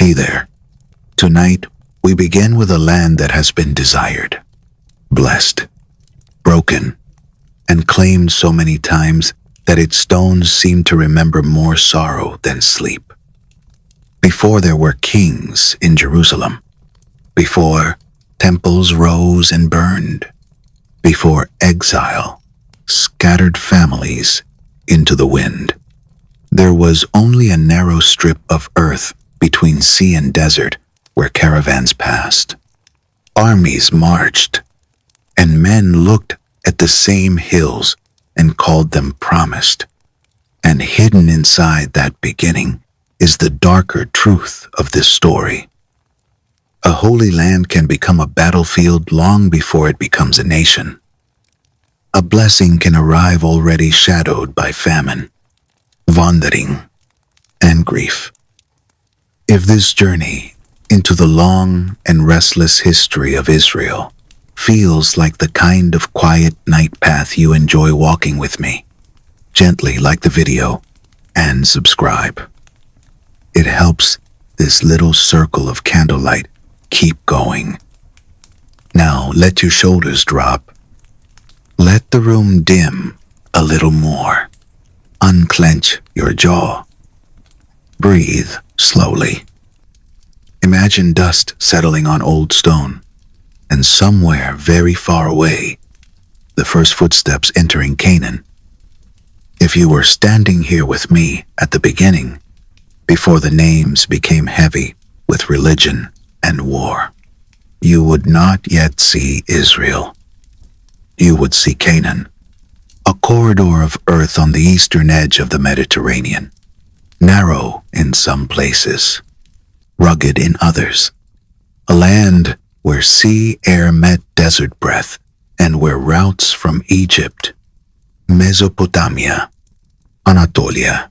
Hey there. Tonight, we begin with a land that has been desired, blessed, broken, and claimed so many times that its stones seem to remember more sorrow than sleep. Before there were kings in Jerusalem, before temples rose and burned, before exile scattered families into the wind, there was only a narrow strip of earth between sea and desert where caravans passed. Armies marched, and men looked at the same hills and called them promised. And hidden inside that beginning is the darker truth of this story. A holy land can become a battlefield long before it becomes a nation. A blessing can arrive already shadowed by famine, wandering, and grief. If this journey into the long and restless history of Israel feels like the kind of quiet night path you enjoy walking with me, gently like the video and subscribe. It helps this little circle of candlelight keep going. Now let your shoulders drop. Let the room dim a little more. Unclench your jaw. Breathe slowly. Imagine dust settling on old stone, and somewhere very far away, the first footsteps entering Canaan. If you were standing here with me at the beginning, before the names became heavy with religion and war, you would not yet see Israel. You would see Canaan, a corridor of earth on the eastern edge of the Mediterranean, narrow in some places, rugged in others, a land where sea air met desert breath and where routes from Egypt, Mesopotamia, Anatolia,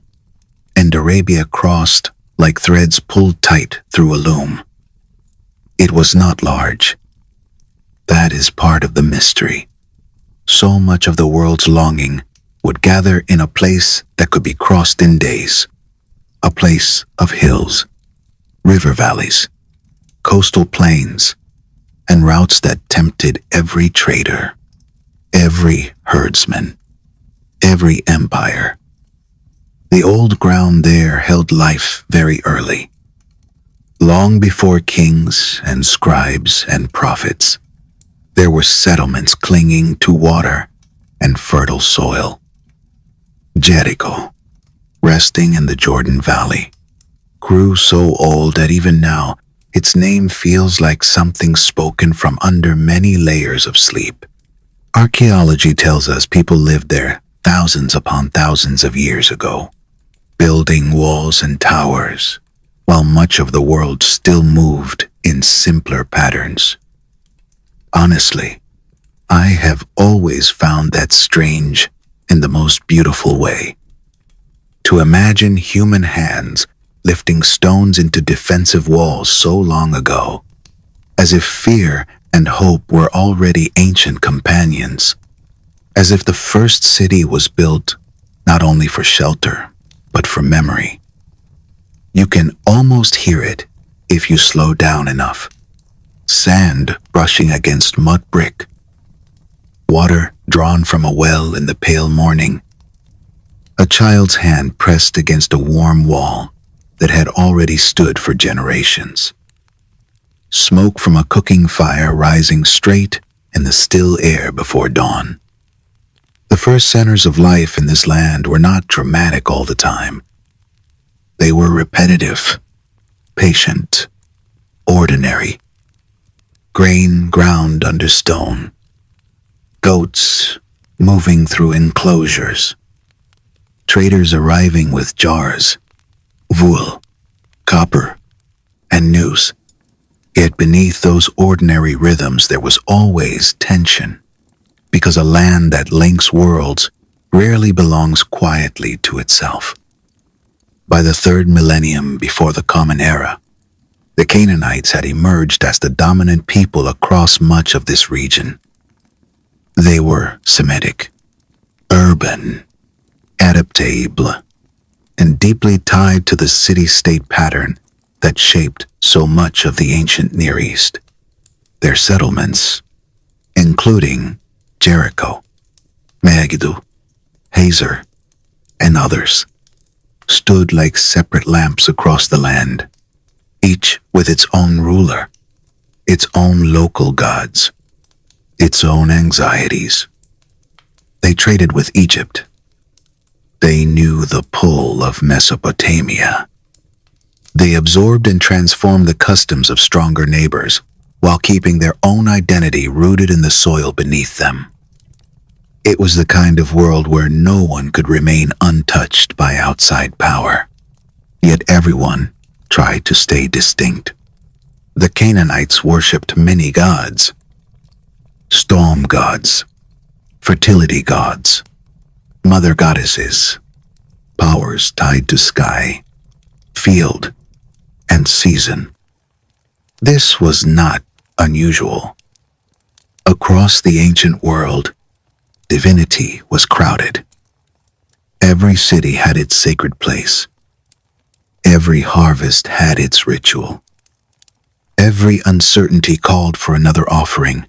and Arabia crossed like threads pulled tight through a loom. It was not large. That is part of the mystery. So much of the world's longing would gather in a place that could be crossed in days, a place of hills, river valleys, coastal plains, and routes that tempted every trader, every herdsman, every empire. The old ground there held life very early, long before kings and scribes and prophets. There were settlements clinging to water and fertile soil. Jericho, resting in the Jordan Valley, grew so old that even now its name feels like something spoken from under many layers of sleep. Archaeology tells us people lived there thousands upon thousands of years ago, building walls and towers, while much of the world still moved in simpler patterns. Honestly, I have always found that strange in the most beautiful way. To imagine human hands lifting stones into defensive walls so long ago, as if fear and hope were already ancient companions, as if the first city was built not only for shelter, but for memory. You can almost hear it if you slow down enough. Sand brushing against mud brick, water drawn from a well in the pale morning, a child's hand pressed against a warm wall that had already stood for generations. Smoke from a cooking fire rising straight in the still air before dawn. The first centers of life in this land were not dramatic all the time. They were repetitive, patient, ordinary. Grain ground under stone. Goats moving through enclosures. Traders arriving with jars, wool, copper, and news. Yet beneath those ordinary rhythms there was always tension, because a land that links worlds rarely belongs quietly to itself. By the third millennium before the Common Era, the Canaanites had emerged as the dominant people across much of this region. They were Semitic, urban, adaptable, and deeply tied to the city-state pattern that shaped so much of the ancient Near East. Their settlements, including Jericho, Megiddo, Hazor, and others, stood like separate lamps across the land, each with its own ruler, its own local gods, its own anxieties. They traded with Egypt. They knew the pull of Mesopotamia. They absorbed and transformed the customs of stronger neighbors while keeping their own identity rooted in the soil beneath them. It was the kind of world where no one could remain untouched by outside power. Yet everyone tried to stay distinct. The Canaanites worshipped many gods: storm gods, fertility gods, mother goddesses, powers tied to sky, field, and season. This was not unusual. Across the ancient world, divinity was crowded. Every city had its sacred place. Every harvest had its ritual. Every uncertainty called for another offering.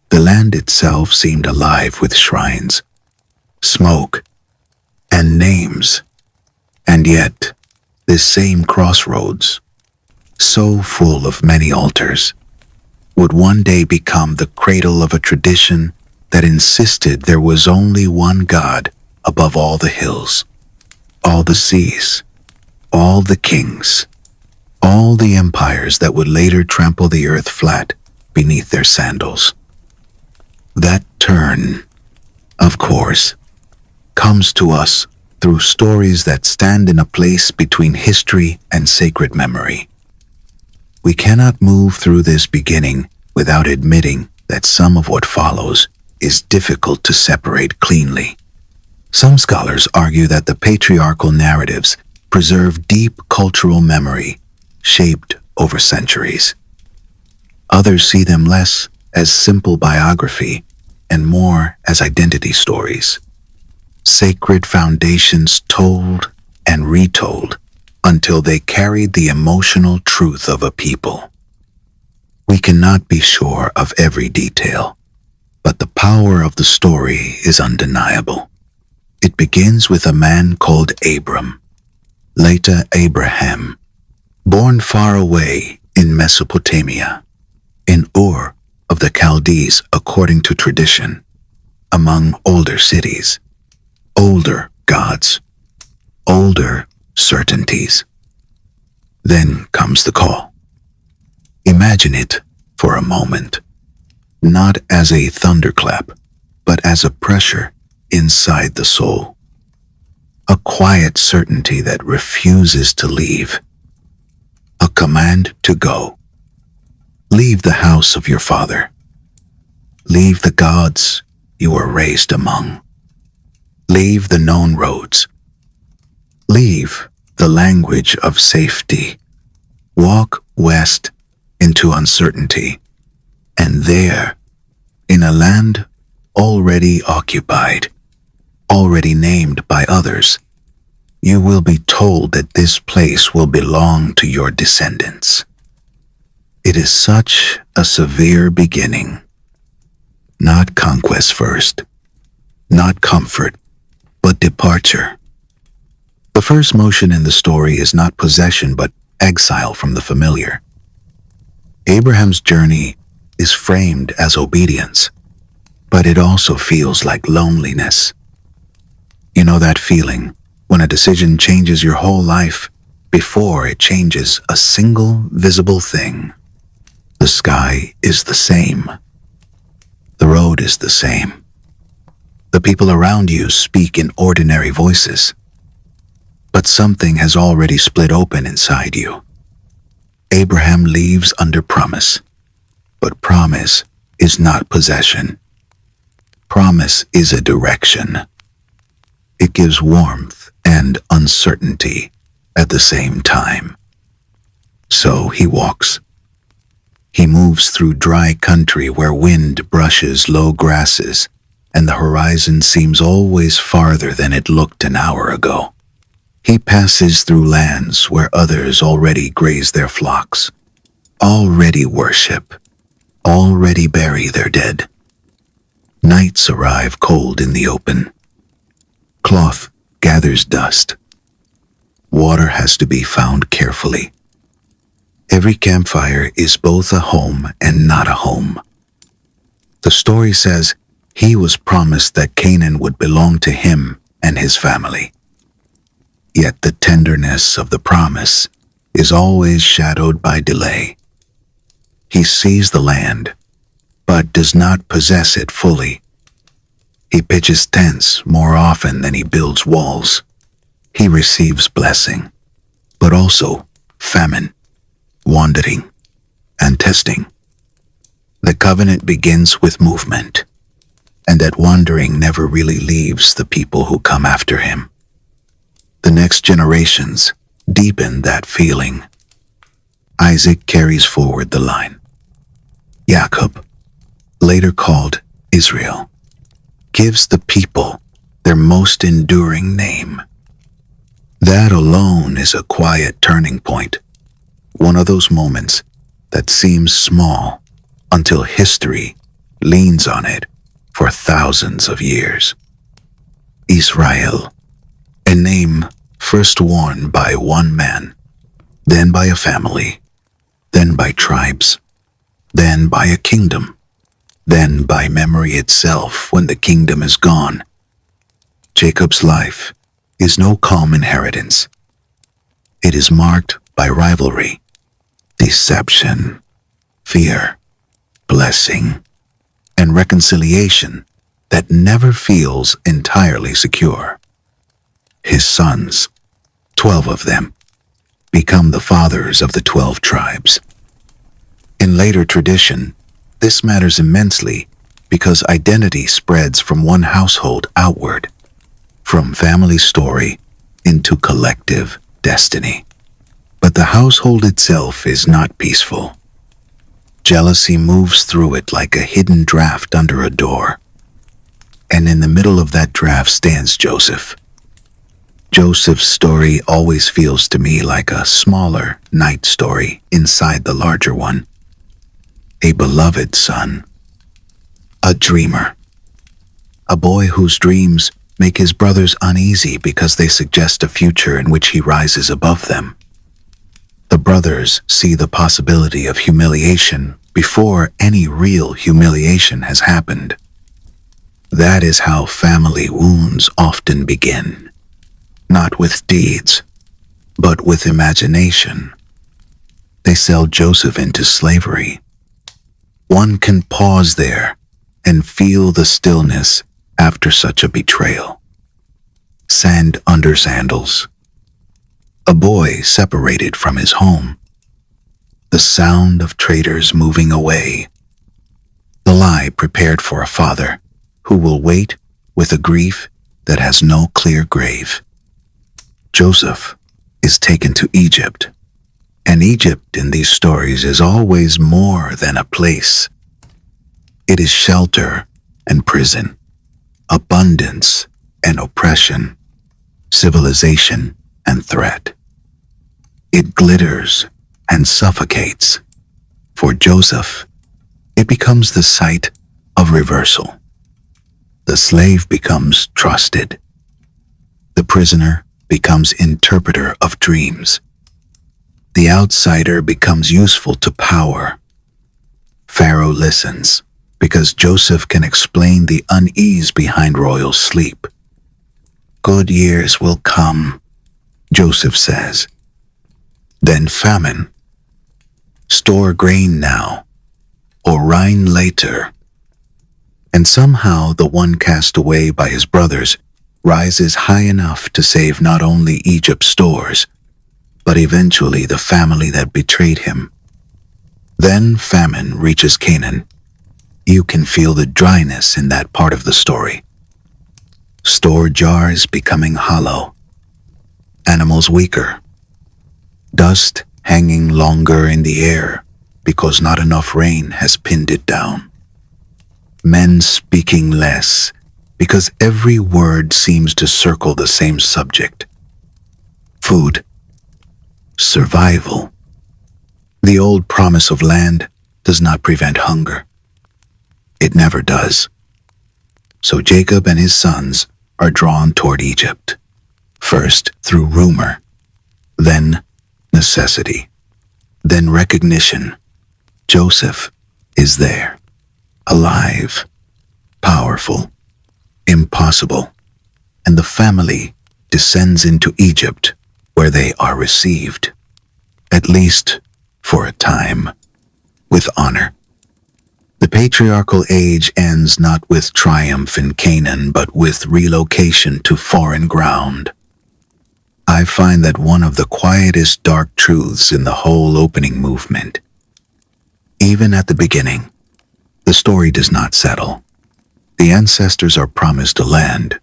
The land itself seemed alive with shrines, smoke, and names. And yet, this same crossroads, so full of many altars, would one day become the cradle of a tradition that insisted there was only one God above all the hills, all the seas, all the kings, all the empires that would later trample the earth flat beneath their sandals. That turn, of course, comes to us through stories that stand in a place between history and sacred memory. We cannot move through this beginning without admitting that some of what follows is difficult to separate cleanly. Some scholars argue that the patriarchal narratives preserve deep cultural memory shaped over centuries. Others see them less as simple biography and more as identity stories, sacred foundations told and retold until they carried the emotional truth of a people. We cannot be sure of every detail, but the power of the story is undeniable. It begins with a man called Abram, later Abraham, born far away in Mesopotamia, in Ur of the Chaldees according to tradition, among older cities, older gods, older certainties. Then comes the call. Imagine it for a moment, not as a thunderclap, but as a pressure inside the soul, a quiet certainty that refuses to leave, a command to go. Leave the house of your father. Leave the gods you were raised among. Leave the known roads. Leave the language of safety. Walk west into uncertainty, and there, in a land already occupied, already named by others, you will be told that this place will belong to your descendants. It is such a severe beginning. Not conquest first, not comfort, but departure. The first motion in the story is not possession, but exile from the familiar. Abraham's journey is framed as obedience, but it also feels like loneliness. You know that feeling when a decision changes your whole life before it changes a single visible thing. The sky is the same. The road is the same. The people around you speak in ordinary voices, but something has already split open inside you. Abraham leaves under promise, but promise is not possession. Promise is a direction. It gives warmth and uncertainty at the same time. So he walks. He moves through dry country where wind brushes low grasses and the horizon seems always farther than it looked an hour ago. He passes through lands where others already graze their flocks, already worship, already bury their dead. Nights arrive cold in the open. Cloth gathers dust. Water has to be found carefully. Every campfire is both a home and not a home. The story says he was promised that Canaan would belong to him and his family. Yet the tenderness of the promise is always shadowed by delay. He sees the land, but does not possess it fully. He pitches tents more often than he builds walls. He receives blessing, but also famine, wandering, and testing. The covenant begins with movement, and that wandering never really leaves the people who come after him. The next generations deepen that feeling. Isaac carries forward the line. Jacob, later called Israel, gives the people their most enduring name. That alone is a quiet turning point, one of those moments that seems small until history leans on it for thousands of years. Israel, a name first worn by one man, then by a family, then by tribes, then by a kingdom, then by memory itself when the kingdom is gone. Jacob's life is no calm inheritance. It is marked by rivalry, deception, fear, blessing, and reconciliation that never feels entirely secure. His sons, 12 of them, become the fathers of the 12 tribes. In later tradition, this matters immensely because identity spreads from one household outward, from family story into collective destiny. But the household itself is not peaceful. Jealousy moves through it like a hidden draft under a door. And in the middle of that draft stands Joseph. Joseph's story always feels to me like a smaller night story inside the larger one. A beloved son, a dreamer, a boy whose dreams make his brothers uneasy because they suggest a future in which he rises above them. The brothers see the possibility of humiliation before any real humiliation has happened. That is how family wounds often begin, not with deeds, but with imagination. They sell Joseph into slavery. One can pause there and feel the stillness after such a betrayal. Sand under sandals. A boy separated from his home. The sound of traitors moving away. The lie prepared for a father who will wait with a grief that has no clear grave. Joseph is taken to Egypt, and Egypt in these stories is always more than a place. It is shelter and prison, abundance and oppression, civilization and threat. It glitters and suffocates. For Joseph, it becomes the site of reversal. The slave becomes trusted. The prisoner becomes interpreter of dreams. The outsider becomes useful to power. Pharaoh listens because Joseph can explain the unease behind royal sleep. Good years will come, Joseph says. Then famine. Store grain now, or reign later. And somehow the one cast away by his brothers rises high enough to save not only Egypt's stores, but eventually the family that betrayed him. Then famine reaches Canaan. You can feel the dryness in that part of the story. Store jars becoming hollow. Animals weaker. Dust hanging longer in the air because not enough rain has pinned it down. Men speaking less because every word seems to circle the same subject. food, survival. The old promise of land does not prevent hunger. It never does. So Jacob and his sons are drawn toward Egypt, first through rumor, then necessity, then recognition. Joseph is there, alive, powerful, impossible, and the family descends into Egypt, where they are received, at least for a time, with honor. The patriarchal age ends not with triumph in Canaan, but with relocation to foreign ground. I find that one of the quietest dark truths in the whole opening movement. Even at the beginning, the story does not settle. The ancestors are promised a land,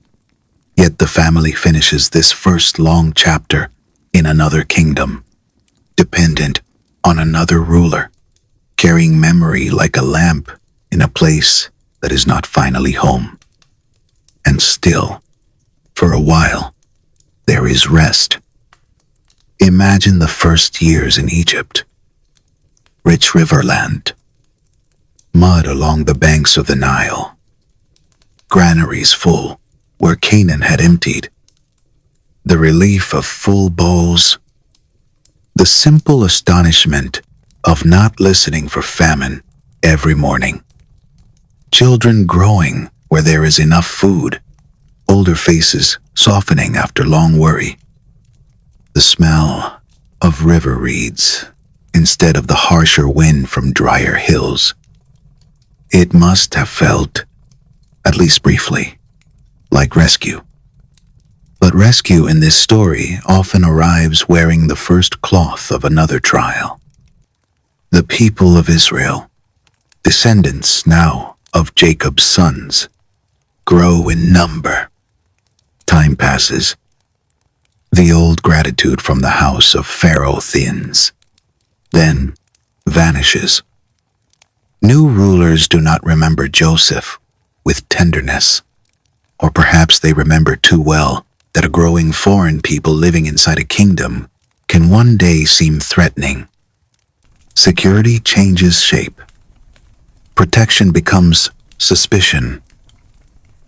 yet the family finishes this first long chapter in another kingdom, dependent on another ruler, carrying memory like a lamp in a place that is not finally home. And still, for a while, there is rest. Imagine the first years in Egypt. Rich riverland, mud along the banks of the Nile, granaries full where Canaan had emptied, the relief of full bowls, the simple astonishment of not listening for famine every morning, children growing where there is enough food, older faces softening after long worry, the smell of river reeds instead of the harsher wind from drier hills. It must have felt, at least briefly, like rescue. But rescue in this story often arrives wearing the first cloth of another trial. The people of Israel, descendants now of Jacob's sons, grow in number. Time passes. The old gratitude from the house of Pharaoh thins, then vanishes. New rulers do not remember Joseph with tenderness, or perhaps they remember too well that a growing foreign people living inside a kingdom can one day seem threatening. Security changes shape. Protection becomes suspicion.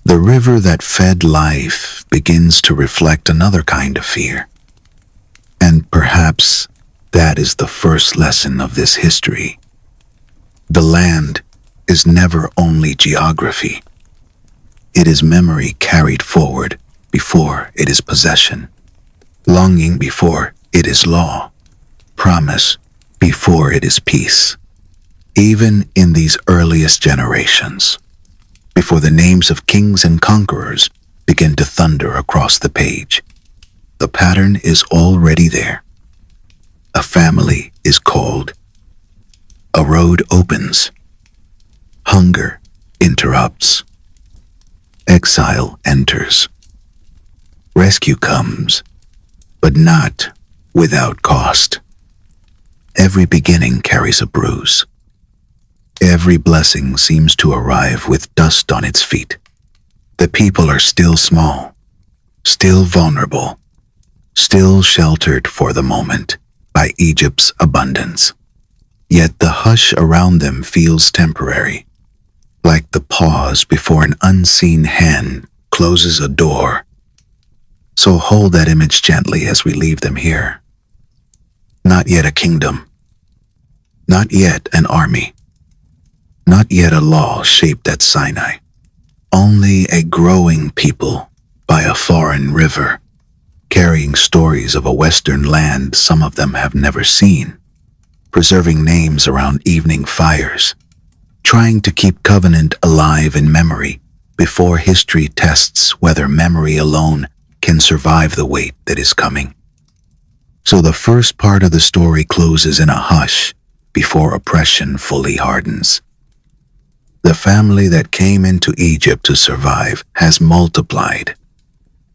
The river that fed life begins to reflect another kind of fear. And perhaps that is the first lesson of this history. The land is never only geography. It is memory carried forward before it is possession, longing before it is law, promise before it is peace. Even in these earliest generations, before the names of kings and conquerors begin to thunder across the page, the pattern is already there. A family is called. A road opens. Hunger interrupts. Exile enters. Rescue comes, but not without cost. Every beginning carries a bruise. Every blessing seems to arrive with dust on its feet. The people are still small, still vulnerable, still sheltered for the moment by Egypt's abundance. Yet the hush around them feels temporary, like the pause before an unseen hand closes a door. So hold that image gently as we leave them here. Not yet a kingdom, not yet an army, not yet a law shaped at Sinai. Only a growing people by a foreign river, carrying stories of a western land some of them have never seen, preserving names around evening fires, trying to keep covenant alive in memory before history tests whether memory alone can survive the weight that is coming. So the first part of the story closes in a hush before oppression fully hardens. The family that came into Egypt to survive has multiplied.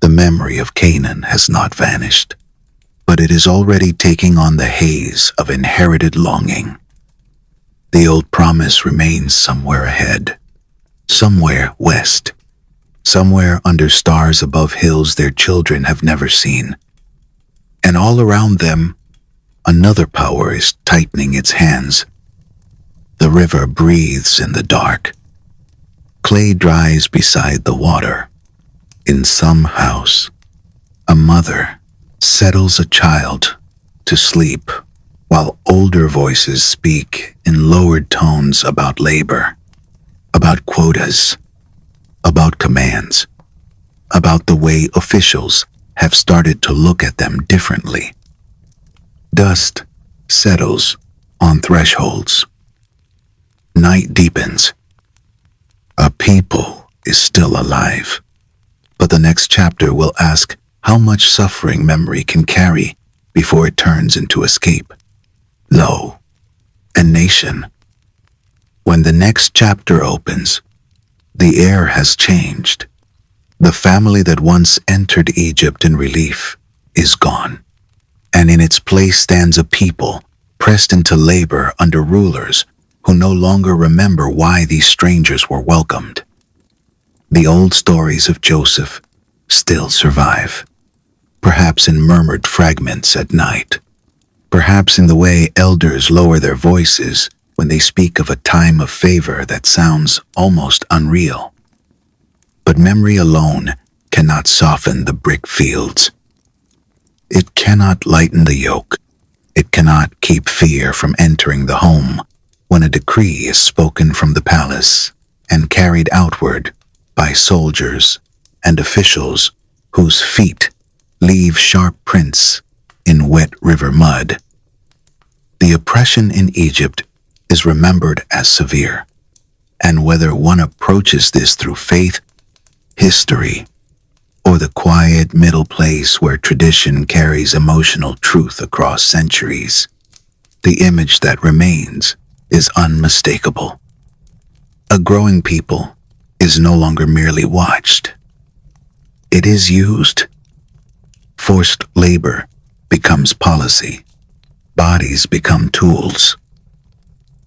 The memory of Canaan has not vanished, but it is already taking on the haze of inherited longing. The old promise remains somewhere ahead, somewhere west, somewhere under stars above hills their children have never seen. And all around them, another power is tightening its hands. The river breathes in the dark. Clay dries beside the water. In some house, a mother settles a child to sleep while older voices speak in lowered tones about labor, about quotas, about commands, about the way officials have started to look at them differently. Dust settles on thresholds. Night deepens. A people is still alive. But the next chapter will ask how much suffering memory can carry before it turns into escape. Lo, a nation. When the next chapter opens, the air has changed. The family that once entered Egypt in relief is gone, and in its place stands a people pressed into labor under rulers who no longer remember why these strangers were welcomed. The old stories of Joseph still survive, perhaps in murmured fragments at night, perhaps in the way elders lower their voices when they speak of a time of favor that sounds almost unreal. But memory alone cannot soften the brick fields. It cannot lighten the yoke. It cannot keep fear from entering the home when a decree is spoken from the palace and carried outward by soldiers and officials whose feet leave sharp prints in wet river mud. The oppression in Egypt is remembered as severe, and whether one approaches this through faith, history, or the quiet middle place where tradition carries emotional truth across centuries, the image that remains is unmistakable. A growing people is no longer merely watched. It is used. Forced labor becomes policy. Bodies become tools.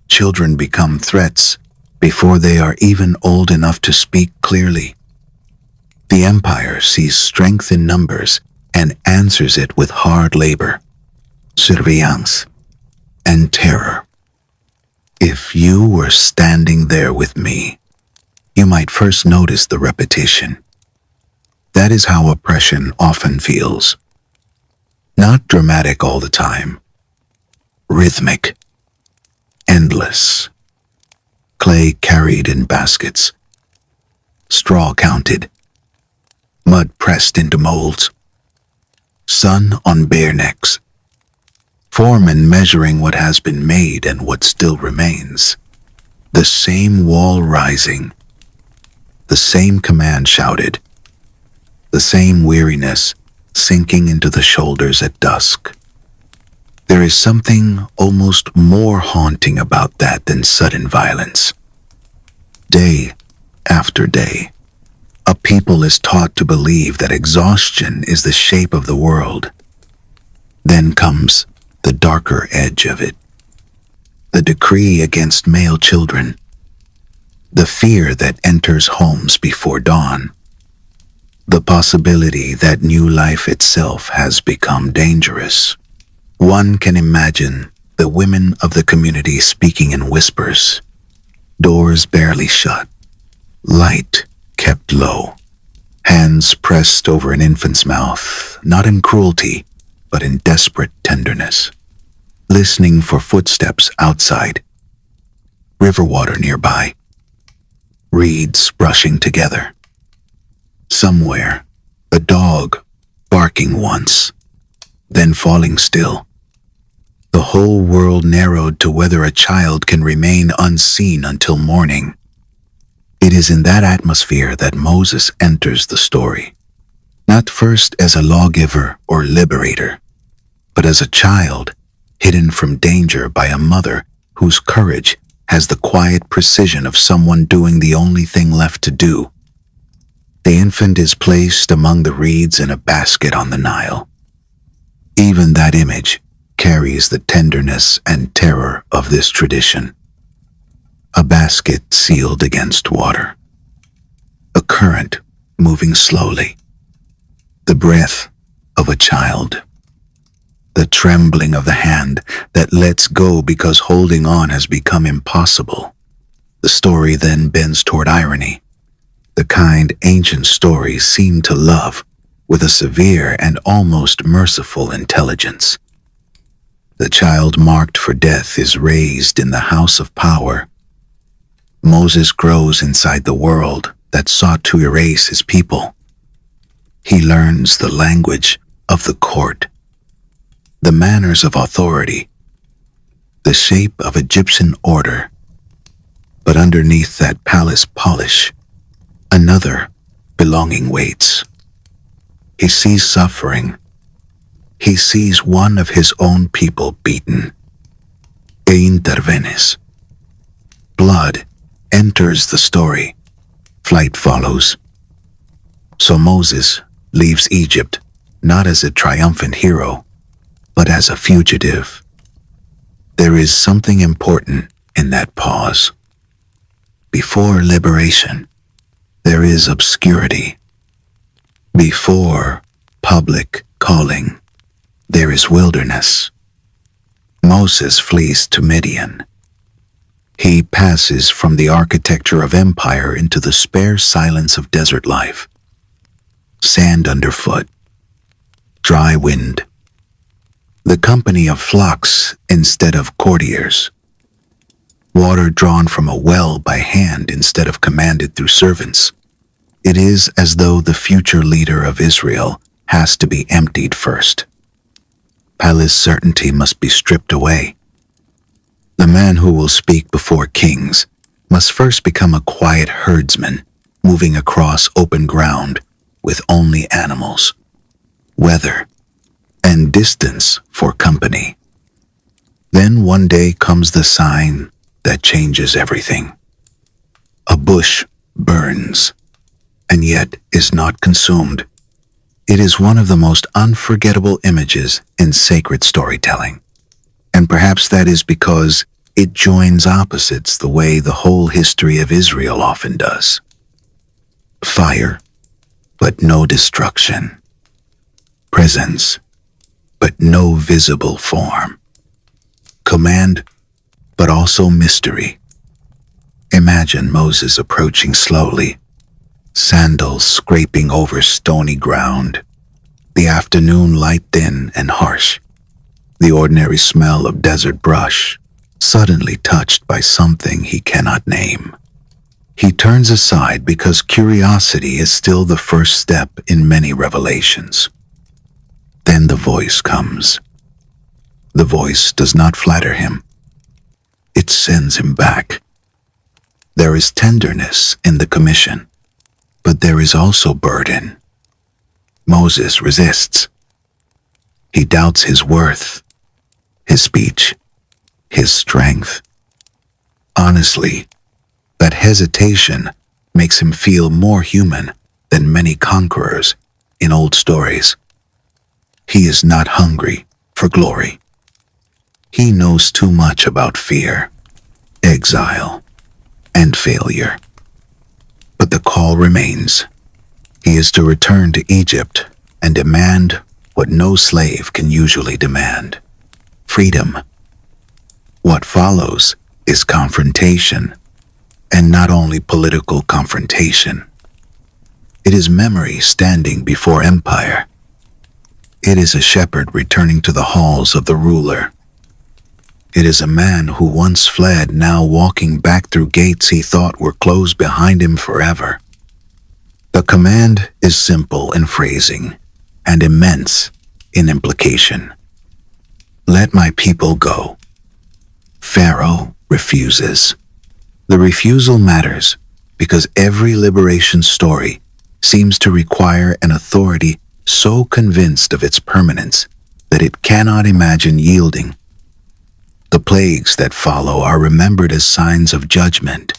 Children become threats before they are even old enough to speak clearly. The empire sees strength in numbers and answers it with hard labor, surveillance, and terror. If you were standing there with me, you might first notice the repetition. That is how oppression often feels. Not dramatic all the time. Rhythmic. Endless. Clay carried in baskets. Straw counted. Mud pressed into molds. Sun on bare necks. Foremen measuring what has been made and what still remains. The same wall rising. The same command shouted. The same weariness sinking into the shoulders at dusk. There is something almost more haunting about that than sudden violence. Day after day, a people is taught to believe that exhaustion is the shape of the world. Then comes the darker edge of it. The decree against male children. The fear that enters homes before dawn. The possibility that new life itself has become dangerous. One can imagine the women of the community speaking in whispers, doors barely shut, light kept low, hands pressed over an infant's mouth, not in cruelty, but in desperate tenderness, listening for footsteps outside, river water nearby, reeds brushing together. Somewhere, a dog barking once, then falling still. The whole world narrowed to whether a child can remain unseen until morning. It is in that atmosphere that Moses enters the story, not first as a lawgiver or liberator, but as a child hidden from danger by a mother whose courage has the quiet precision of someone doing the only thing left to do. The infant is placed among the reeds in a basket on the Nile. Even that image carries the tenderness and terror of this tradition. A basket sealed against water. A current moving slowly. The breath of a child. the trembling of the hand that lets go because holding on has become impossible. The story then bends toward irony, the kind ancient stories seem to love, with a severe and almost merciful intelligence. The child marked for death is raised in the house of power. Moses grows inside the world that sought to erase his people. He learns the language of the court, the manners of authority, the shape of Egyptian order. But underneath that palace polish, another belonging waits. He sees suffering. He sees one of his own people beaten. E intervenes. Blood enters the story. Flight follows. So Moses leaves Egypt not as a triumphant hero, but as a fugitive. There is something important in that pause. Before liberation, there is obscurity. Before public calling, there is wilderness. Moses flees to Midian. He passes from the architecture of empire into the spare silence of desert life. Sand underfoot, dry wind, the company of flocks instead of courtiers, water drawn from a well by hand instead of commanded through servants. It is as though the future leader of Israel has to be emptied first. Palace certainty must be stripped away. The man who will speak before kings must first become a quiet herdsman, moving across open ground with only animals, weather, and distance for company. Then one day comes the sign that changes everything. A bush burns, and yet is not consumed. It is one of the most unforgettable images in sacred storytelling. And perhaps that is because it joins opposites the way the whole history of Israel often does. Fire, but no destruction. Presence, but no visible form. Command, but also mystery. Imagine Moses approaching slowly, sandals scraping over stony ground, the afternoon light thin and harsh, the ordinary smell of desert brush, suddenly touched by something he cannot name. He turns aside because curiosity is still the first step in many revelations. Then the voice comes. The voice does not flatter him. It sends him back. There is tenderness in the commission, but there is also burden. Moses resists. He doubts his worth, his speech, his strength. Honestly, that hesitation makes him feel more human than many conquerors in old stories. He is not hungry for glory. He knows too much about fear, exile, and failure. But the call remains. He is to return to Egypt and demand what no slave can usually demand: freedom. What follows is confrontation, and not only political confrontation. It is memory standing before empire. It is a shepherd returning to the halls of the ruler. It is a man who once fled, now walking back through gates he thought were closed behind him forever. The command is simple in phrasing and immense in implication. Let my people go. Pharaoh refuses. The refusal matters because every liberation story seems to require an authority so convinced of its permanence that it cannot imagine yielding. The plagues that follow are remembered as signs of judgment,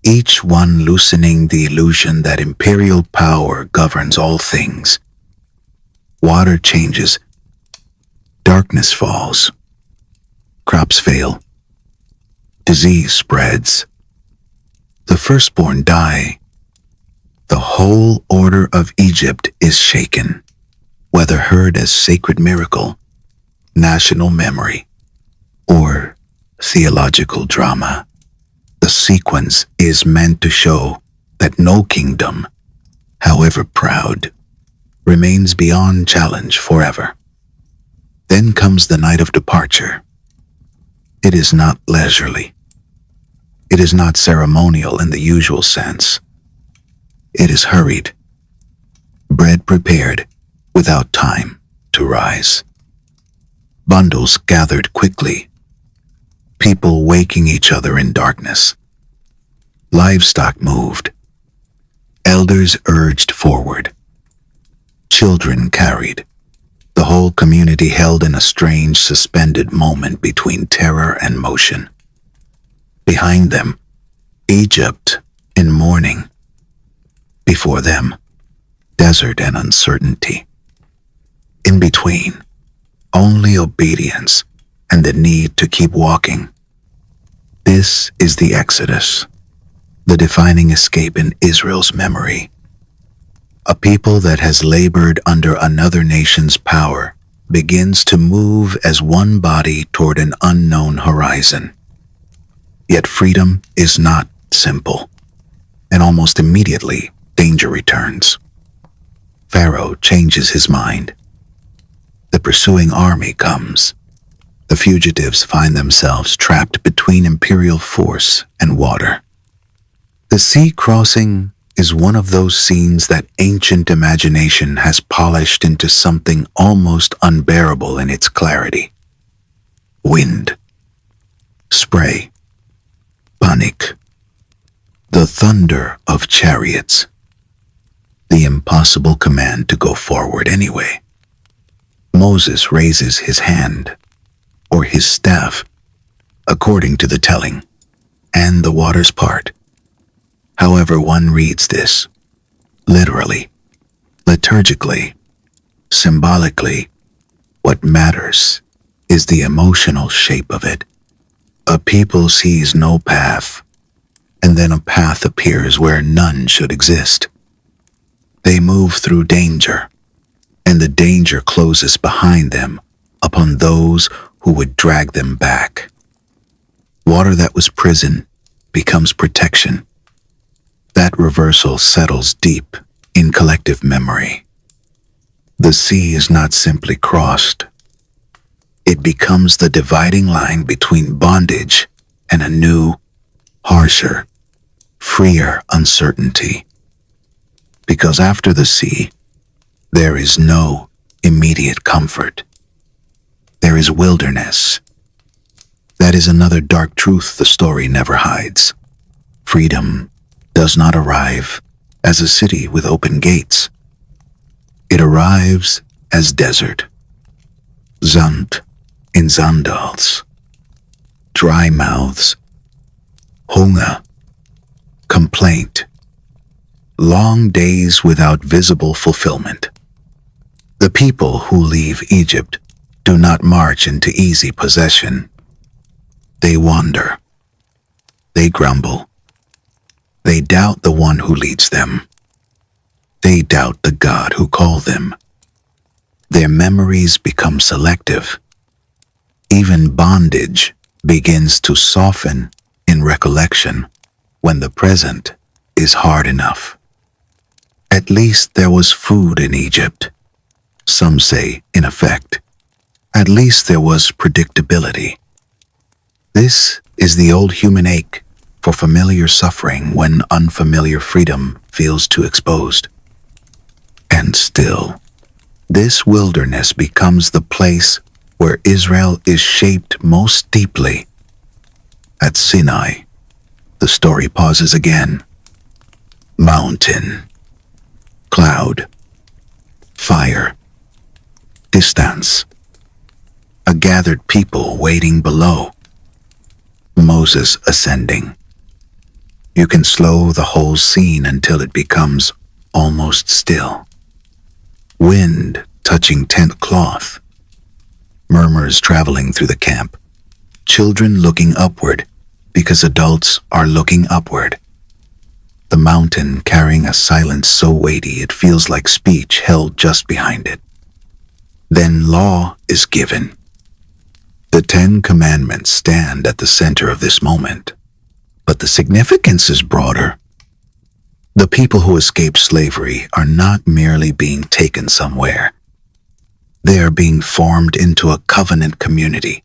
each one loosening the illusion that imperial power governs all things. Water changes, darkness falls, crops fail, disease spreads, the firstborn die. The whole order of Egypt is shaken, whether heard as sacred miracle national memory, or theological drama. The sequence is meant to show that no kingdom, however proud, remains beyond challenge forever. Then comes the night of departure. It is not leisurely. It is not ceremonial in the usual sense. It is hurried, bread prepared without time to rise. Bundles gathered quickly, people waking each other in darkness. Livestock moved, elders urged forward, children carried, the whole community held in a strange suspended moment between terror and motion. Behind them, Egypt in mourning. Before them, desert and uncertainty. In between, only obedience and the need to keep walking. This is the Exodus, the defining escape in Israel's memory. A people that has labored under another nation's power begins to move as one body toward an unknown horizon. Yet freedom is not simple, and almost immediately danger returns. Pharaoh changes his mind. The pursuing army comes. The fugitives find themselves trapped between imperial force and water. The sea crossing is one of those scenes that ancient imagination has polished into something almost unbearable in its clarity. Wind, spray, panic, the thunder of chariots, the impossible command to go forward anyway. Moses raises his hand, or his staff, according to the telling, and the waters part. However one reads this, literally, liturgically, symbolically, what matters is the emotional shape of it. A people sees no path, and then a path appears where none should exist. They move through danger, and the danger closes behind them upon those who would drag them back. Water that was prison becomes protection. That reversal settles deep in collective memory. The sea is not simply crossed. It becomes the dividing line between bondage and a new, harsher, freer uncertainty. Because after the sea, there is no immediate comfort. There is wilderness. That is another dark truth the story never hides. Freedom does not arrive as a city with open gates. It arrives as desert. Zand in Zandals. Dry mouths. Hunger. Complaint. Long days without visible fulfillment. The people who leave Egypt do not march into easy possession. They wander. They grumble. They doubt the one who leads them. They doubt the God who called them. Their memories become selective. Even bondage begins to soften in recollection when the present is hard enough. At least there was food in Egypt. Some say, in effect, at least there was predictability. This is the old human ache for familiar suffering when unfamiliar freedom feels too exposed. And still, this wilderness becomes the place where Israel is shaped most deeply. At Sinai, the story pauses again. Mountain, cloud, fire, distance, a gathered people waiting below. Moses ascending. You can slow the whole scene until it becomes almost still. Wind touching tent cloth. Murmurs traveling through the camp. Children looking upward because adults are looking upward. The mountain carrying a silence so weighty it feels like speech held just behind it. Then law is given. The 10 Commandments stand at the center of this moment, but the significance is broader. The people who escaped slavery are not merely being taken somewhere. They are being formed into a covenant community,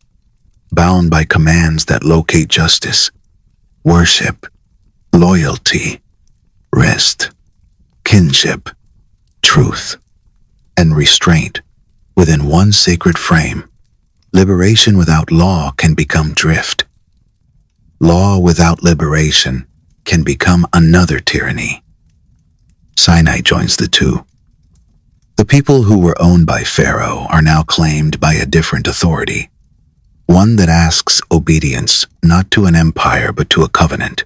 bound by commands that locate justice, worship, loyalty, rest, kinship, truth, and restraint within one sacred frame. Liberation without law can become drift. Law without liberation can become another tyranny. Sinai joins the two. The people who were owned by Pharaoh are now claimed by a different authority, one that asks obedience not to an empire but to a covenant.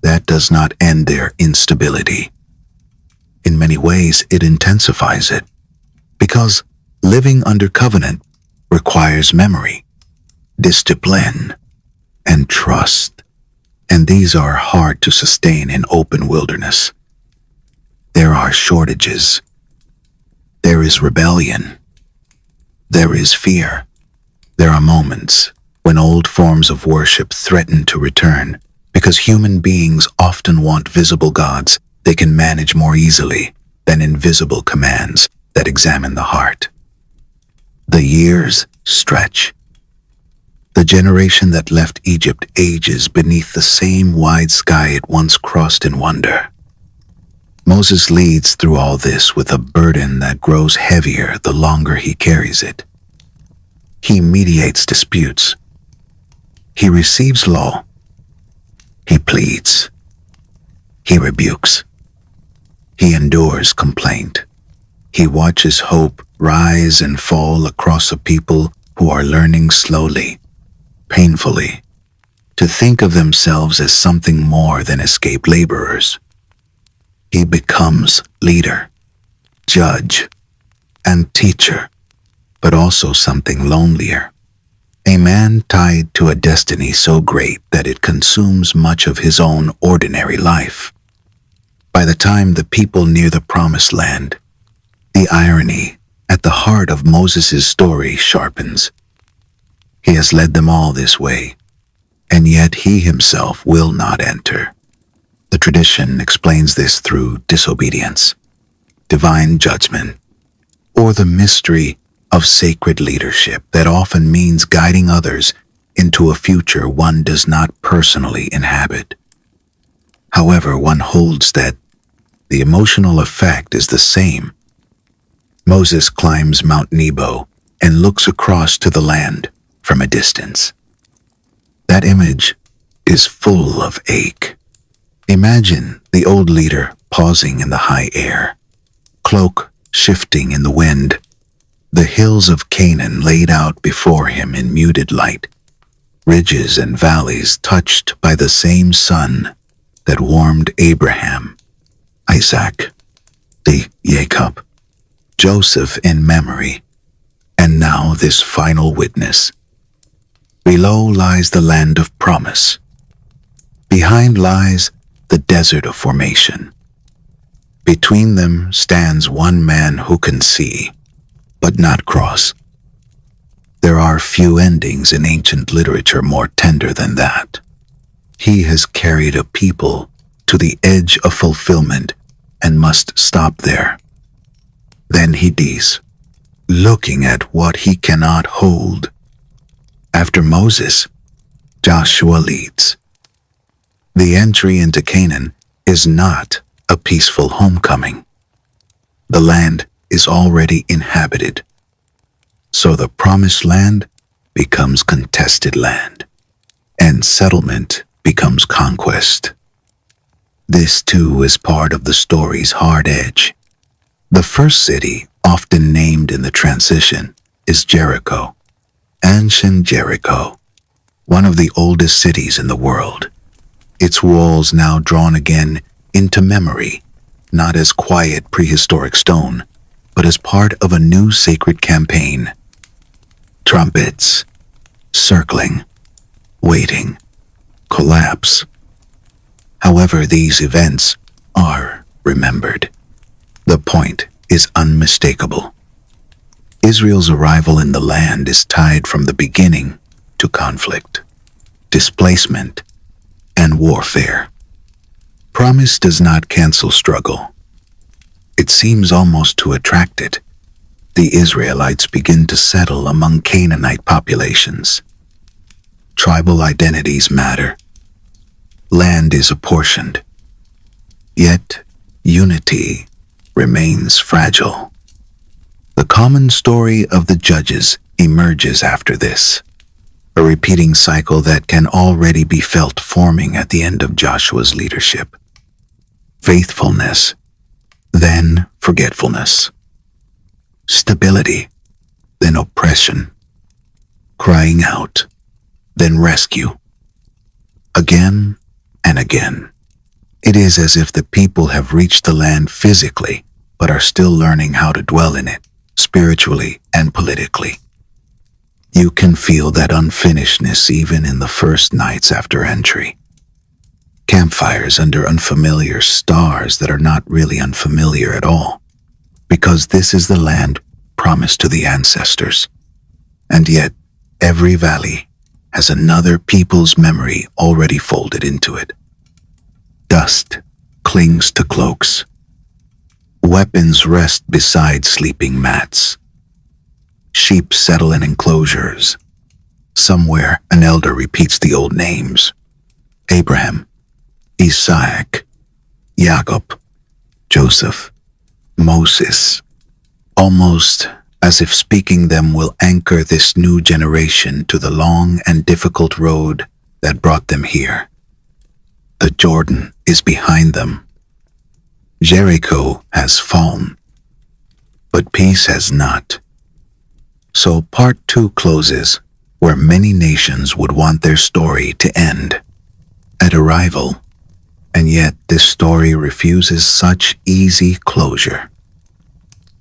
That does not end their instability. In many ways, it intensifies it, because living under covenant requires memory, discipline, and trust, and these are hard to sustain in open wilderness. There are shortages. There is rebellion. There is fear. There are moments when old forms of worship threaten to return because human beings often want visible gods they can manage more easily than invisible commands that examine the heart. The years stretch. The generation that left Egypt ages beneath the same wide sky it once crossed in wonder. Moses leads through all this with a burden that grows heavier the longer he carries it. He mediates disputes. He receives law. He pleads. He rebukes. He endures complaint. He watches hope rise and fall across a people who are learning slowly, painfully, to think of themselves as something more than escaped laborers. He becomes leader, judge, and teacher, but also something lonelier. A man tied to a destiny so great that it consumes much of his own ordinary life. By the time the people near the promised land, the irony at the heart of Moses' story sharpens. He has led them all this way, and yet he himself will not enter. The tradition explains this through disobedience, divine judgment, or the mystery of sacred leadership that often means guiding others into a future one does not personally inhabit. However, one holds that the emotional effect is the same. Moses climbs Mount Nebo and looks across to the land from a distance. That image is full of ache. Imagine the old leader pausing in the high air, cloak shifting in the wind, the hills of Canaan laid out before him in muted light, ridges and valleys touched by the same sun that warmed Abraham, Isaac, Jacob, Joseph in memory, and now this final witness. Below lies the land of promise. Behind lies the desert of formation. Between them stands one man who can see, but not cross. There are few endings in ancient literature more tender than that. He has carried a people to the edge of fulfillment and must stop there. Then he dies, looking at what he cannot hold. After Moses, Joshua leads. The entry into Canaan is not a peaceful homecoming. The land is already inhabited, so the promised land becomes contested land, and settlement becomes conquest. This too is part of the story's hard edge. The first city, often named in the transition, is Jericho. Ancient Jericho, one of the oldest cities in the world. Its walls now drawn again into memory, not as quiet prehistoric stone, but as part of a new sacred campaign. Trumpets, circling, waiting, collapse. However, these events are remembered. The point is unmistakable. Israel's arrival in the land is tied from the beginning to conflict, displacement, and warfare. Promise does not cancel struggle. It seems almost to attract it. The Israelites begin to settle among Canaanite populations. Tribal identities matter. Land is apportioned. Yet, unity remains fragile. The common story of the judges emerges after this, a repeating cycle that can already be felt forming at the end of Joshua's leadership. Faithfulness, then forgetfulness. Stability, then oppression. Crying out, then rescue. Again and again. It is as if the people have reached the land physically, but are still learning how to dwell in it, spiritually and politically. You can feel that unfinishedness even in the first nights after entry. Campfires under unfamiliar stars that are not really unfamiliar at all, because this is the land promised to the ancestors. And yet, every valley has another people's memory already folded into it. Dust clings to cloaks. Weapons rest beside sleeping mats. Sheep settle in enclosures. Somewhere an elder repeats the old names. Abraham, Isaac, Jacob, Joseph, Moses, almost as if speaking them will anchor this new generation to the long and difficult road that brought them here. The Jordan is behind them. Jericho has fallen, but peace has not. So part 2 closes where many nations would want their story to end, at arrival, and yet this story refuses such easy closure.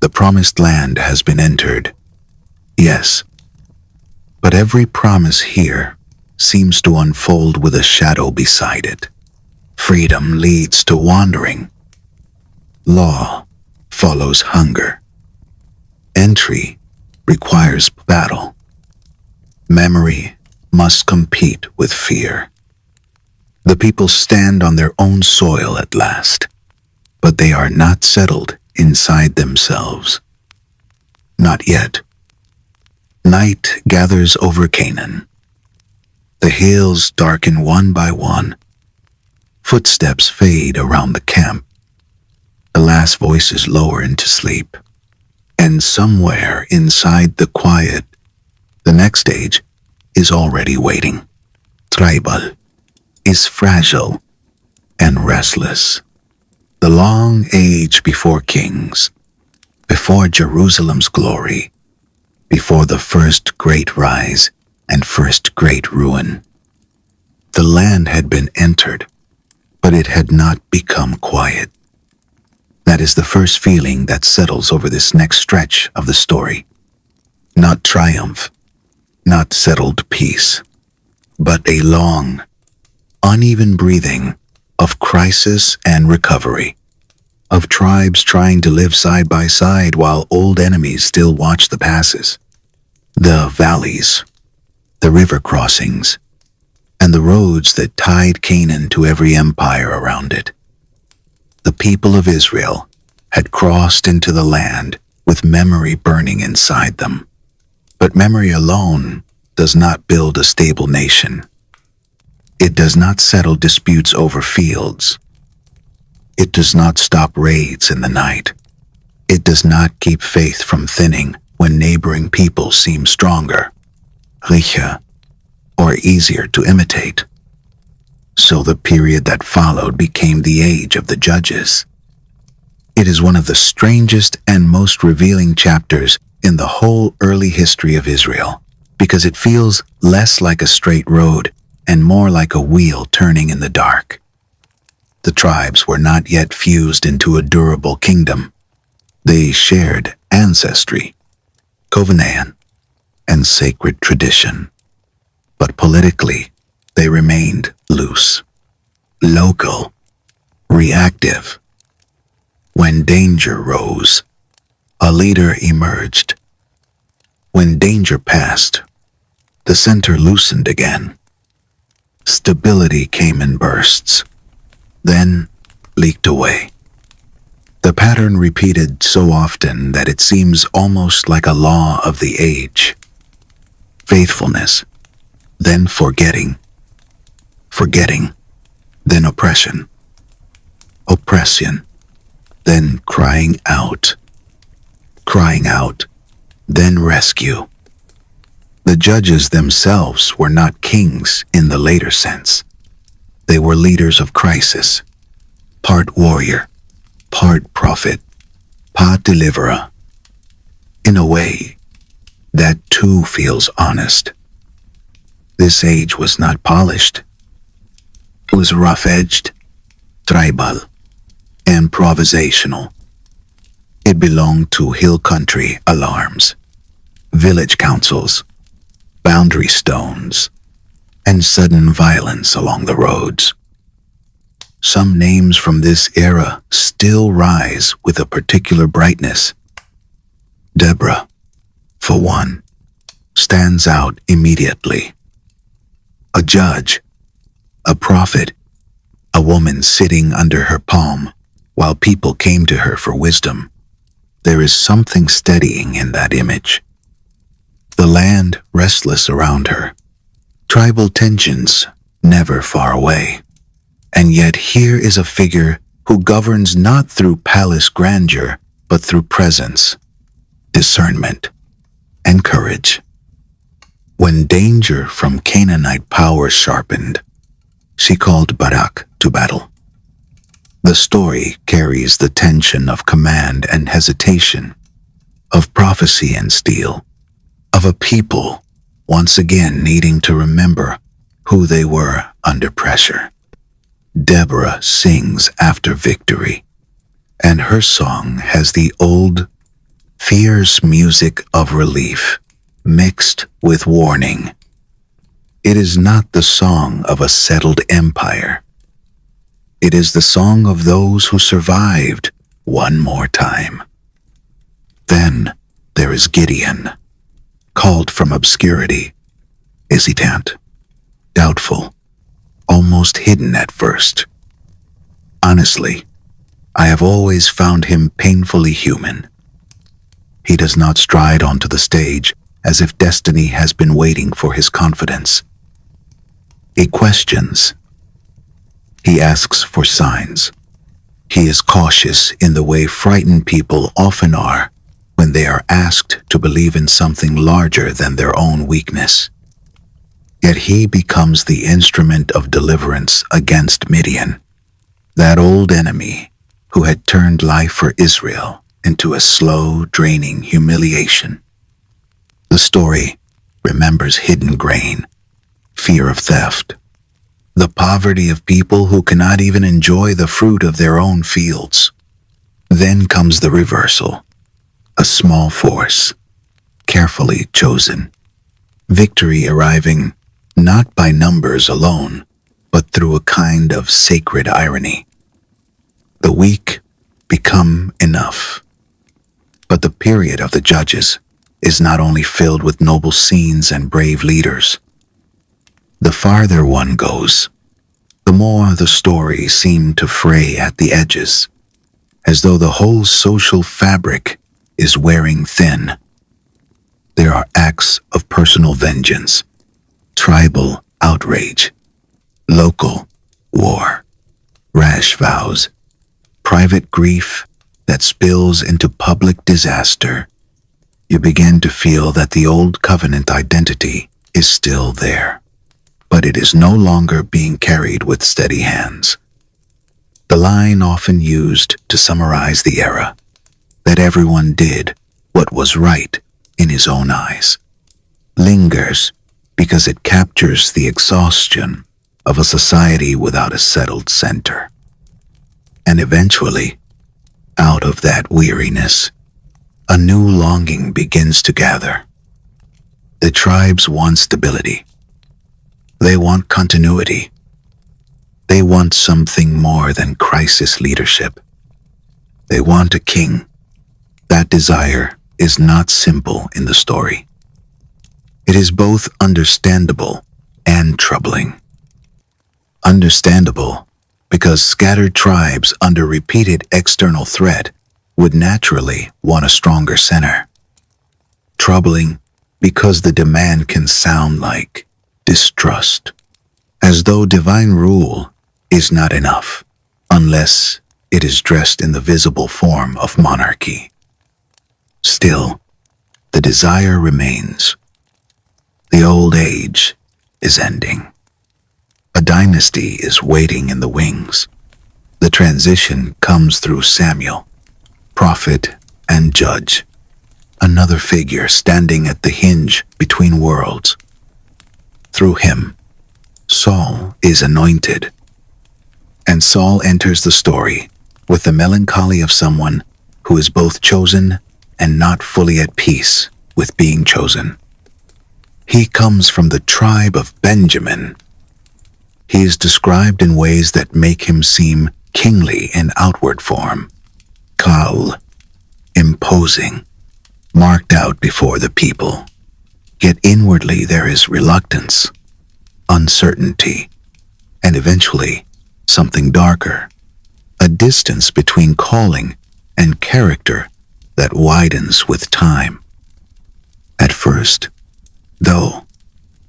The promised land has been entered, yes, but every promise here seems to unfold with a shadow beside it. Freedom leads to wandering. Law follows hunger. Entry requires battle. Memory must compete with fear. The people stand on their own soil at last, but they are not settled inside themselves. Not yet. Night gathers over Canaan. The hills darken one by one. Footsteps fade around the camp. The last voices lower into sleep. And somewhere inside the quiet, the next age is already waiting. Tribal is fragile and restless. The long age before kings, before Jerusalem's glory, before the first great rise and first great ruin. The land had been entered, but it had not become quiet. That is the first feeling that settles over this next stretch of the story. Not triumph, not settled peace, but a long, uneven breathing of crisis and recovery, of tribes trying to live side by side while old enemies still watch the passes. The valleys, the river crossings, and the roads that tied Canaan to every empire around it. The people of Israel had crossed into the land with memory burning inside them. But memory alone does not build a stable nation. It does not settle disputes over fields. It does not stop raids in the night. It does not keep faith from thinning when neighboring peoples seem stronger, richer, or easier to imitate. So the period that followed became the age of the judges. It is one of the strangest and most revealing chapters in the whole early history of Israel, because it feels less like a straight road and more like a wheel turning in the dark. The tribes were not yet fused into a durable kingdom. They shared ancestry, covenant, and sacred tradition. But politically, they remained loose, local, reactive. When danger rose, a leader emerged, When danger passed, the center loosened again. Stability came in bursts, then leaked away. The pattern repeated so often that it seems almost like a law of the age. Faithfulness, then forgetting. Forgetting, then oppression. Oppression, then crying out. Crying out, then rescue. The judges themselves were not kings in the later sense. They were leaders of crisis, part warrior, part prophet, part deliverer. In a way, that too feels honest. This age was not polished. It was rough-edged, tribal, and improvisational. It belonged to hill country alarms, village councils, boundary stones, and sudden violence along the roads. Some names from this era still rise with a particular brightness. Deborah, for one, stands out immediately. A judge, a prophet, a woman sitting under her palm while people came to her for wisdom. There is something steadying in that image. The land restless around her, tribal tensions never far away. And yet here is a figure who governs not through palace grandeur, but through presence, discernment, and courage. When danger from Canaanite power sharpened, she called Barak to battle. The story carries the tension of command and hesitation, of prophecy and steel, of a people once again needing to remember who they were under pressure. Deborah sings after victory, and her song has the old, fierce music of relief mixed with warning. It is not the song of a settled empire. It is the song of those who survived one more time. Then there is Gideon, called from obscurity, hesitant, doubtful, almost hidden at first. Honestly, I have always found him painfully human. He does not stride onto the stage as if destiny has been waiting for his confidence. He questions. He asks for signs. He is cautious in the way frightened people often are when they are asked to believe in something larger than their own weakness. Yet he becomes the instrument of deliverance against Midian, that old enemy who had turned life for Israel into a slow, draining humiliation. The story remembers hidden grain, fear of theft, the poverty of people who cannot even enjoy the fruit of their own fields. Then comes the reversal, a small force, carefully chosen, victory arriving not by numbers alone, but through a kind of sacred irony. The weak become enough. But the period of the judges is not only filled with noble scenes and brave leaders. The farther one goes, the more the story seemed to fray at the edges, as though the whole social fabric is wearing thin. There are acts of personal vengeance, tribal outrage, local war, rash vows, private grief that spills into public disaster. You begin to feel that the old covenant identity is still there, but it is no longer being carried with steady hands. The line often used to summarize the era, that everyone did what was right in his own eyes, lingers because it captures the exhaustion of a society without a settled center. And eventually, out of that weariness, a new longing begins to gather. The tribes want stability. They want continuity. They want something more than crisis leadership. They want a king. That desire is not simple in the story. It is both understandable and troubling. Understandable because scattered tribes under repeated external threat would naturally want a stronger center. Troubling because the demand can sound like distrust, as though divine rule is not enough unless it is dressed in the visible form of monarchy. Still, the desire remains. The old age is ending. A dynasty is waiting in the wings. The transition comes through Samuel, prophet and judge, another figure standing at the hinge between worlds. Through him, Saul is anointed. And Saul enters the story with the melancholy of someone who is both chosen and not fully at peace with being chosen. He comes from the tribe of Benjamin. He is described in ways that make him seem kingly in outward form, Kal, imposing, marked out before the people. Yet inwardly there is reluctance, uncertainty, and eventually something darker, a distance between calling and character that widens with time. At first, though,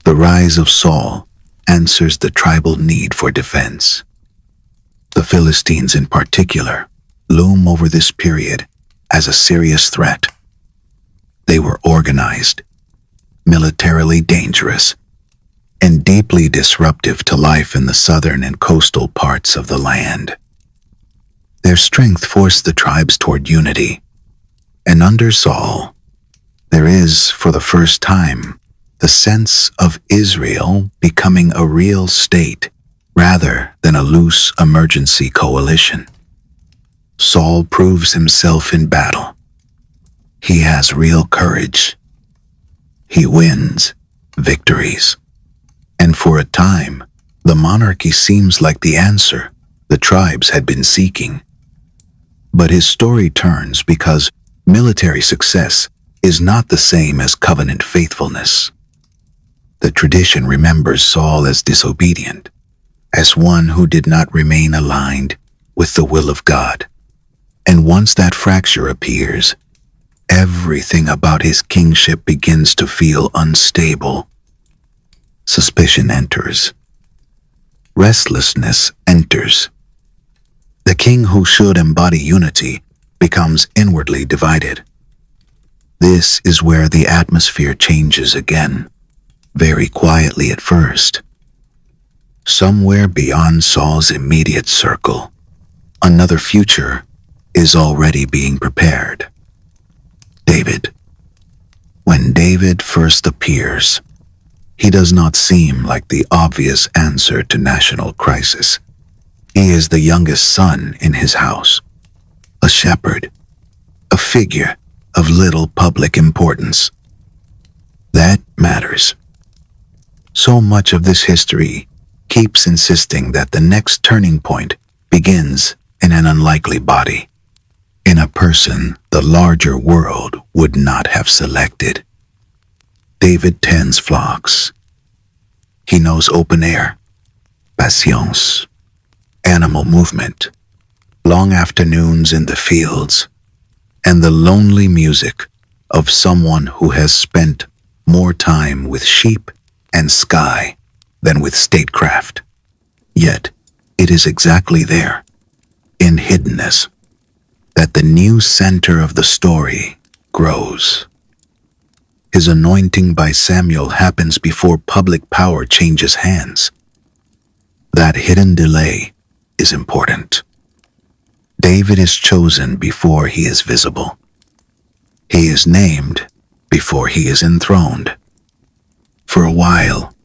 the rise of Saul answers the tribal need for defense. The Philistines in particular loom over this period as a serious threat. They were organized, militarily dangerous, and deeply disruptive to life in the southern and coastal parts of the land. Their strength forced the tribes toward unity, and under Saul, there is, for the first time, the sense of Israel becoming a real state rather than a loose emergency coalition. Saul proves himself in battle. He has real courage. He wins victories. And for a time, the monarchy seems like the answer the tribes had been seeking. But his story turns because military success is not the same as covenant faithfulness. The tradition remembers Saul as disobedient, as one who did not remain aligned with the will of God. And once that fracture appears, everything about his kingship begins to feel unstable. Suspicion enters. Restlessness enters. The king who should embody unity becomes inwardly divided. This is where the atmosphere changes again, very quietly at first. Somewhere beyond Saul's immediate circle, another future is already being prepared. David. When David first appears, he does not seem like the obvious answer to national crisis. He is the youngest son in his house, a shepherd, a figure of little public importance. That matters. So much of this history keeps insisting that the next turning point begins in an unlikely body, in a person the larger world would not have selected. David tends flocks. He knows open air, patience, animal movement, long afternoons in the fields, and the lonely music of someone who has spent more time with sheep and sky than with statecraft. Yet, it is exactly there, in hiddenness, that the new center of the story grows. His anointing by Samuel happens before public power changes hands. That hidden delay is important. David is chosen before he is visible. He is named before he is enthroned. For a while,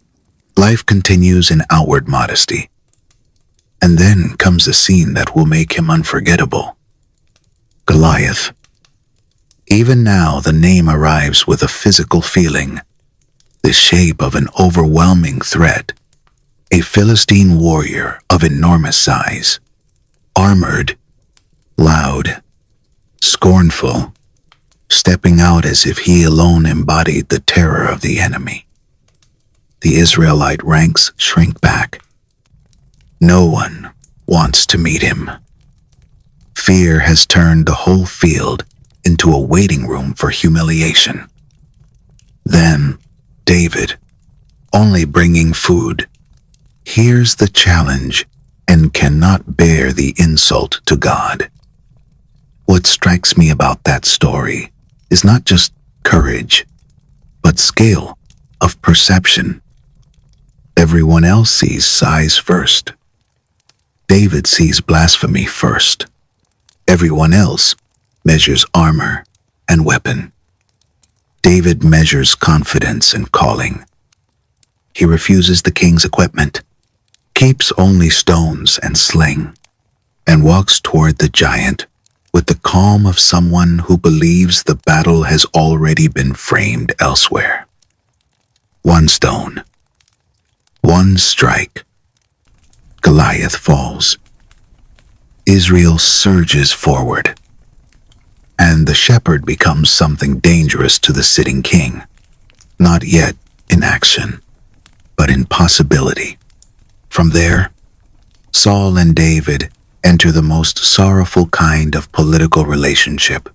life continues in outward modesty. And then comes a scene that will make him unforgettable. Goliath. Even now, the name arrives with a physical feeling, the shape of an overwhelming threat, a Philistine warrior of enormous size, armored, loud, scornful, stepping out as if he alone embodied the terror of the enemy. The Israelite ranks shrink back. No one wants to meet him. Fear has turned the whole field into a waiting room for humiliation. Then David, only bringing food, hears the challenge and cannot bear the insult to God. What strikes me about that story is not just courage, but scale of perception. Everyone else sees size first. David sees blasphemy first. Everyone else measures armor and weapon. David measures confidence and calling. He refuses the king's equipment, keeps only stones and sling, and walks toward the giant with the calm of someone who believes the battle has already been framed elsewhere. One stone, one strike, Goliath falls. Israel surges forward, and the shepherd becomes something dangerous to the sitting king, not yet in action, but in possibility. From there, Saul and David enter the most sorrowful kind of political relationship,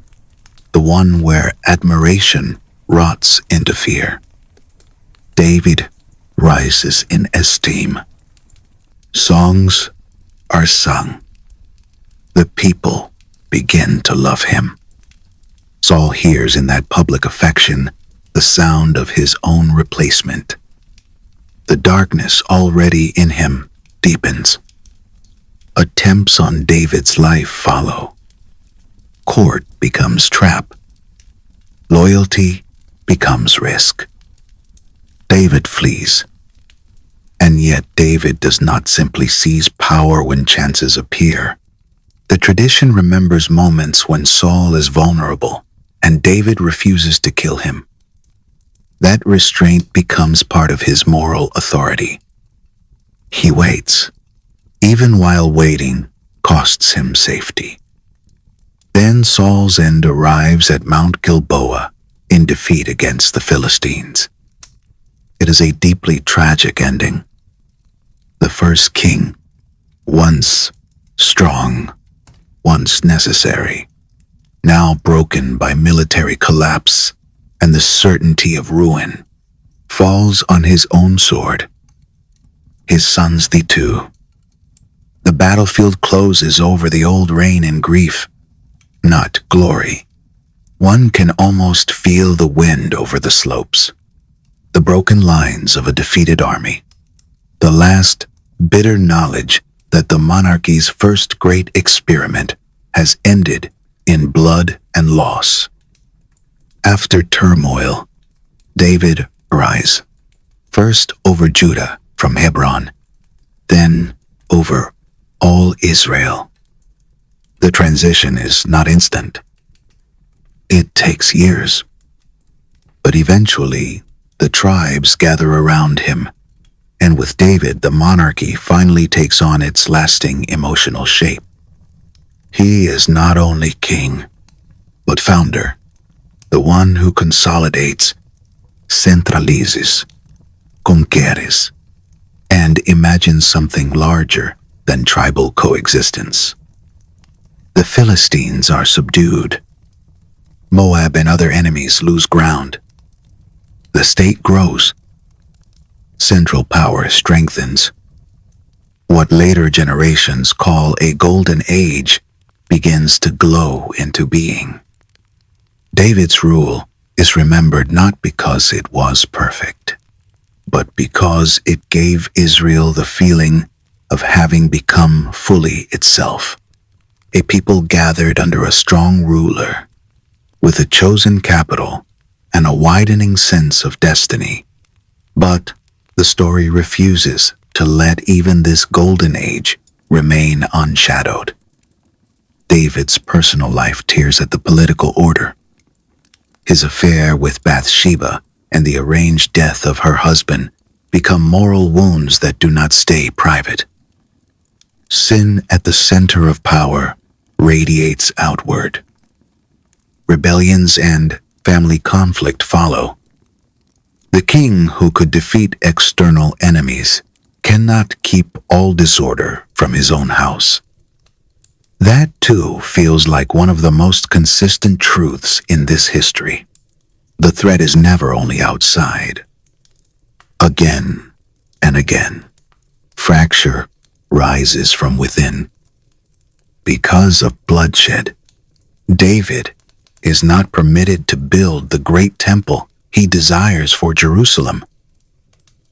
the one where admiration rots into fear. David rises in esteem. Songs are sung. The people begin to love him. Saul hears in that public affection the sound of his own replacement. The darkness already in him deepens. Attempts on David's life follow. Court becomes trap. Loyalty becomes risk. David flees. And yet David does not simply seize power when chances appear. The tradition remembers moments when Saul is vulnerable and David refuses to kill him. That restraint becomes part of his moral authority. He waits. Even while waiting costs him safety. Then Saul's end arrives at Mount Gilboa in defeat against the Philistines. It is a deeply tragic ending. The first king, once strong, once necessary, now broken by military collapse and the certainty of ruin, falls on his own sword. His sons the two. The battlefield closes over the old reign in grief, not glory. One can almost feel the wind over the slopes, the broken lines of a defeated army, the last bitter knowledge that the monarchy's first great experiment has ended in blood and loss. After turmoil, David rises, first over Judah from Hebron, then over all Israel. The transition is not instant. It takes years. But eventually, the tribes gather around him, and with David, the monarchy finally takes on its lasting emotional shape. He is not only king, but founder, the one who consolidates, centralizes, conqueres, and imagines something larger than tribal coexistence. The Philistines are subdued. Moab and other enemies lose ground. The state grows. Central power strengthens. What later generations call a golden age begins to glow into being. David's rule is remembered not because it was perfect, but because it gave Israel the feeling of having become fully itself, a people gathered under a strong ruler, with a chosen capital and a widening sense of destiny. But the story refuses to let even this golden age remain unshadowed. David's personal life tears at the political order. His affair with Bathsheba and the arranged death of her husband become moral wounds that do not stay private. Sin at the center of power radiates outward. rebellions, and family conflict follow. The king who could defeat external enemies cannot keep all disorder from his own house. That, too, feels like one of the most consistent truths in this history. The threat is never only outside. Again and again, fracture rises from within. Because of bloodshed, David is not permitted to build the great temple he desires for Jerusalem.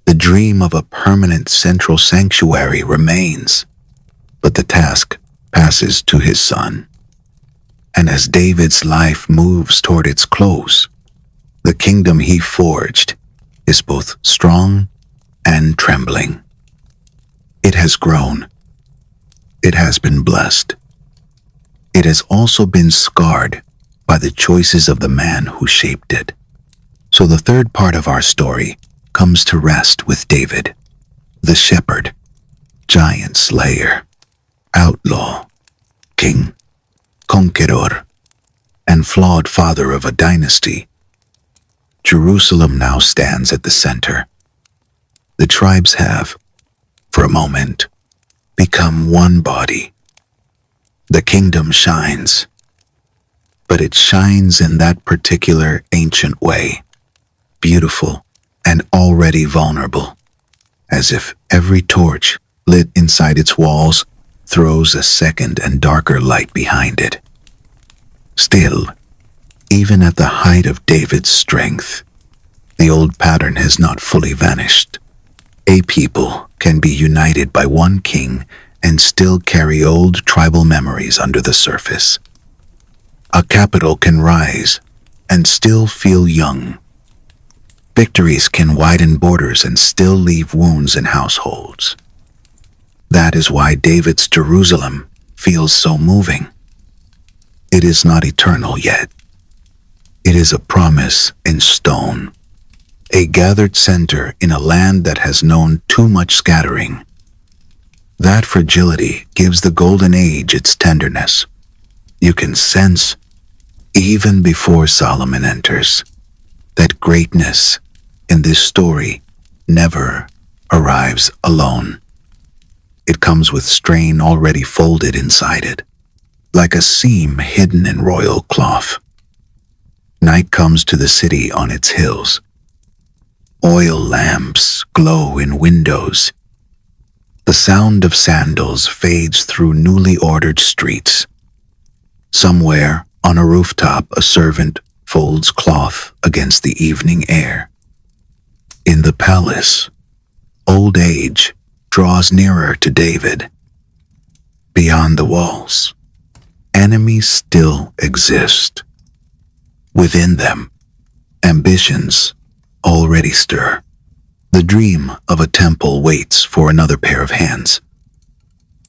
The dream of a permanent central sanctuary remains, but the task passes to his son. And as David's life moves toward its close, the kingdom he forged is both strong and trembling. It has grown. It has been blessed. It has also been scarred by the choices of the man who shaped it. So the third part of our story comes to rest with David, the shepherd, giant slayer, outlaw, king, conqueror, and flawed father of a dynasty. Jerusalem now stands at the center. The tribes have, for a moment, become one body. The kingdom shines, but it shines in that particular ancient way, beautiful and already vulnerable, as if every torch lit inside its walls throws a second and darker light behind it. Still, even at the height of David's strength, the old pattern has not fully vanished. A people can be united by one king and still carry old tribal memories under the surface. A capital can rise and still feel young. Victories can widen borders and still leave wounds in households. That is why David's Jerusalem feels so moving. It is not eternal yet. It is a promise in stone, a gathered center in a land that has known too much scattering. That fragility gives the golden age its tenderness. You can sense, even before Solomon enters, that greatness in this story never arrives alone. It comes with strain already folded inside it, like a seam hidden in royal cloth. Night comes to the city on its hills. Oil lamps glow in windows. The sound of sandals fades through newly ordered streets. Somewhere on a rooftop, a servant folds cloth against the evening air. In the palace, old age draws nearer to David. Beyond the walls, enemies still exist. Within them, ambitions already stir. The dream of a temple waits for another pair of hands.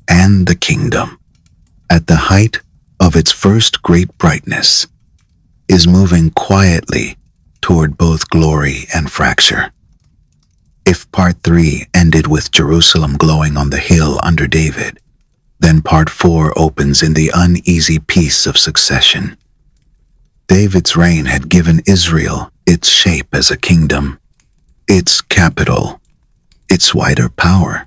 And the kingdom, at the height of its first great brightness, is moving quietly toward both glory and fracture. If part 3 ended with Jerusalem glowing on the hill under David, then part 4 opens in the uneasy peace of succession. David's reign had given Israel its shape as a kingdom, its capital, its wider power,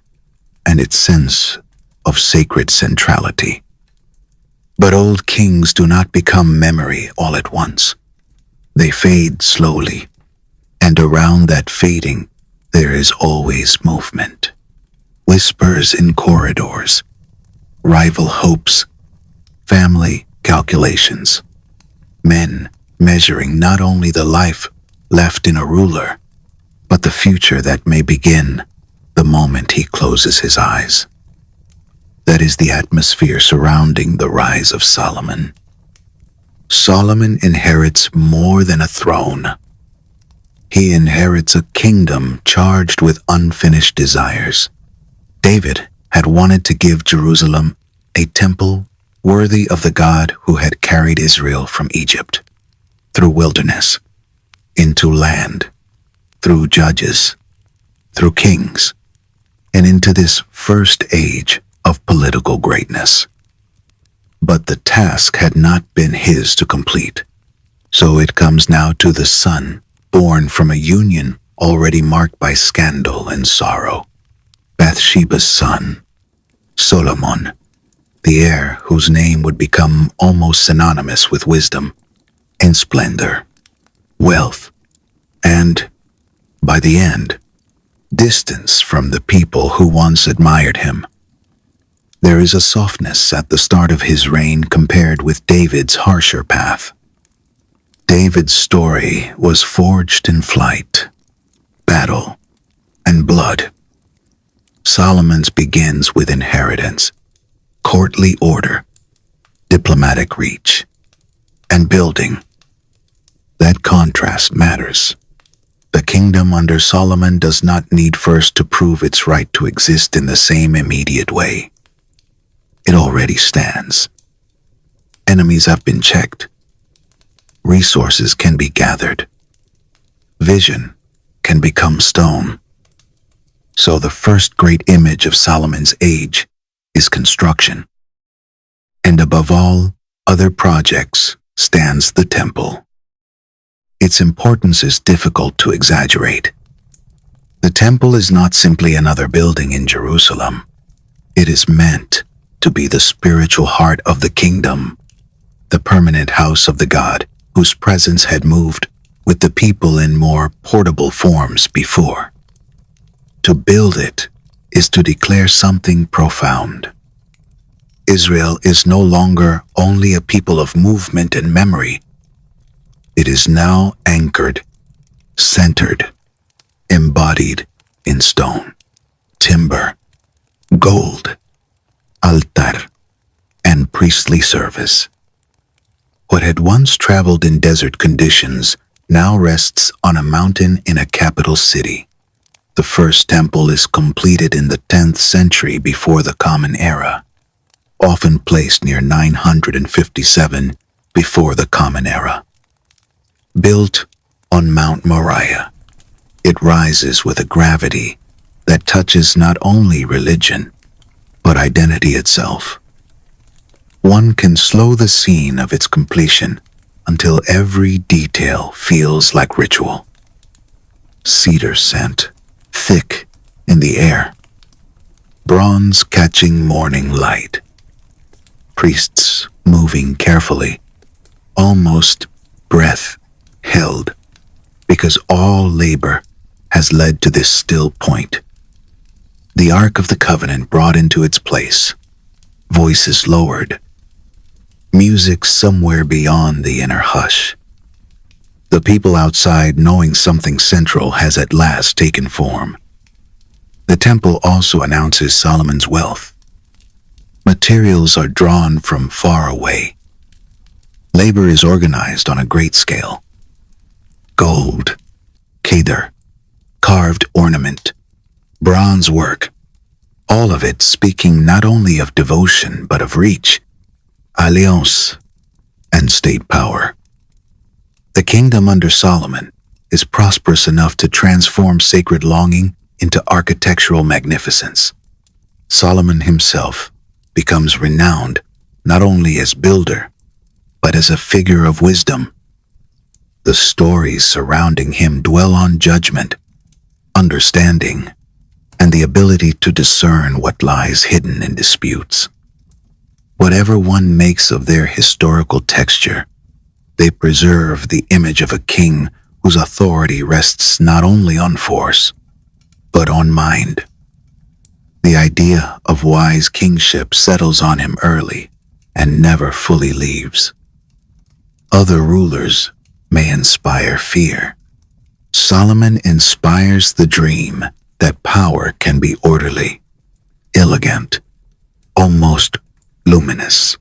and its sense of sacred centrality. But old kings do not become memory all at once. They fade slowly, and around that fading, there is always movement. Whispers in corridors, rival hopes, family calculations, men measuring not only the life left in a ruler, but the future that may begin the moment he closes his eyes. That is the atmosphere surrounding the rise of Solomon. Solomon inherits more than a throne. He inherits a kingdom charged with unfinished desires. David had wanted to give Jerusalem a temple worthy of the God who had carried Israel from Egypt, through wilderness, into land, through judges, through kings, and into this first age of political greatness. But the task had not been his to complete. So it comes now to the son, born from a union already marked by scandal and sorrow. Bathsheba's son, Solomon, the heir whose name would become almost synonymous with wisdom and splendor, wealth, and, by the end, distance from the people who once admired him. There is a softness at the start of his reign compared with David's harsher path. David's story was forged in flight, battle, and blood. Solomon's begins with inheritance, courtly order, diplomatic reach, and building. That contrast matters. The kingdom under Solomon does not need first to prove its right to exist in the same immediate way. It already stands. Enemies have been checked. Resources can be gathered. Vision can become stone. So the first great image of Solomon's age is construction. And above all other projects stands the temple. Its importance is difficult to exaggerate. The temple is not simply another building in Jerusalem. It is meant to be the spiritual heart of the kingdom, the permanent house of the God whose presence had moved with the people in more portable forms before. To build it is to declare something profound. Israel is no longer only a people of movement and memory. It is now anchored, centered, embodied in stone, timber, gold, altar, and priestly service. What had once traveled in desert conditions now rests on a mountain in a capital city. The first temple is completed in the 10th century before the Common Era, often placed near 957 before the Common Era. Built on Mount Moriah, it rises with a gravity that touches not only religion, but identity itself. One can slow the scene of its completion until every detail feels like ritual. Cedar scent, thick in the air, bronze catching morning light, priests moving carefully, almost breath held, because all labor has led to this still point. The Ark of the Covenant brought into its place, voices lowered, music somewhere beyond the inner hush. The people outside knowing something central has at last taken form. The temple also announces Solomon's wealth. Materials are drawn from far away. Labor is organized on a great scale. Gold, cedar, carved ornament, bronze work, all of it speaking not only of devotion but of reach, alliance, and state power. The kingdom under Solomon is prosperous enough to transform sacred longing into architectural magnificence. Solomon himself becomes renowned not only as builder, but as a figure of wisdom. The stories surrounding him dwell on judgment, understanding, and the ability to discern what lies hidden in disputes. Whatever one makes of their historical texture, they preserve the image of a king whose authority rests not only on force, but on mind. The idea of wise kingship settles on him early and never fully leaves. Other rulers may inspire fear. Solomon inspires the dream that power can be orderly, elegant, almost luminous.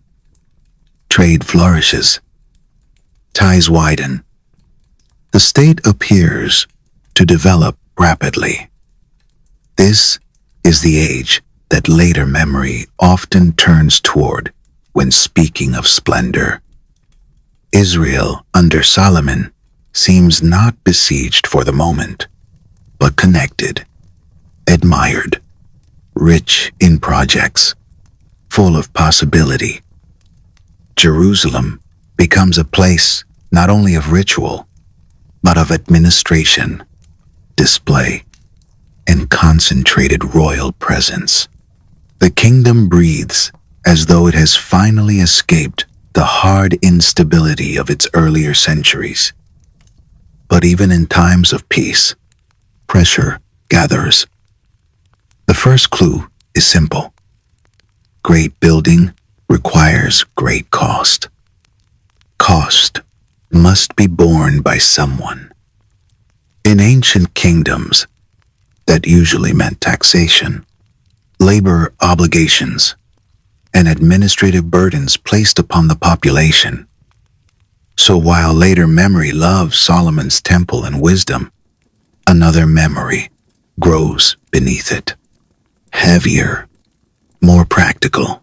Trade flourishes. Ties widen. The state appears to develop rapidly. This is the age that later memory often turns toward when speaking of splendor. Israel under Solomon seems not besieged for the moment, but connected, admired, rich in projects, full of possibility. Jerusalem becomes a place not only of ritual, but of administration, display, and concentrated royal presence. The kingdom breathes as though it has finally escaped the hard instability of its earlier centuries. But even in times of peace, pressure gathers. The first clue is simple. Great building requires great cost. Cost must be borne by someone. In ancient kingdoms, that usually meant taxation, labor obligations, and administrative burdens placed upon the population. So while later memory loves Solomon's temple and wisdom, another memory grows beneath it. Heavier, more practical,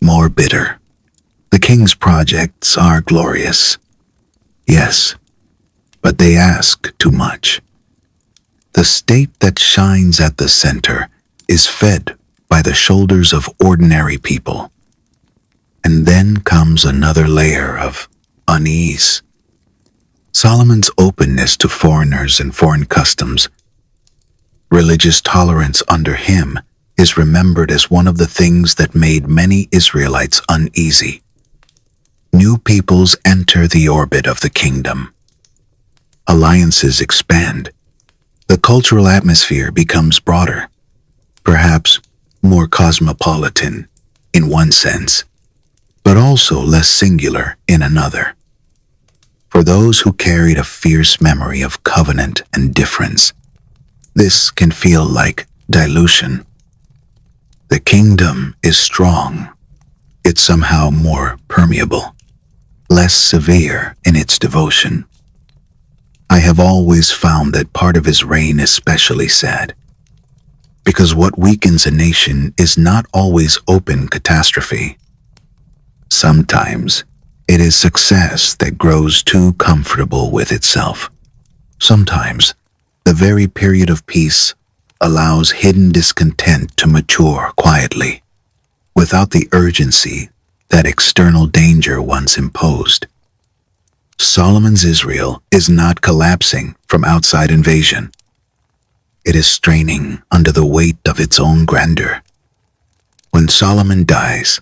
more bitter. The king's projects are glorious. Yes, but they ask too much. The state that shines at the center is fed by the shoulders of ordinary people. And then comes another layer of unease. Solomon's openness to foreigners and foreign customs, religious tolerance under him, is remembered as one of the things that made many Israelites uneasy. New peoples enter the orbit of the kingdom. Alliances expand. The cultural atmosphere becomes broader, perhaps more cosmopolitan in one sense, but also less singular in another. For those who carried a fierce memory of covenant and difference, this can feel like dilution. The kingdom is strong. It's somehow more permeable, less severe in its devotion. I have always found that part of his reign especially sad, because what weakens a nation is not always open catastrophe. Sometimes it is success that grows too comfortable with itself. Sometimes the very period of peace allows hidden discontent to mature quietly, without the urgency that external danger once imposed. Solomon's Israel is not collapsing from outside invasion. It is straining under the weight of its own grandeur. When Solomon dies,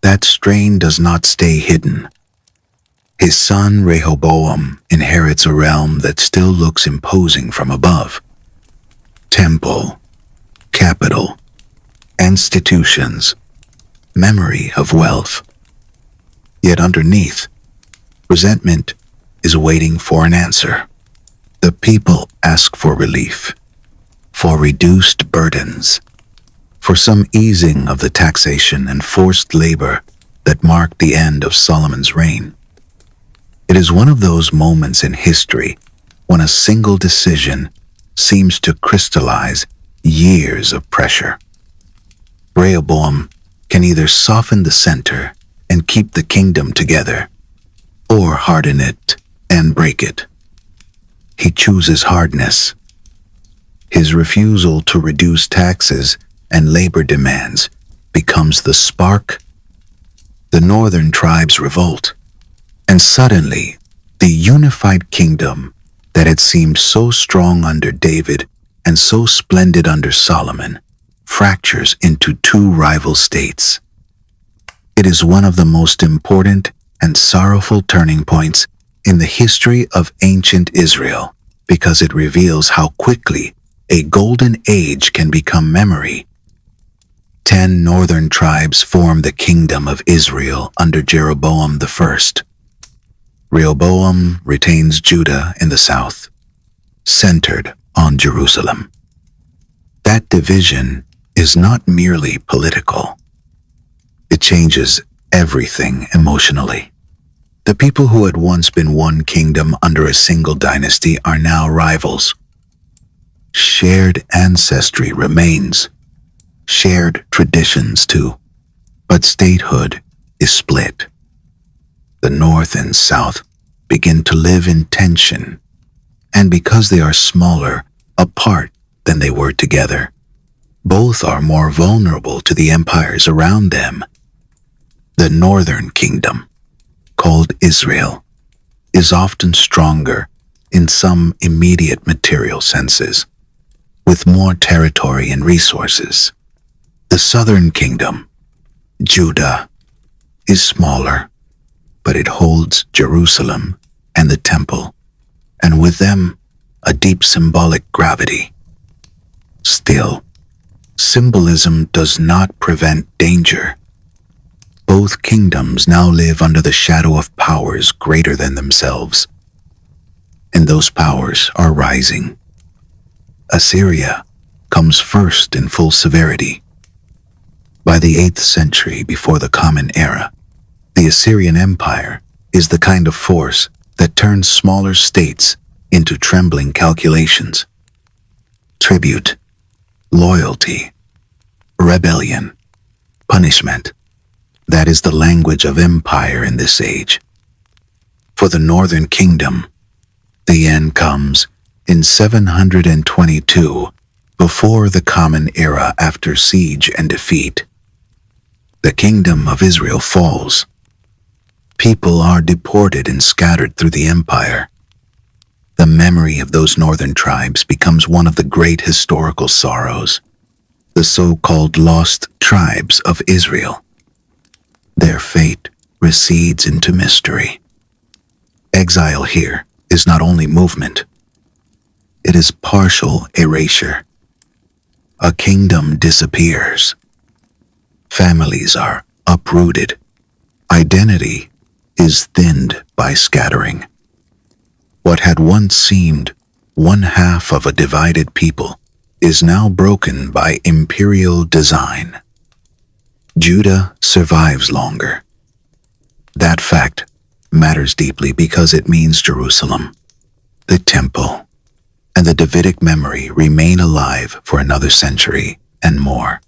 that strain does not stay hidden. His son Rehoboam inherits a realm that still looks imposing from above. Temple, capital, institutions, memory of wealth. Yet underneath, resentment is waiting for an answer. The people ask for relief, for reduced burdens, for some easing of the taxation and forced labor that marked the end of Solomon's reign. It is one of those moments in history when a single decision seems to crystallize years of pressure. Rehoboam can either soften the center and keep the kingdom together, or harden it and break it. He chooses hardness. His refusal to reduce taxes and labor demands becomes the spark. The northern tribes revolt, and suddenly the unified kingdom that had seemed so strong under David and so splendid under Solomon fractures into two rival states. It is one of the most important and sorrowful turning points in the history of ancient Israel, because it reveals how quickly a golden age can become memory. 10 northern tribes form the kingdom of Israel under Jeroboam I. Rehoboam retains Judah in the south, centered on Jerusalem. That division is not merely political. It changes everything emotionally. The people who had once been one kingdom under a single dynasty are now rivals. Shared ancestry remains, shared traditions too, but statehood is split. The north and south begin to live in tension, and because they are smaller apart than they were together, both are more vulnerable to the empires around them. The northern kingdom, called Israel, is often stronger in some immediate material senses, with more territory and resources. The southern kingdom, Judah, is smaller, but it holds Jerusalem and the temple, and with them, a deep symbolic gravity. Still, symbolism does not prevent danger. Both kingdoms now live under the shadow of powers greater than themselves, and those powers are rising. Assyria comes first in full severity. By the 8th century before the Common Era, the Assyrian Empire is the kind of force that turns smaller states into trembling calculations. Tribute, loyalty, rebellion, punishment. That is the language of empire in this age. For the northern kingdom, the end comes in 722 before the Common Era after siege and defeat. The kingdom of Israel falls. People are deported and scattered through the empire. The memory of those northern tribes becomes one of the great historical sorrows, the so-called lost tribes of Israel. Their fate recedes into mystery. Exile here is not only movement, it is partial erasure. A kingdom disappears. Families are uprooted. Identity is thinned by scattering. What had once seemed one half of a divided people is now broken by imperial design. Judah survives longer. That fact matters deeply because it means Jerusalem, the temple, and the Davidic memory remain alive for another century and more.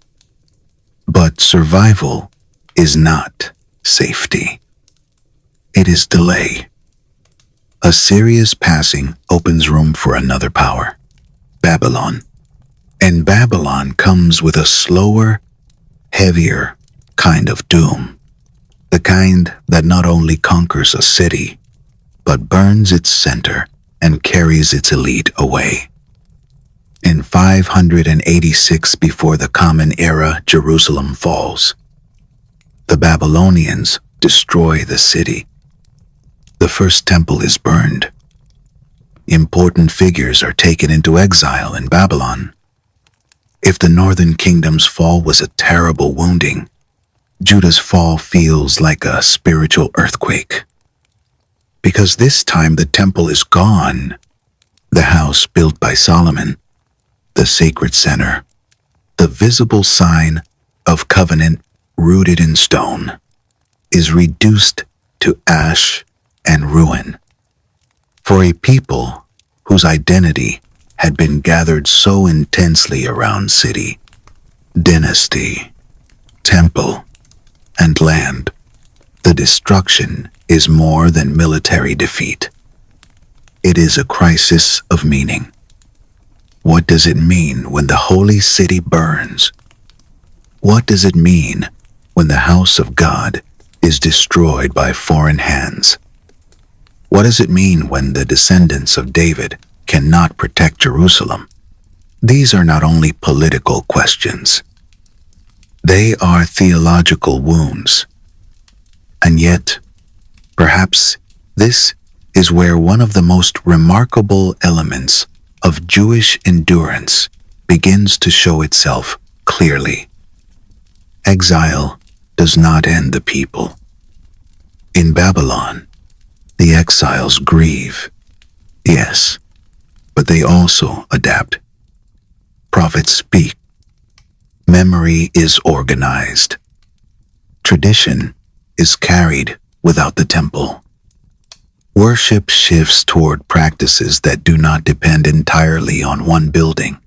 But survival is not safety. It is delay. Assyria's passing opens room for another power, Babylon. And Babylon comes with a slower, heavier kind of doom. The kind that not only conquers a city, but burns its center and carries its elite away. In 586 before the Common Era, Jerusalem falls. The Babylonians destroy the city. The first temple is burned. Important figures are taken into exile in Babylon. If the northern kingdom's fall was a terrible wounding, Judah's fall feels like a spiritual earthquake. Because this time the temple is gone, the house built by Solomon, the sacred center, the visible sign of covenant rooted in stone, is reduced to ash and ruin. For a people whose identity had been gathered so intensely around city, dynasty, temple, and land, the destruction is more than military defeat. It is a crisis of meaning. What does it mean when the holy city burns? What does it mean when the house of God is destroyed by foreign hands? What does it mean when the descendants of David cannot protect Jerusalem? These are not only political questions. They are theological wounds. And yet, perhaps this is where one of the most remarkable elements of Jewish endurance begins to show itself clearly. Exile does not end the people. In Babylon, the exiles grieve, yes, but they also adapt. Prophets speak. Memory is organized. Tradition is carried without the temple. Worship shifts toward practices that do not depend entirely on one building.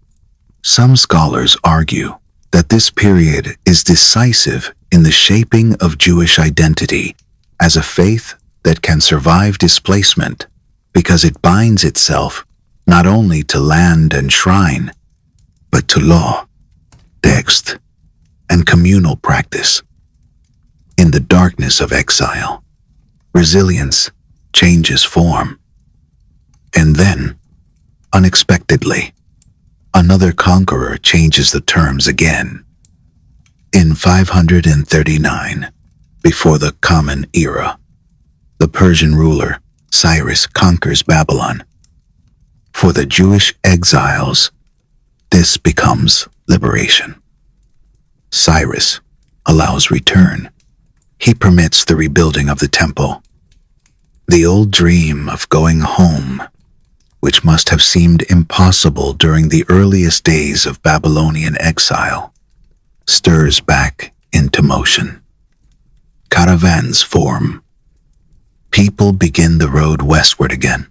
Some scholars argue that this period is decisive in the shaping of Jewish identity as a faith that can survive displacement because it binds itself not only to land and shrine, but to law, text, and communal practice. In the darkness of exile, resilience changes form. And then, unexpectedly, another conqueror changes the terms again. In 539, before the Common Era, the Persian ruler Cyrus conquers Babylon. For the Jewish exiles, this becomes liberation. Cyrus allows return. He permits the rebuilding of the temple. The old dream of going home, which must have seemed impossible during the earliest days of Babylonian exile, stirs back into motion. Caravans form. People begin the road westward again.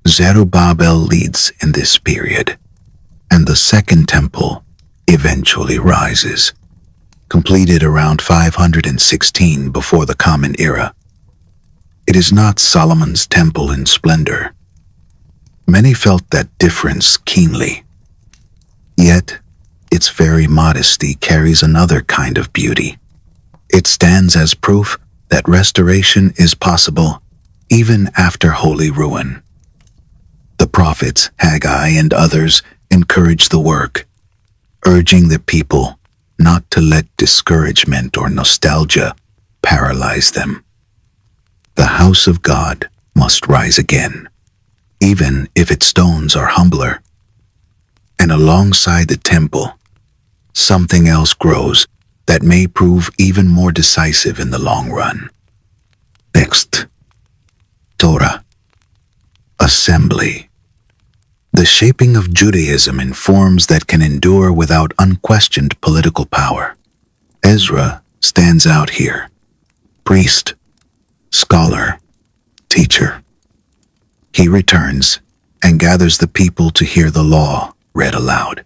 Zerubbabel leads in this period, and the Second Temple eventually rises, completed around 516 before the Common Era. It is not Solomon's temple in splendor. Many felt that difference keenly. Yet, its very modesty carries another kind of beauty. It stands as proof that restoration is possible even after holy ruin. The prophets, Haggai and others, encourage the work, urging the people not to let discouragement or nostalgia paralyze them. The house of God must rise again, even if its stones are humbler. And alongside the temple, something else grows that may prove even more decisive in the long run. Next, Torah, assembly. The shaping of Judaism in forms that can endure without unquestioned political power. Ezra stands out here. Priest, scholar, teacher. He returns and gathers the people to hear the law read aloud.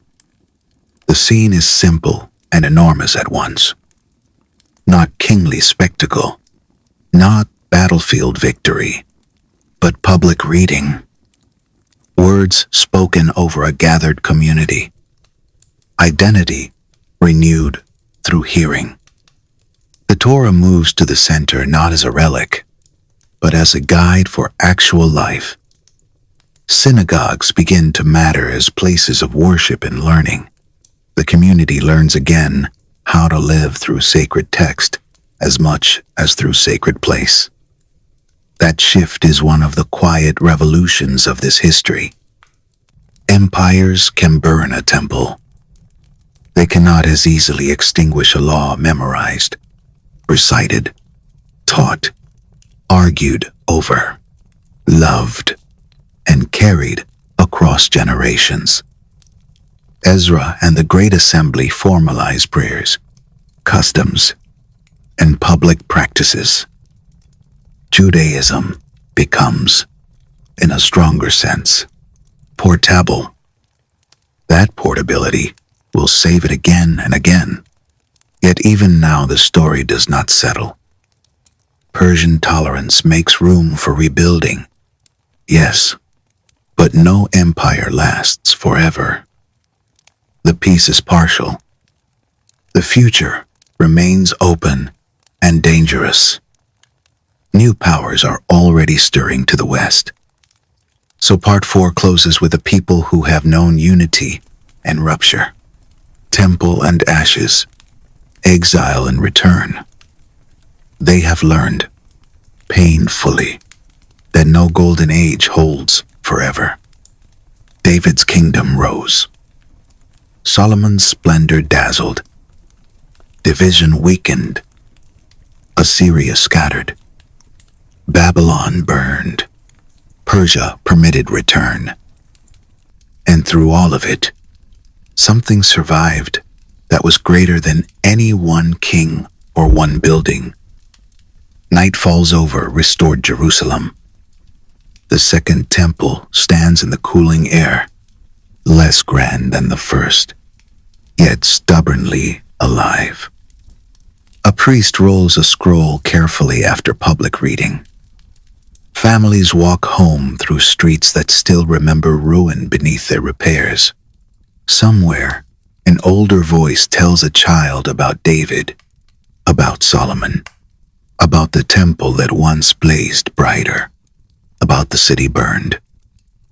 The scene is simple and enormous at once. Not kingly spectacle, not battlefield victory, but public reading. Words spoken over a gathered community. Identity renewed through hearing. The Torah moves to the center not as a relic, but as a guide for actual life. Synagogues begin to matter as places of worship and learning. The community learns again how to live through sacred text as much as through sacred place. That shift is one of the quiet revolutions of this history. Empires can burn a temple. They cannot as easily extinguish a law memorized, recited, taught, argued over, loved, and carried across generations. Ezra and the Great Assembly formalize prayers, customs, and public practices. Judaism becomes, in a stronger sense, portable. That portability will save it again and again. Yet even now the story does not settle. Persian tolerance makes room for rebuilding. Yes, but no empire lasts forever. The peace is partial. The future remains open and dangerous. New powers are already stirring to the west. So part 4 closes with a people who have known unity and rupture. Temple and ashes, exile and return. They have learned, painfully, that no golden age holds forever. David's kingdom rose. Solomon's splendor dazzled. Division weakened. Assyria scattered. Babylon burned. Persia permitted return. And through all of it, something survived that was greater than any one king or one building. Night falls over restored Jerusalem. The Second Temple stands in the cooling air, less grand than the first, yet stubbornly alive. A priest rolls a scroll carefully after public reading. Families walk home through streets that still remember ruin beneath their repairs. Somewhere, an older voice tells a child about David, about Solomon. about the temple that once blazed brighter, about the city burned,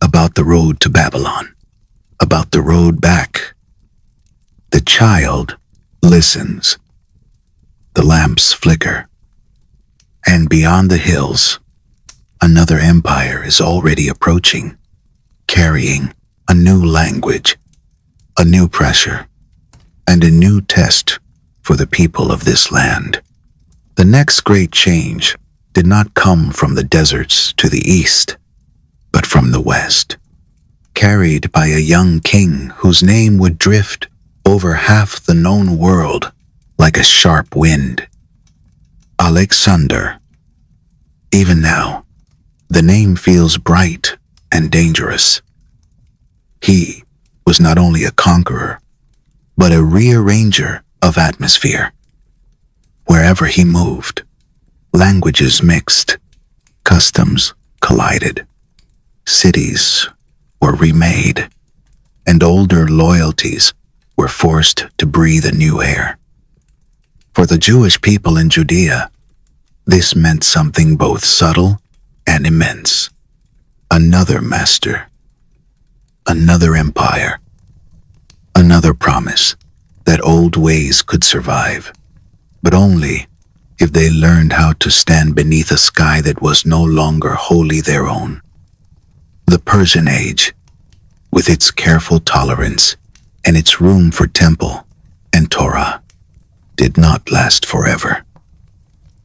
about the road to Babylon, about the road back. The child listens. The lamps flicker. And beyond the hills, another empire is already approaching, carrying a new language, a new pressure, and a new test for the people of this land. The next great change did not come from the deserts to the east, but from the west, carried by a young king whose name would drift over half the known world like a sharp wind. Alexander. Even now, the name feels bright and dangerous. He was not only a conqueror, but a rearranger of atmosphere. Wherever he moved, languages mixed, customs collided, cities were remade, and older loyalties were forced to breathe a new air. For the Jewish people in Judea, this meant something both subtle and immense. Another master, another empire, another promise that old ways could survive, but only if they learned how to stand beneath a sky that was no longer wholly their own. The Persian age, with its careful tolerance and its room for temple and Torah, did not last forever.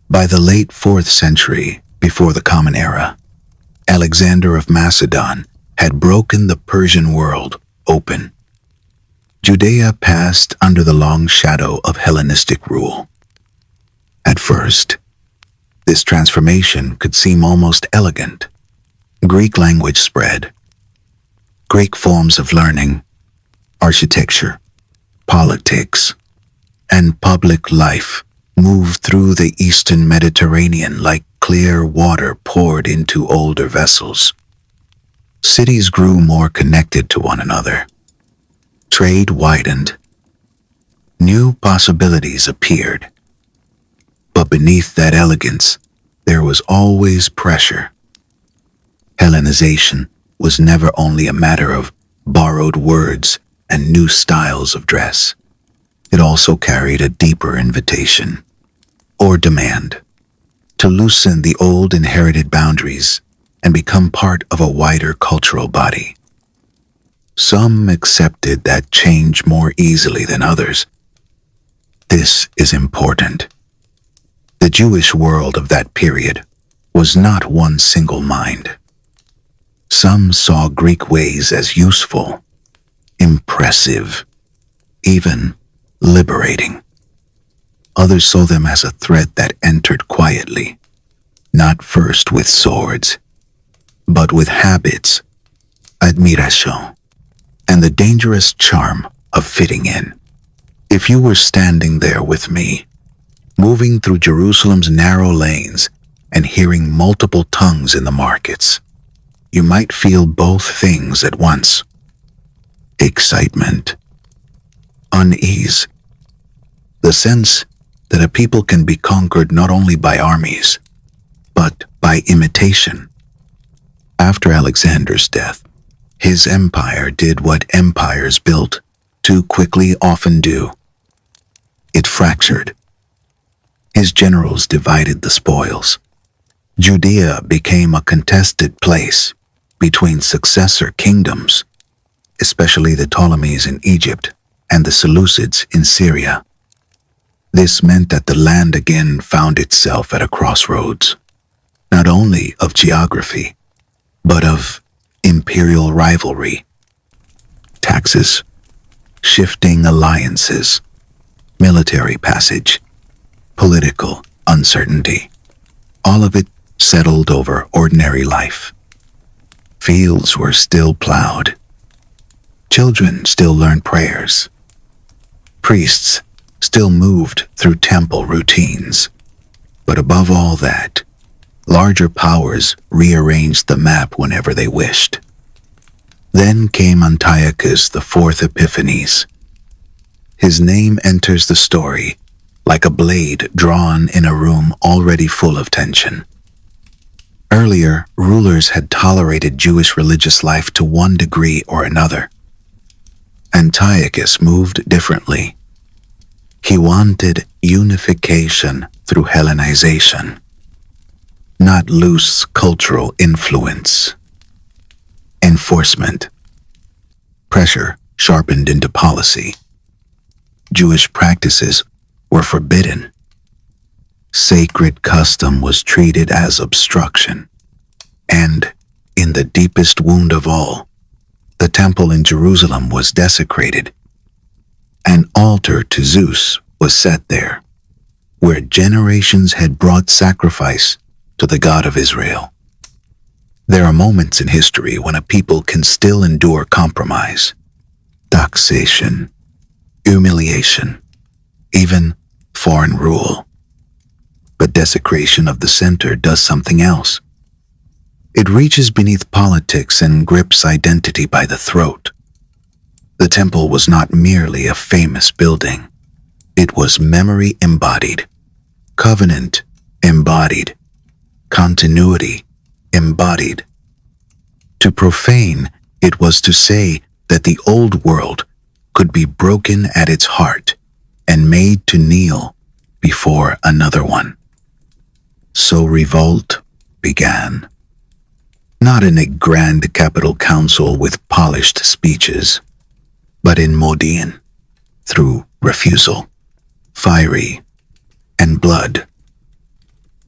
By the late 4th century, before the Common Era, Alexander of Macedon had broken the Persian world open. Judea passed under the long shadow of Hellenistic rule. At first, this transformation could seem almost elegant. Greek language spread. Greek forms of learning, architecture, politics, and public life moved through the eastern Mediterranean like clear water poured into older vessels. Cities grew more connected to one another. Trade widened. New possibilities appeared. But beneath that elegance, there was always pressure. Hellenization was never only a matter of borrowed words and new styles of dress. It also carried a deeper invitation, or demand, to loosen the old inherited boundaries and become part of a wider cultural body. Some accepted that change more easily than others. This is important. The Jewish world of that period was not one single mind. Some saw Greek ways as useful, impressive, even liberating. Others saw them as a threat that entered quietly, not first with swords, but with habits, admiration, and the dangerous charm of fitting in. If you were standing there with me, moving through Jerusalem's narrow lanes and hearing multiple tongues in the markets, you might feel both things at once. Excitement, unease, the sense that a people can be conquered not only by armies, but by imitation. After Alexander's death, his empire did what empires built too quickly often do. It fractured. His generals divided the spoils. Judea became a contested place between successor kingdoms, especially the Ptolemies in Egypt and the Seleucids in Syria. This meant that the land again found itself at a crossroads, not only of geography, but of imperial rivalry, taxes, shifting alliances, military passage, political uncertainty. All of it settled over ordinary life. Fields were still plowed. Children still learned prayers. Priests still moved through temple routines. But above all that, larger powers rearranged the map whenever they wished. Then came Antiochus IV Epiphanes. His name enters the story like a blade drawn in a room already full of tension. Earlier, rulers had tolerated Jewish religious life to one degree or another. Antiochus moved differently. He wanted unification through Hellenization, not loose cultural influence. Enforcement. Pressure sharpened into policy. Jewish practices were forbidden. Sacred custom was treated as obstruction. And, in the deepest wound of all, the temple in Jerusalem was desecrated. An altar to Zeus was set there, where generations had brought sacrifice to the God of Israel. There are moments in history when a people can still endure compromise, taxation, humiliation, even foreign rule. But desecration of the center does something else. It reaches beneath politics and grips identity by the throat. The temple was not merely a famous building. It was memory embodied, covenant embodied, continuity embodied. To profane, it was to say that the old world could be broken at its heart and made to kneel before another one. So revolt began. Not in a grand capital council with polished speeches, but in Modian, through refusal, fiery, and blood.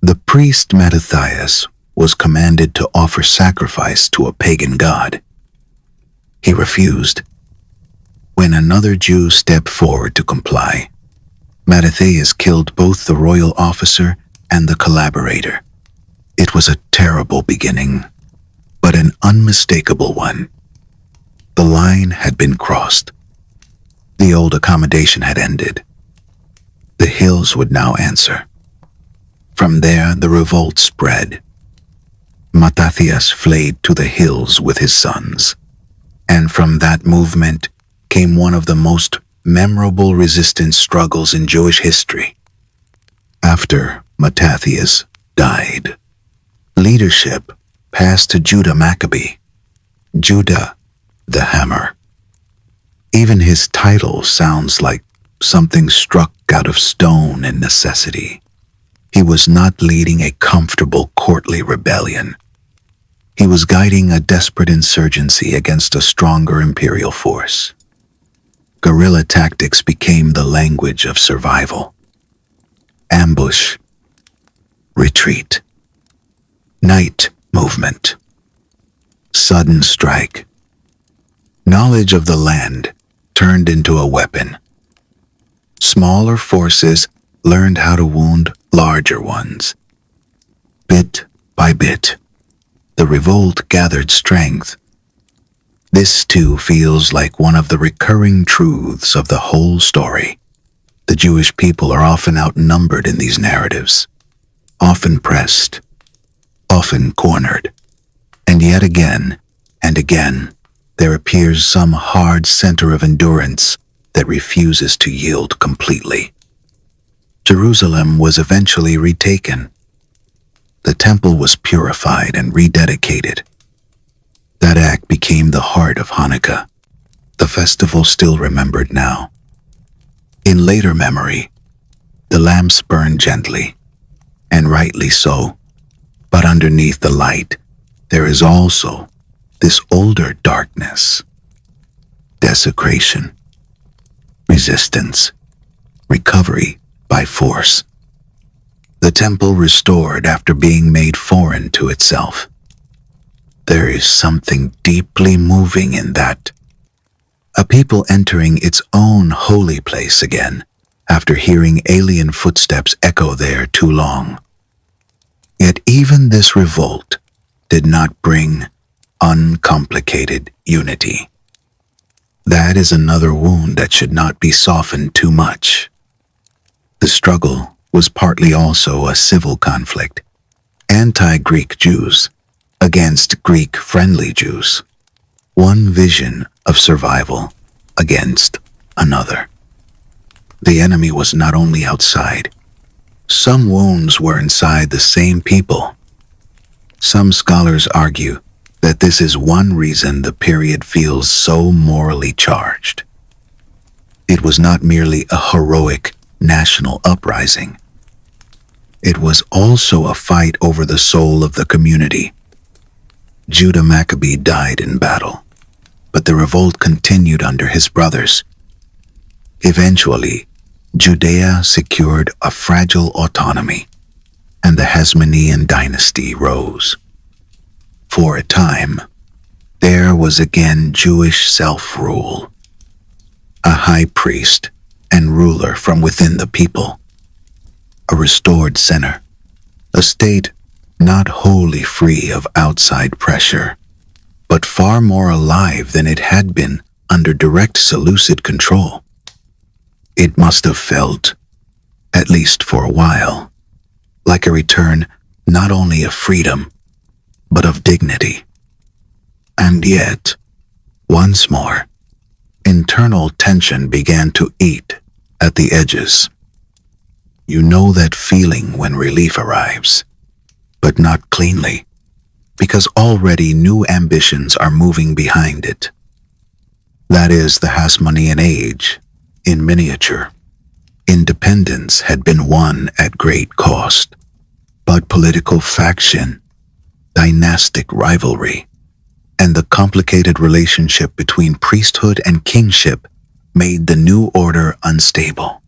The priest Mattathias was commanded to offer sacrifice to a pagan god. He refused. When another Jew stepped forward to comply, Mattathias killed both the royal officer and the collaborator. It was a terrible beginning, but an unmistakable one. The line had been crossed. The old accommodation had ended. The hills would now answer. From there, the revolt spread. Mattathias fled to the hills with his sons, and from that movement came one of the most memorable resistance struggles in Jewish history. After Mattathias died, leadership passed to Judah Maccabee, Judah the Hammer. Even his title sounds like something struck out of stone in necessity. He was not leading a comfortable courtly rebellion. He was guiding a desperate insurgency against a stronger imperial force. Guerrilla tactics became the language of survival. Ambush, retreat, night movement, sudden strike. Knowledge of the land turned into a weapon. Smaller forces learned how to wound larger ones. Bit by bit, the revolt gathered strength. This too feels like one of the recurring truths of the whole story. The Jewish people are often outnumbered in these narratives, often pressed, often cornered. And yet again and again, there appears some hard center of endurance that refuses to yield completely. Jerusalem was eventually retaken. The temple was purified and rededicated. That act became the heart of Hanukkah, the festival still remembered now. In later memory, the lamps burned gently, and rightly so, but underneath the light, there is also this older darkness, desecration, resistance, recovery by force. The temple restored after being made foreign to itself. There is something deeply moving in that. A people entering its own holy place again after hearing alien footsteps echo there too long. Yet even this revolt did not bring uncomplicated unity. That is another wound that should not be softened too much. The struggle was partly also a civil conflict, anti-Greek Jews against Greek-friendly Jews, one vision of survival against another. The enemy was not only outside. Some wounds were inside the same people. Some scholars argue that this is one reason the period feels so morally charged. It was not merely a heroic national uprising. It was also a fight over the soul of the community. Judah Maccabee died in battle, but the revolt continued under his brothers. Eventually, Judea secured a fragile autonomy, and the Hasmonean dynasty rose. For a time, there was again Jewish self-rule, a high priest and ruler from within the people, a restored center, a state not wholly free of outside pressure, but far more alive than it had been under direct Seleucid control. It must have felt, at least for a while, like a return not only of freedom, but of dignity. And yet, once more, internal tension began to eat at the edges. You know that feeling when relief arrives, but not cleanly, because already new ambitions are moving behind it. That is the Hasmonean age, in miniature. Independence had been won at great cost, but political faction, dynastic rivalry, and the complicated relationship between priesthood and kingship made the new order unstable.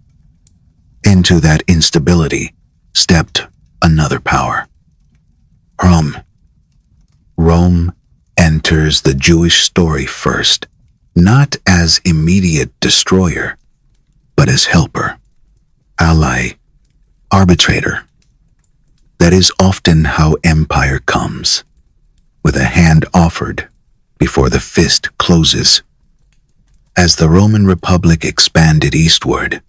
Into that instability stepped another power. Rome enters the Jewish story first, not as immediate destroyer, but as helper, ally, arbitrator. That is often how empire comes, with a hand offered before the fist closes. As the Roman Republic expanded eastward,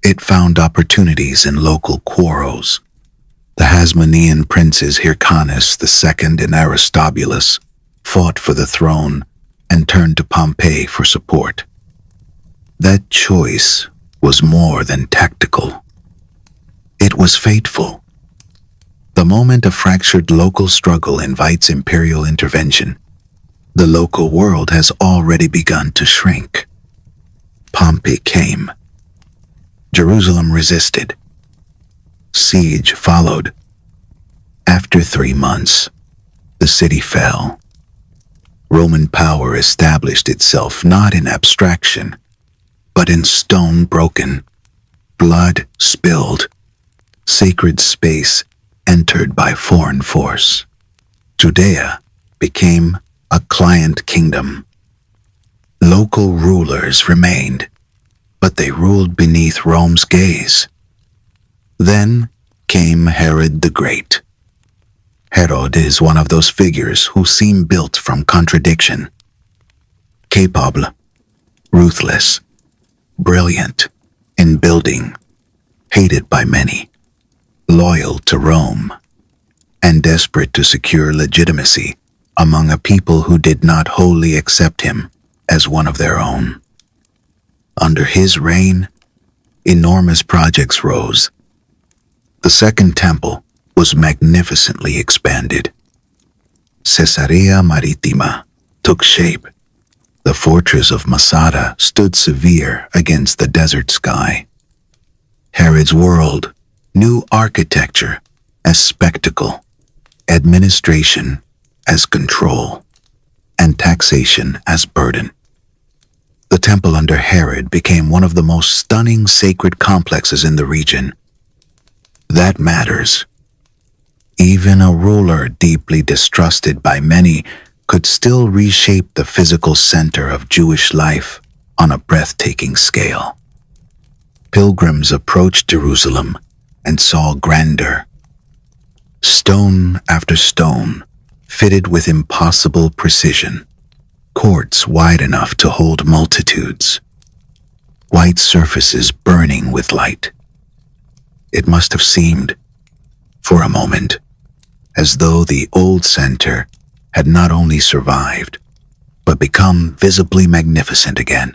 it found opportunities in local quarrels. The Hasmonean princes Hyrcanus II and Aristobulus fought for the throne and turned to Pompey for support. That choice was more than tactical. It was fateful. The moment a fractured local struggle invites imperial intervention, the local world has already begun to shrink. Pompey came. Jerusalem resisted. Siege followed. After 3 months, the city fell. Roman power established itself not in abstraction, but in stone broken, blood spilled, sacred space entered by foreign force. Judea became a client kingdom. Local rulers remained, but they ruled beneath Rome's gaze. Then came Herod the Great. Herod is one of those figures who seem built from contradiction. Capable, ruthless, brilliant in building, hated by many, loyal to Rome, and desperate to secure legitimacy among a people who did not wholly accept him as one of their own. Under his reign, enormous projects rose. The Second Temple was magnificently expanded. Caesarea Maritima took shape. The fortress of Masada stood severe against the desert sky. Herod's world knew architecture as spectacle, administration as control, and taxation as burden. The temple under Herod became one of the most stunning sacred complexes in the region. That matters. Even a ruler deeply distrusted by many could still reshape the physical center of Jewish life on a breathtaking scale. Pilgrims approached Jerusalem and saw grandeur. Stone after stone, fitted with impossible precision. Courts wide enough to hold multitudes. White surfaces burning with light. It must have seemed, for a moment, as though the old center had not only survived, but become visibly magnificent again.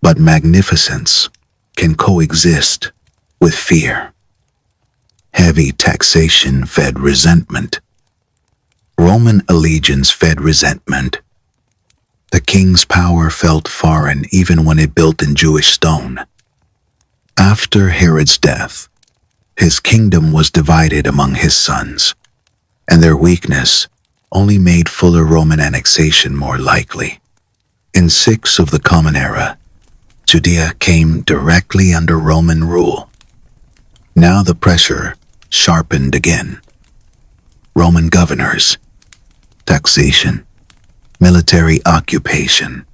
But magnificence can coexist with fear. Heavy taxation fed resentment. Roman allegiance fed resentment. The king's power felt foreign even when it built in Jewish stone. After Herod's death, his kingdom was divided among his sons, and their weakness only made fuller Roman annexation more likely. In 6 of the Common Era, Judea came directly under Roman rule. Now the pressure sharpened again. Roman governors, taxation, military occupation,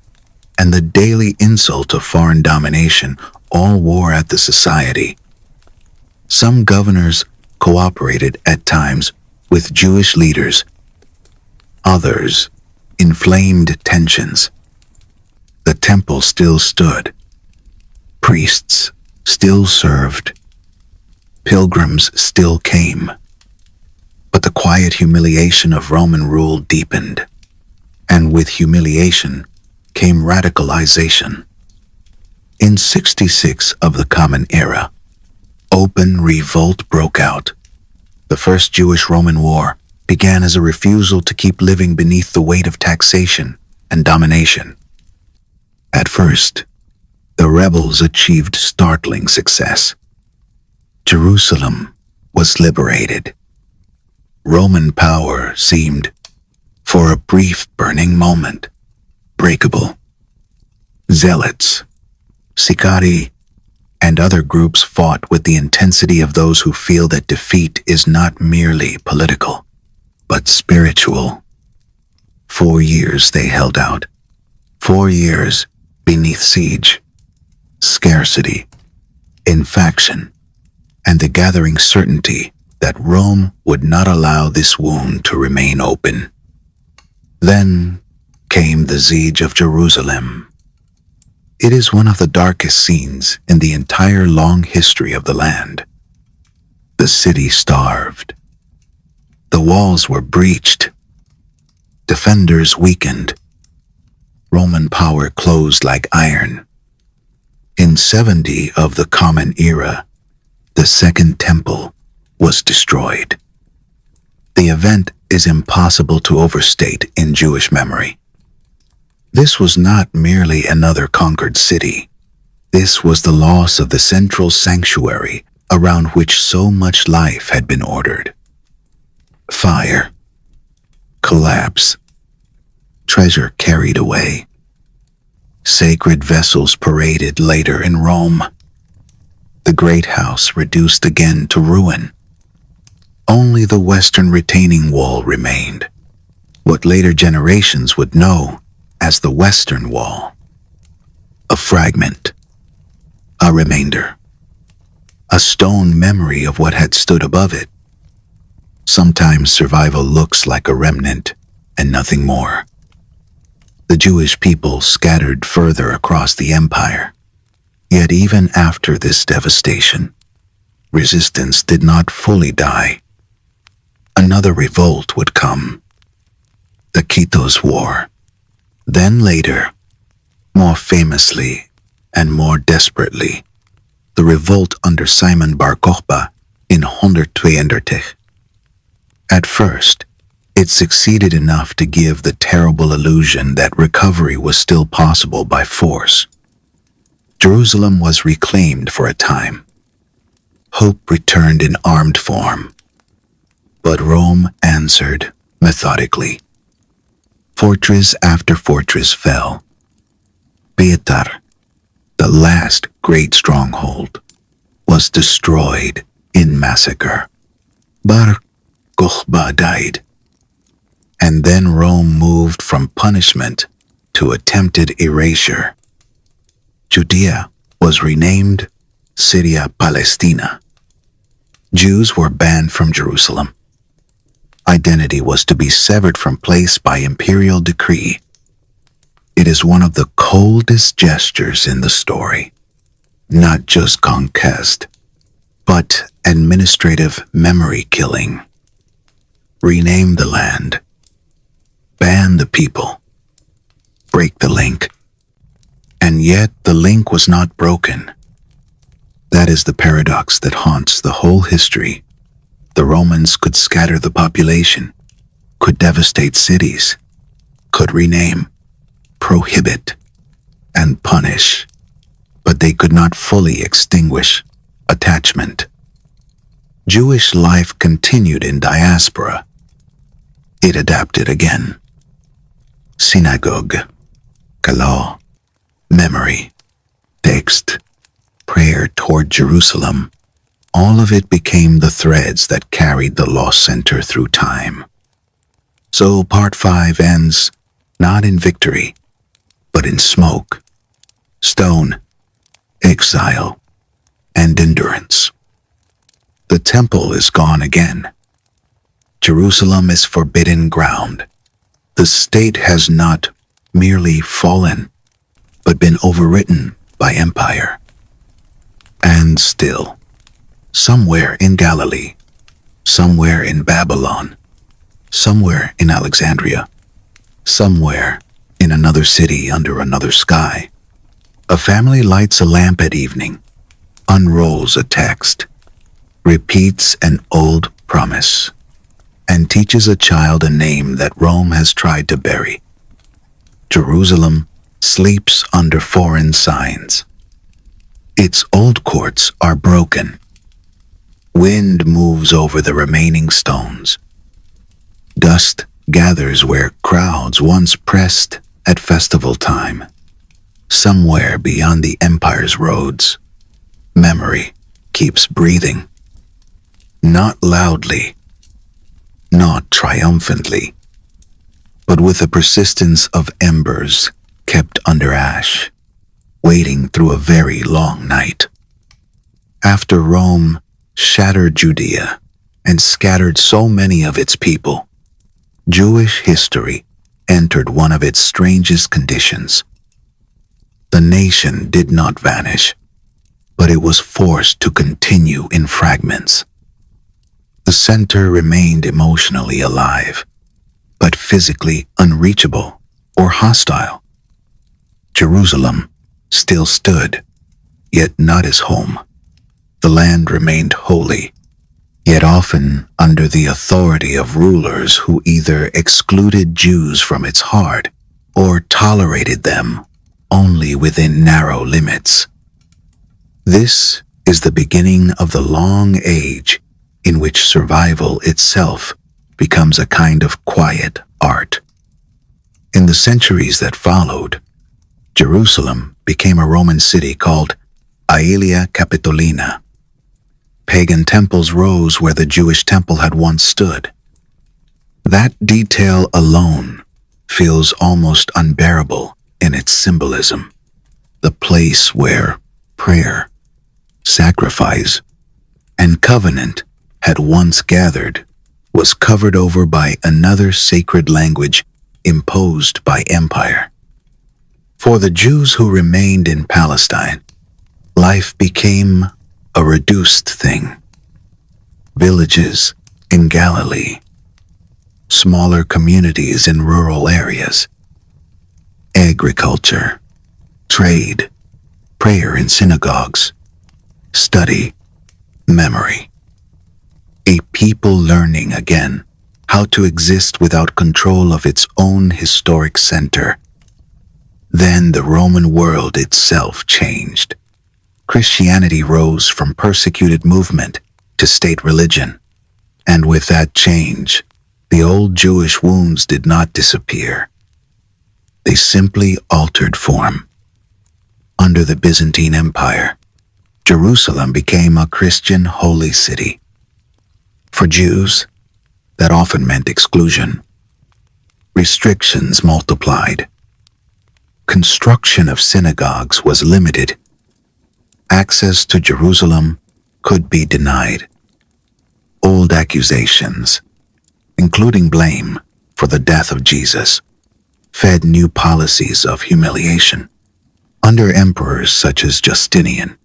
and the daily insult of foreign domination all wore at the society. Some governors cooperated at times with Jewish leaders. Others inflamed tensions. The temple still stood. Priests still served. Pilgrims still came. But the quiet humiliation of Roman rule deepened. And with humiliation came radicalization. In 66 of the Common Era, open revolt broke out. The First Jewish-Roman War began as a refusal to keep living beneath the weight of taxation and domination. At first, the rebels achieved startling success. Jerusalem was liberated. Roman power seemed, for a brief burning moment, breakable. Zealots, Sicarii, and other groups fought with the intensity of those who feel that defeat is not merely political, but spiritual. 4 years they held out. 4 years beneath siege, scarcity, infection, and the gathering certainty that Rome would not allow this wound to remain open. Then came the siege of Jerusalem. It is one of the darkest scenes in the entire long history of the land. The city starved. The walls were breached. Defenders weakened. Roman power closed like iron. In 70 of the Common Era, the Second Temple was destroyed. The event is impossible to overstate in Jewish memory. This was not merely another conquered city. This was the loss of the central sanctuary around which so much life had been ordered. Fire, collapse, treasure carried away. Sacred vessels paraded later in Rome. The great house reduced again to ruin. Only the western retaining wall remained, what later generations would know as the Western Wall. A fragment, a remainder, a stone memory of what had stood above it. Sometimes survival looks like a remnant and nothing more. The Jewish people scattered further across the empire. Yet even after this devastation, resistance did not fully die. Another revolt would come, the Kitos War. Then later, more famously and more desperately, the revolt under Simon Bar Kokhba in 132. At first, it succeeded enough to give the terrible illusion that recovery was still possible by force. Jerusalem was reclaimed for a time. Hope returned in armed form. But Rome answered methodically. Fortress after fortress fell. Beatar, the last great stronghold, was destroyed in massacre. Bar Kokhba died. And then Rome moved from punishment to attempted erasure. Judea was renamed Syria Palestina. Jews were banned from Jerusalem. Identity was to be severed from place by imperial decree. It is one of the coldest gestures in the story. Not just conquest, but administrative memory killing. Rename the land. Ban the people. Break the link. And yet the link was not broken. That is the paradox that haunts the whole history. The Romans could scatter the population, could devastate cities, could rename, prohibit, and punish, but they could not fully extinguish attachment. Jewish life continued in diaspora. It adapted again. Synagogue, Kala, memory, text, prayer toward Jerusalem, all of it became the threads that carried the lost center through time. So part 5 ends not in victory, but in smoke, stone, exile, and endurance. The temple is gone again. Jerusalem is forbidden ground. The state has not merely fallen, but been overwritten by empire. And still, somewhere in Galilee, somewhere in Babylon, somewhere in Alexandria, somewhere in another city under another sky, a family lights a lamp at evening, unrolls a text, repeats an old promise, and teaches a child a name that Rome has tried to bury. Jerusalem sleeps under foreign signs. Its old courts are broken. Wind moves over the remaining stones. Dust gathers where crowds once pressed at festival time. Somewhere beyond the empire's roads, memory keeps breathing. Not loudly, not triumphantly, but with the persistence of embers kept under ash, waiting through a very long night. After Rome shattered Judea and scattered so many of its people, Jewish history entered one of its strangest conditions. The nation did not vanish, but it was forced to continue in fragments. The center remained emotionally alive, but physically unreachable or hostile. Jerusalem still stood, yet not as home. The land remained holy, yet often under the authority of rulers who either excluded Jews from its heart or tolerated them only within narrow limits. This is the beginning of the long age in which survival itself becomes a kind of quiet art. In the centuries that followed, Jerusalem became a Roman city called Aelia Capitolina. Pagan temples rose where the Jewish temple had once stood. That detail alone feels almost unbearable in its symbolism. The place where prayer, sacrifice, and covenant had once gathered was covered over by another sacred language imposed by empire. For the Jews who remained in Palestine, life became a reduced thing. Villages in Galilee, smaller communities in rural areas, agriculture, trade, prayer in synagogues, study, memory. A people learning again how to exist without control of its own historic center. Then the Roman world itself changed. Christianity rose from persecuted movement to state religion, and with that change, the old Jewish wounds did not disappear. They simply altered form. Under the Byzantine Empire, Jerusalem became a Christian holy city. For Jews, that often meant exclusion. Restrictions multiplied. Construction of synagogues was limited. Access to Jerusalem could be denied. Old accusations, including blame for the death of Jesus, fed new policies of humiliation. Under emperors such as Justinian,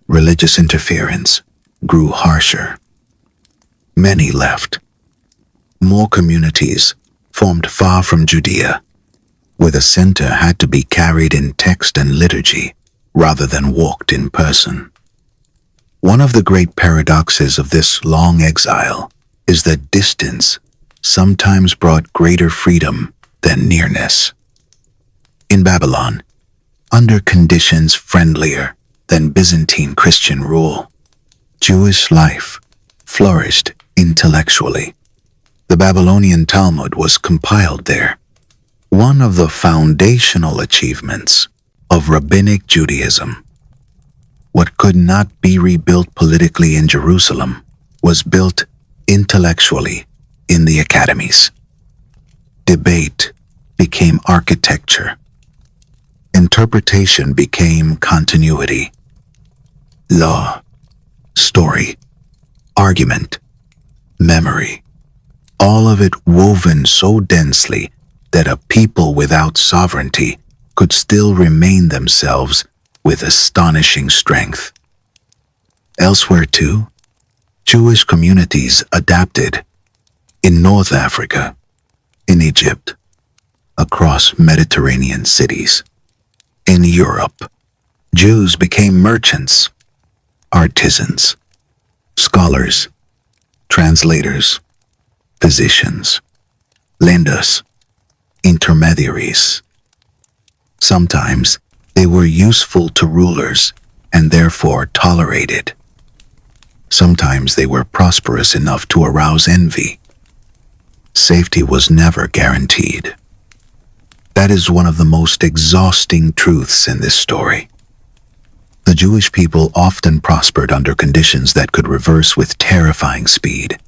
religious interference grew harsher. Many left. More communities formed far from Judea, where the center had to be carried in text and liturgy rather than walked in person. One of the great paradoxes of this long exile is that distance sometimes brought greater freedom than nearness. In Babylon, under conditions friendlier than Byzantine Christian rule, Jewish life flourished intellectually. The Babylonian Talmud was compiled there, one of the foundational achievements of rabbinic Judaism. What could not be rebuilt politically in Jerusalem was built intellectually in the academies. Debate became architecture. Interpretation became continuity. Law, story, argument, memory, all of it woven so densely that a people without sovereignty could still remain themselves with astonishing strength. Elsewhere too, Jewish communities adapted in North Africa, in Egypt, across Mediterranean cities. In Europe, Jews became merchants, artisans, scholars, translators, physicians, lenders, intermediaries. Sometimes they were useful to rulers and therefore tolerated. Sometimes they were prosperous enough to arouse envy. Safety was never guaranteed. That is one of the most exhausting truths in this story. The Jewish people often prospered under conditions that could reverse with terrifying speed.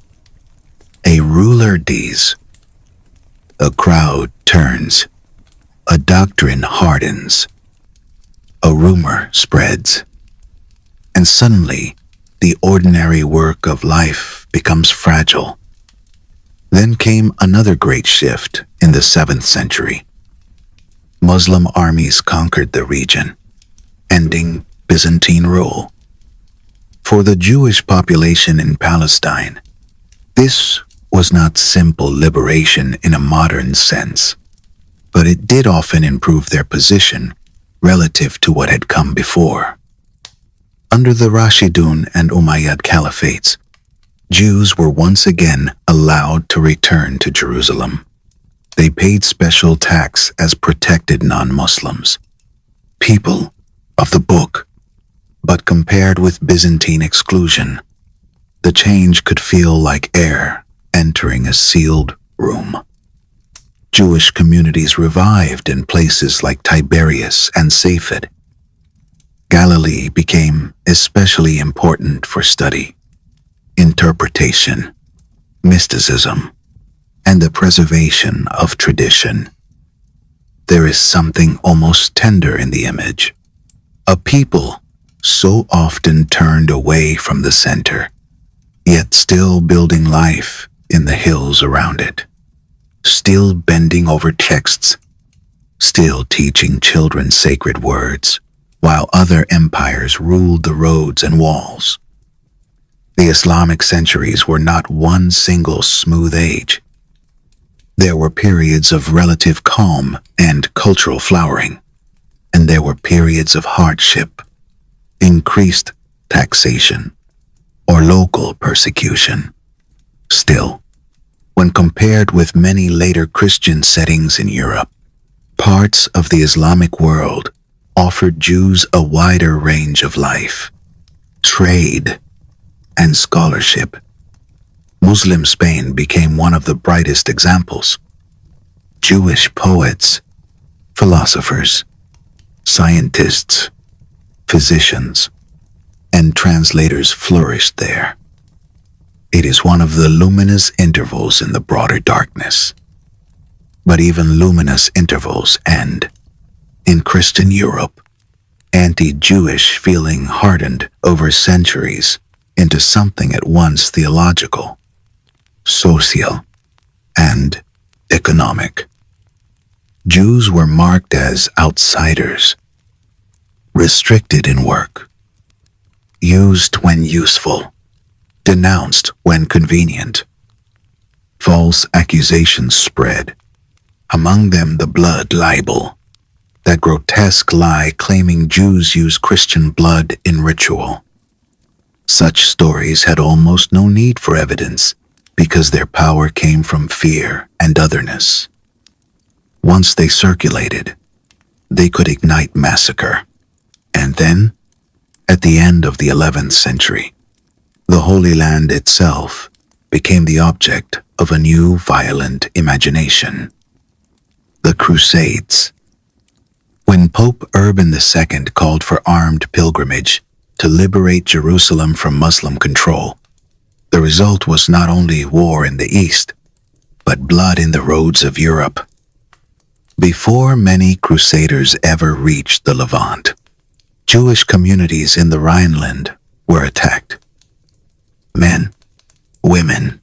A ruler dies, a crowd turns, a doctrine hardens, a rumor spreads, and suddenly the ordinary work of life becomes fragile. Then came another great shift in the 7th century. Muslim armies conquered the region, ending Byzantine rule. For the Jewish population in Palestine, this was not simple liberation in a modern sense, but it did often improve their position relative to what had come before. Under the Rashidun and Umayyad caliphates, Jews were once again allowed to return to Jerusalem. They paid special tax as protected non-Muslims, people of the book, but compared with Byzantine exclusion, the change could feel like air entering a sealed room. Jewish communities revived in places like Tiberias and Safed. Galilee became especially important for study, interpretation, mysticism, and the preservation of tradition. There is something almost tender in the image. A people so often turned away from the center, yet still building life in the hills around it, still bending over texts, still teaching children sacred words, while other empires ruled the roads and walls. The Islamic centuries were not one single smooth age. There were periods of relative calm and cultural flowering, and there were periods of hardship, increased taxation, or local persecution. Still, when compared with many later Christian settings in Europe, parts of the Islamic world offered Jews a wider range of life, trade, and scholarship. Muslim Spain became one of the brightest examples. Jewish poets, philosophers, scientists, physicians, and translators flourished there. It is one of the luminous intervals in the broader darkness. But even luminous intervals end. In Christian Europe, anti-Jewish feeling hardened over centuries into something at once theological, social, and economic. Jews were marked as outsiders, restricted in work, used when useful, denounced when convenient. False accusations spread, among them the blood libel, that grotesque lie claiming Jews use Christian blood in ritual. Such stories had almost no need for evidence because their power came from fear and otherness. Once they circulated, they could ignite massacre. And then, at the end of the 11th century, the Holy Land itself became the object of a new violent imagination. The Crusades. When Pope Urban II called for armed pilgrimage to liberate Jerusalem from Muslim control, the result was not only war in the East, but blood in the roads of Europe. Before many crusaders ever reached the Levant, Jewish communities in the Rhineland were attacked. Men, women,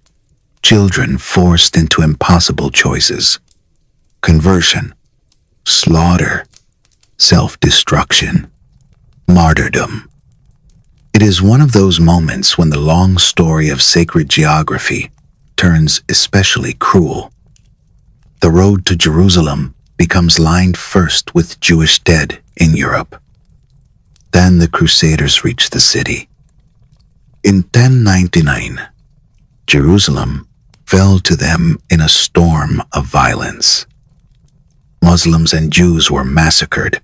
children forced into impossible choices. Conversion, slaughter, self-destruction, martyrdom. It is one of those moments when the long story of sacred geography turns especially cruel. The road to Jerusalem becomes lined first with Jewish dead in Europe. Then the Crusaders reach the city. In 1099, Jerusalem fell to them in a storm of violence. Muslims and Jews were massacred.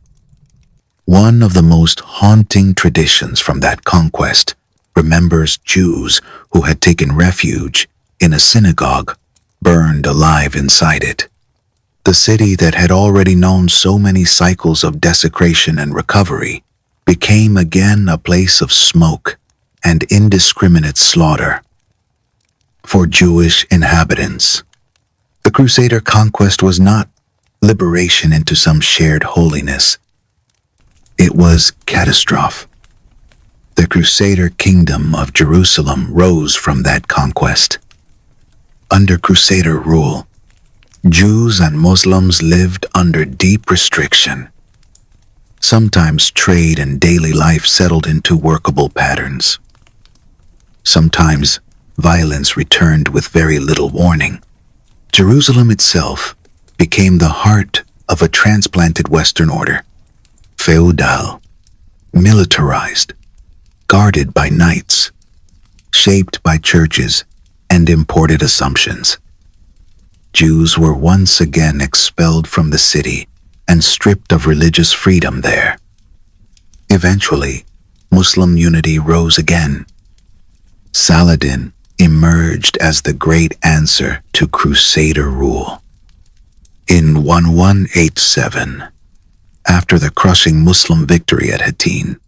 One of the most haunting traditions from that conquest remembers Jews who had taken refuge in a synagogue burned alive inside it. The city that had already known so many cycles of desecration and recovery became again a place of smoke and indiscriminate slaughter. For Jewish inhabitants, the Crusader conquest was not liberation into some shared holiness. It was catastrophe. The Crusader kingdom of Jerusalem rose from that conquest. Under Crusader rule, Jews and Muslims lived under deep restriction. Sometimes trade and daily life settled into workable patterns. Sometimes violence returned with very little warning. Jerusalem itself became the heart of a transplanted Western order, feudal, militarized, guarded by knights, shaped by churches and imported assumptions. Jews were once again expelled from the city and stripped of religious freedom there. Eventually, Muslim unity rose again. Saladin emerged as the great answer to Crusader rule. In 1187, after the crushing Muslim victory at Hattin,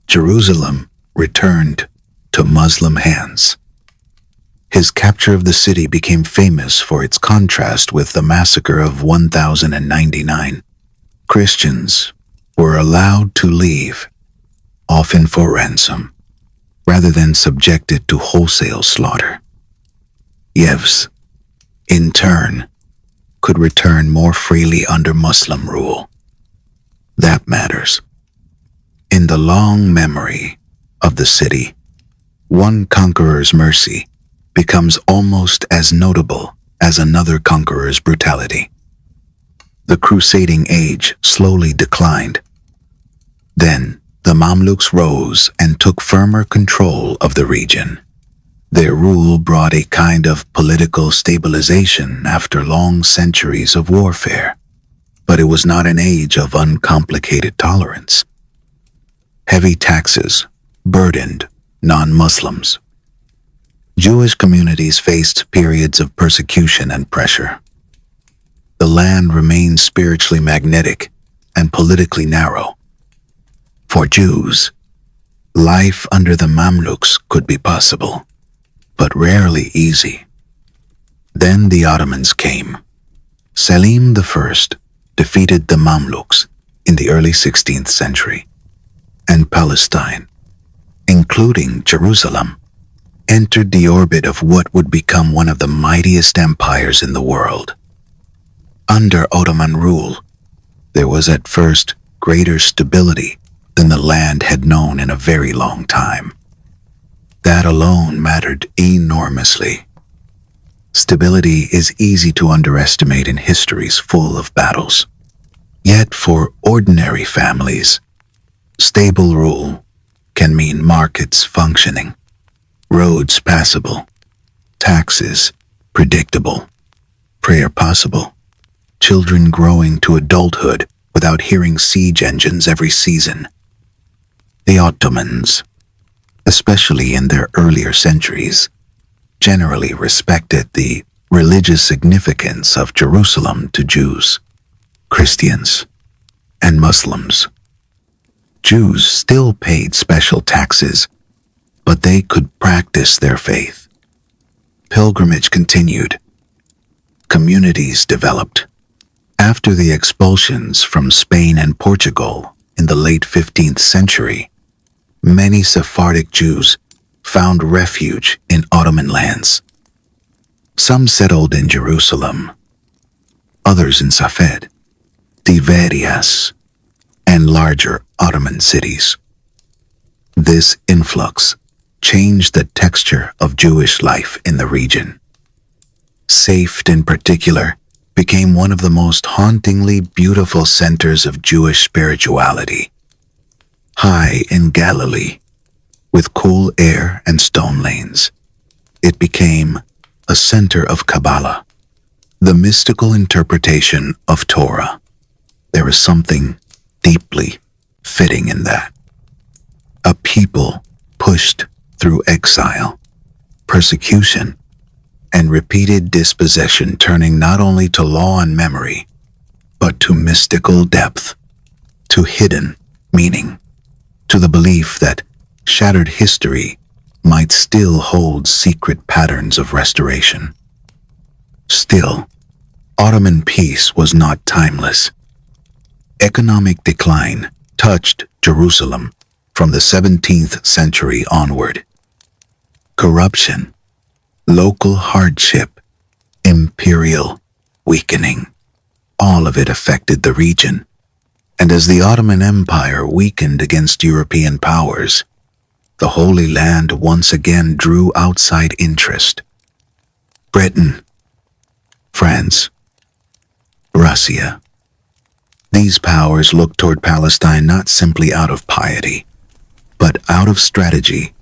Jerusalem returned to Muslim hands. His capture of the city became famous for its contrast with the massacre of 1099. Christians were allowed to leave, often for ransom, rather than subjected to wholesale slaughter. Yevs, in turn, could return more freely under Muslim rule. That matters. In the long memory of the city, one conqueror's mercy becomes almost as notable as another conqueror's brutality. The crusading age slowly declined. Then the Mamluks rose and took firmer control of the region. Their rule brought a kind of political stabilization after long centuries of warfare, but it was not an age of uncomplicated tolerance. Heavy taxes burdened non-Muslims. Jewish communities faced periods of persecution and pressure. The land remained spiritually magnetic and politically narrow. For Jews, life under the Mamluks could be possible, but rarely easy. Then the Ottomans came. Selim I defeated the Mamluks in the early 16th century, and Palestine, including Jerusalem, entered the orbit of what would become one of the mightiest empires in the world. Under Ottoman rule, there was at first greater stability than the land had known in a very long time. That alone mattered enormously. Stability is easy to underestimate in histories full of battles. Yet for ordinary families, stable rule can mean markets functioning, roads passable, taxes predictable, prayer possible, children growing to adulthood without hearing siege engines every season. The Ottomans, especially in their earlier centuries, generally respected the religious significance of Jerusalem to Jews, Christians, and Muslims. Jews still paid special taxes, but they could practice their faith. Pilgrimage continued. Communities developed. After the expulsions from Spain and Portugal in the late 15th century, many Sephardic Jews found refuge in Ottoman lands. Some settled in Jerusalem, others in Safed, Tiberias, and larger Ottoman cities. This influx changed the texture of Jewish life in the region. Safed, in particular, became one of the most hauntingly beautiful centers of Jewish spirituality. High in Galilee, with cool air and stone lanes, it became a center of Kabbalah, the mystical interpretation of Torah. There is something deeply fitting in that. A people pushed through exile, persecution, and repeated dispossession, turning not only to law and memory, but to mystical depth, to hidden meaning, to the belief that shattered history might still hold secret patterns of restoration. Still, Ottoman peace was not timeless. Economic decline touched Jerusalem from the 17th century onward. Corruption, local hardship, imperial weakening, all of it affected the region. And as the Ottoman Empire weakened against European powers, the Holy Land once again drew outside interest. Britain, France, Russia. These powers looked toward Palestine not simply out of piety, but out of strategy.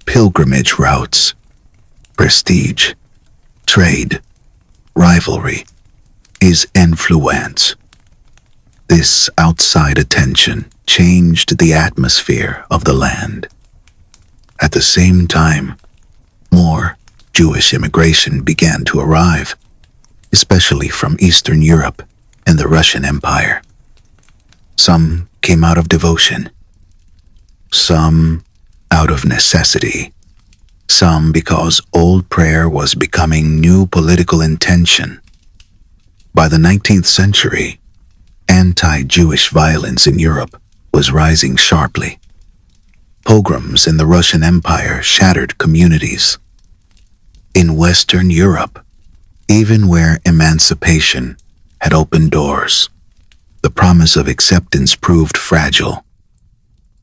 Pilgrimage routes, prestige, trade, rivalry, his influence. This outside attention changed the atmosphere of the land. At the same time, more Jewish immigration began to arrive, especially from Eastern Europe and the Russian Empire. Some came out of devotion, some out of necessity, some because old prayer was becoming new political intention. By the 19th century, anti-Jewish violence in Europe was rising sharply. Pogroms in the Russian Empire shattered communities. In Western Europe, even where emancipation had opened doors, the promise of acceptance proved fragile.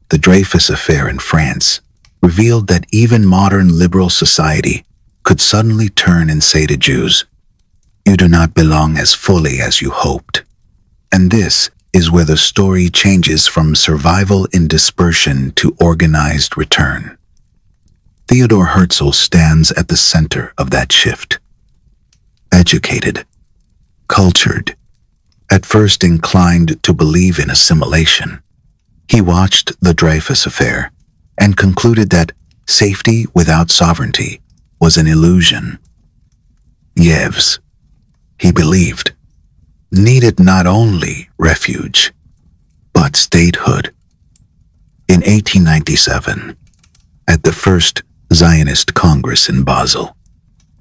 The Dreyfus Affair in France revealed that even modern liberal society could suddenly turn and say to Jews, "You do not belong as fully as you hoped." And this is where the story changes from survival in dispersion to organized return. Theodor Herzl stands at the center of that shift. Educated, cultured, at first inclined to believe in assimilation, he watched the Dreyfus Affair and concluded that safety without sovereignty was an illusion. Yevs, he believed, needed not only refuge, but statehood. In 1897, at the First Zionist Congress in Basel,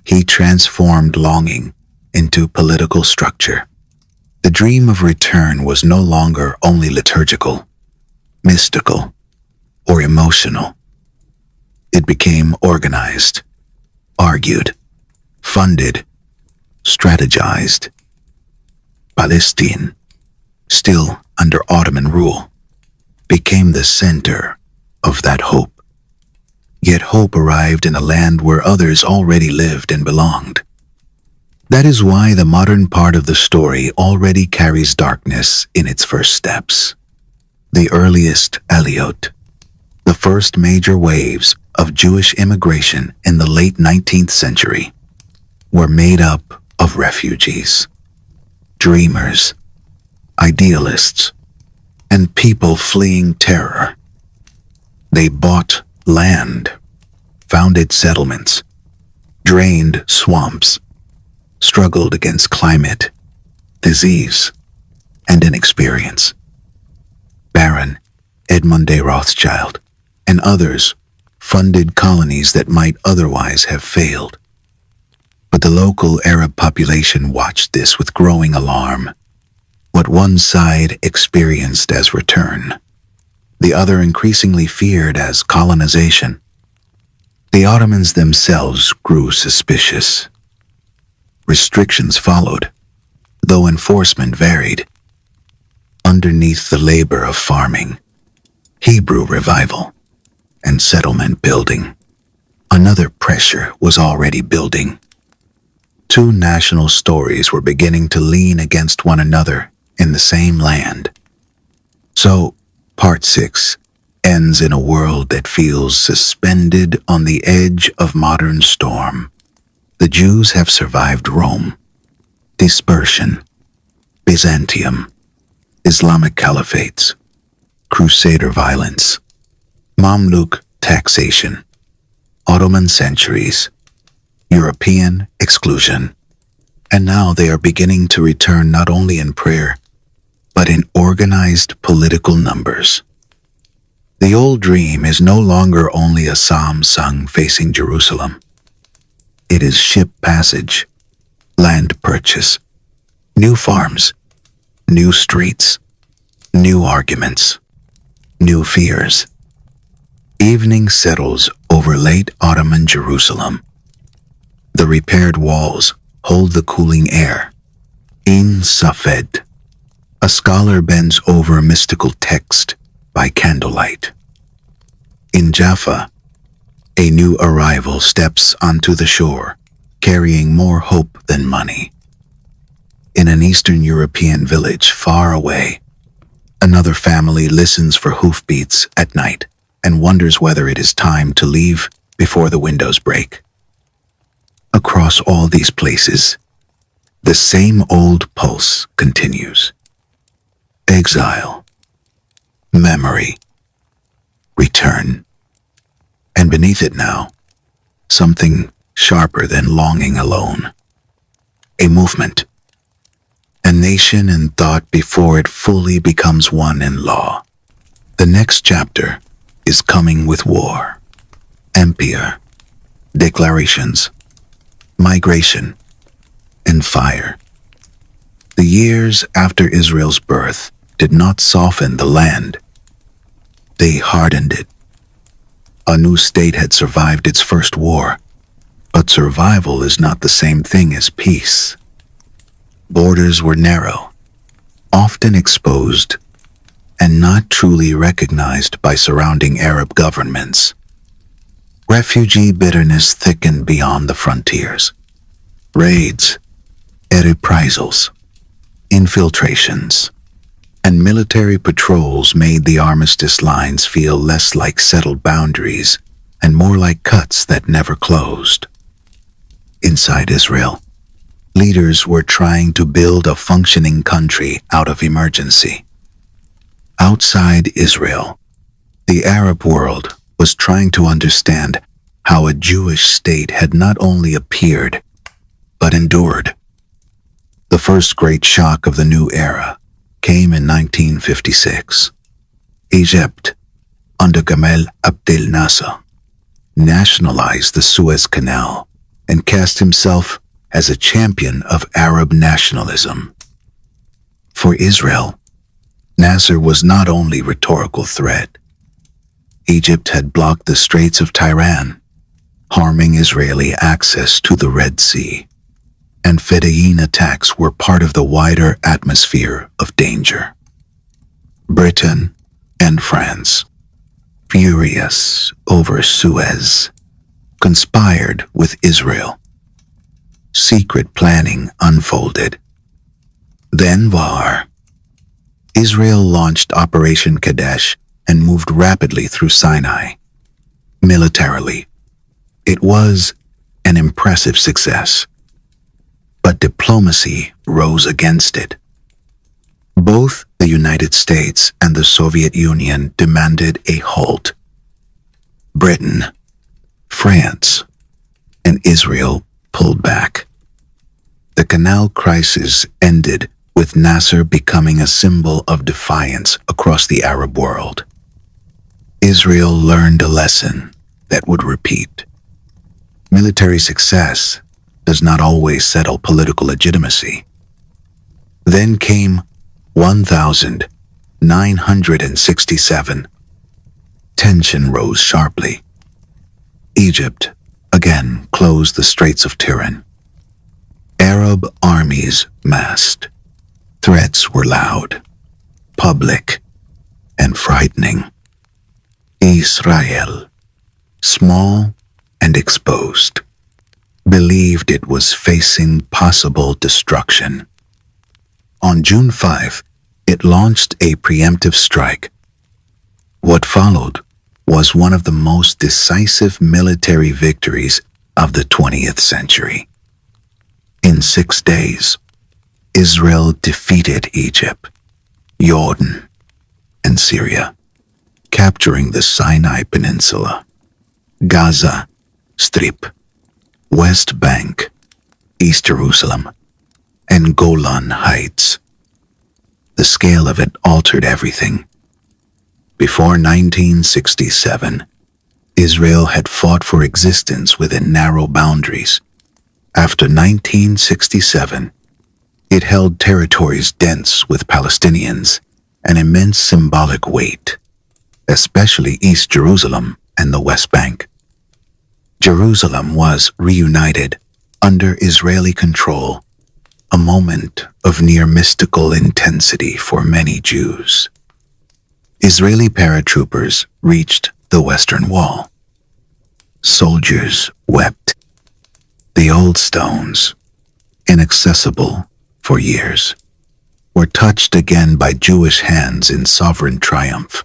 he transformed longing into political structure. The dream of return was no longer only liturgical, mystical, or emotional. It became organized, argued, funded, strategized. Palestine, still under Ottoman rule, became the center of that hope. Yet hope arrived in a land where others already lived and belonged. That is why the modern part of the story already carries darkness in its first steps. The earliest Aliyot, The first major waves of Jewish immigration in the late 19th century were made up of refugees, dreamers, idealists, and people fleeing terror. They bought land, founded settlements, drained swamps, struggled against climate, disease, and inexperience. Baron Edmund de Rothschild and others funded colonies that might otherwise have failed. But the local Arab population watched this with growing alarm. What one side experienced as return, the other increasingly feared as colonization. The Ottomans themselves grew suspicious. Restrictions followed, though enforcement varied. Underneath the labor of farming, Hebrew revival, and settlement building, another pressure was already building. Two national stories were beginning to lean against one another in the same land. So, Part 6 ends in a world that feels suspended on the edge of modern storm. The Jews have survived Rome, dispersion, Byzantium, Islamic caliphates, Crusader violence, Mamluk taxation, Ottoman centuries, European exclusion, and now they are beginning to return not only in prayer, but in organized political numbers. The old dream is no longer only a psalm sung facing Jerusalem. It is ship passage, land purchase, new farms, new streets, new arguments, new fears. Evening settles over late Ottoman Jerusalem. The repaired walls hold the cooling air. In Safed, a scholar bends over a mystical text by candlelight. In Jaffa, a new arrival steps onto the shore, carrying more hope than money. In an Eastern European village far away, another family listens for hoofbeats at night and wonders whether it is time to leave before the windows break. Across all these places, the same old pulse continues. Exile, memory, return. And beneath it now, something sharper than longing alone. A movement. A nation in thought before it fully becomes one in law. The next chapter is coming with war, empire, declarations, migration, and fire. The years after Israel's birth did not soften the land. They hardened it. A new state had survived its first war, but survival is not the same thing as peace. Borders were narrow, often exposed, and not truly recognized by surrounding Arab governments. Refugee bitterness thickened beyond the frontiers. Raids, reprisals, infiltrations, and military patrols made the armistice lines feel less like settled boundaries and more like cuts that never closed. Inside Israel, leaders were trying to build a functioning country out of emergency. Outside Israel, the Arab world was trying to understand how a Jewish state had not only appeared, but endured. The first great shock of the new era came in 1956. Egypt, under Gamal Abdel Nasser, nationalized the Suez Canal and cast himself as a champion of Arab nationalism. For Israel, Nasser was not only a rhetorical threat. Egypt had blocked the Straits of Tiran, harming Israeli access to the Red Sea, and Fedayeen attacks were part of the wider atmosphere of danger. Britain and France, furious over Suez, conspired with Israel. Secret planning unfolded. Then Israel launched Operation Kadesh and moved rapidly through Sinai. Militarily, it was an impressive success, but diplomacy rose against it. Both the United States and the Soviet Union demanded a halt. Britain, France, and Israel pulled back. The Canal crisis ended with Nasser becoming a symbol of defiance across the Arab world. Israel learned a lesson that would repeat. Military success does not always settle political legitimacy. Then came 1967. Tension rose sharply. Egypt again closed the Straits of Tiran. Arab armies massed. Threats were loud, public, and frightening. Israel, small and exposed, believed it was facing possible destruction. On June 5, it launched a preemptive strike. What followed was one of the most decisive military victories of the 20th century. In 6 days, Israel defeated Egypt, Jordan, and Syria, capturing the Sinai Peninsula, Gaza Strip, West Bank, East Jerusalem, and Golan Heights. The scale of it altered everything. Before 1967, Israel had fought for existence within narrow boundaries. After 1967, it held territories dense with Palestinians, an immense symbolic weight, especially East Jerusalem and the West Bank. Jerusalem was reunited under Israeli control, a moment of near mystical intensity for many Jews. Israeli paratroopers reached the Western Wall. Soldiers wept. The old stones, inaccessible for years, were touched again by Jewish hands in sovereign triumph.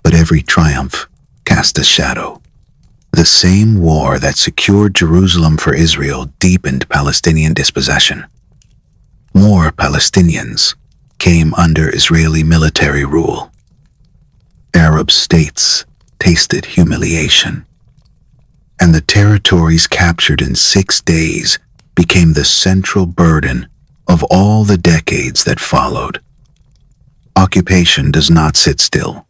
But every triumph cast a shadow. The same war that secured Jerusalem for Israel deepened Palestinian dispossession. More Palestinians came under Israeli military rule. Arab states tasted humiliation, and the territories captured in 6 days became the central burden of all the decades that followed. Occupation does not sit still.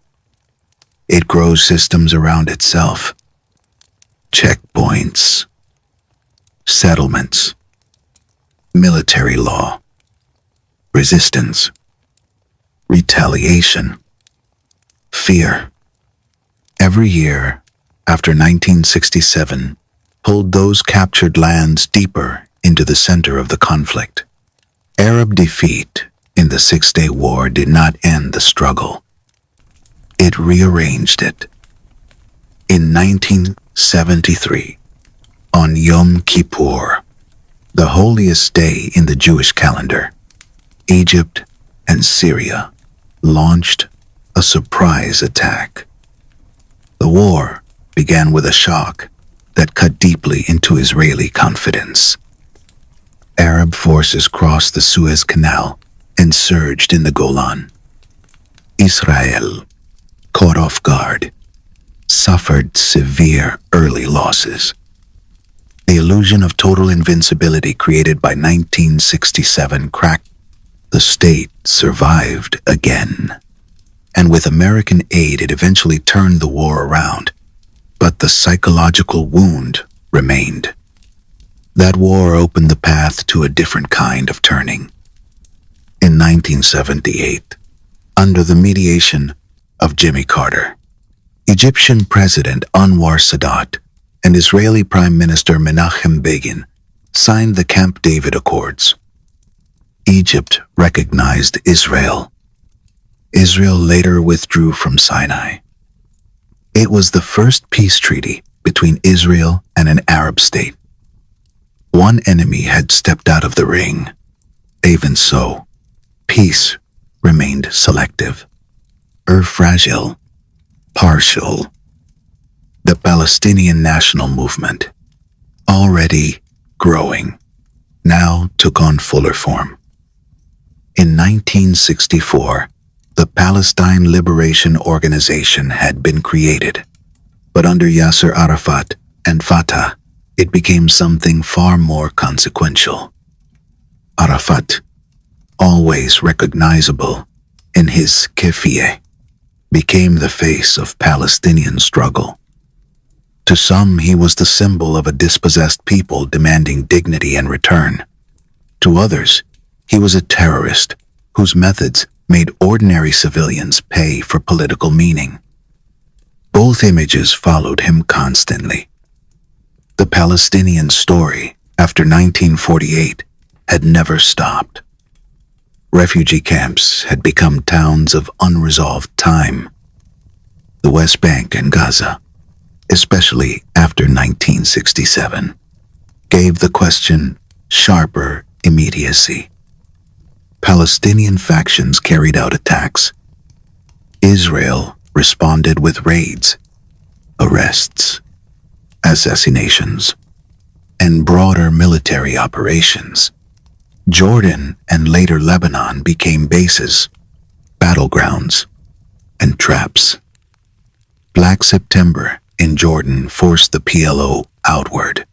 It grows systems around itself. Checkpoints, settlements, military law, resistance, retaliation, fear. Every year after 1967 pulled those captured lands deeper into the center of the conflict. Arab defeat in the Six-Day War did not end the struggle. It rearranged it. In 1973, on Yom Kippur, the holiest day in the Jewish calendar, Egypt and Syria launched a surprise attack. The war began with a shock that cut deeply into Israeli confidence. Arab forces crossed the Suez Canal and surged in the Golan. Israel, caught off guard, suffered severe early losses. The illusion of total invincibility created by 1967 cracked. The state survived again, and with American aid it eventually turned the war around, but the psychological wound remained. That war opened the path to a different kind of turning. In 1978, under the mediation of Jimmy Carter, Egyptian President Anwar Sadat and Israeli Prime Minister Menachem Begin signed the Camp David Accords. Egypt recognized Israel. Israel later withdrew from Sinai. It was the first peace treaty between Israel and an Arab state. One enemy had stepped out of the ring. Even so, peace remained selective. fragile, partial. The Palestinian national movement, already growing, now took on fuller form. In 1964, the Palestine Liberation Organization had been created, but under Yasser Arafat and Fatah, it became something far more consequential. Arafat, always recognizable in his keffiyeh, became the face of Palestinian struggle. To some, he was the symbol of a dispossessed people demanding dignity and return. To others, he was a terrorist whose methods made ordinary civilians pay for political meaning. Both images followed him constantly. The Palestinian story, after 1948, had never stopped. Refugee camps had become towns of unresolved time. The West Bank and Gaza, especially after 1967, gave the question sharper immediacy. Palestinian factions carried out attacks. Israel responded with raids, arrests, assassinations, and broader military operations. Jordan and later Lebanon became bases, battlegrounds, and traps. Black September in Jordan forced the PLO outward.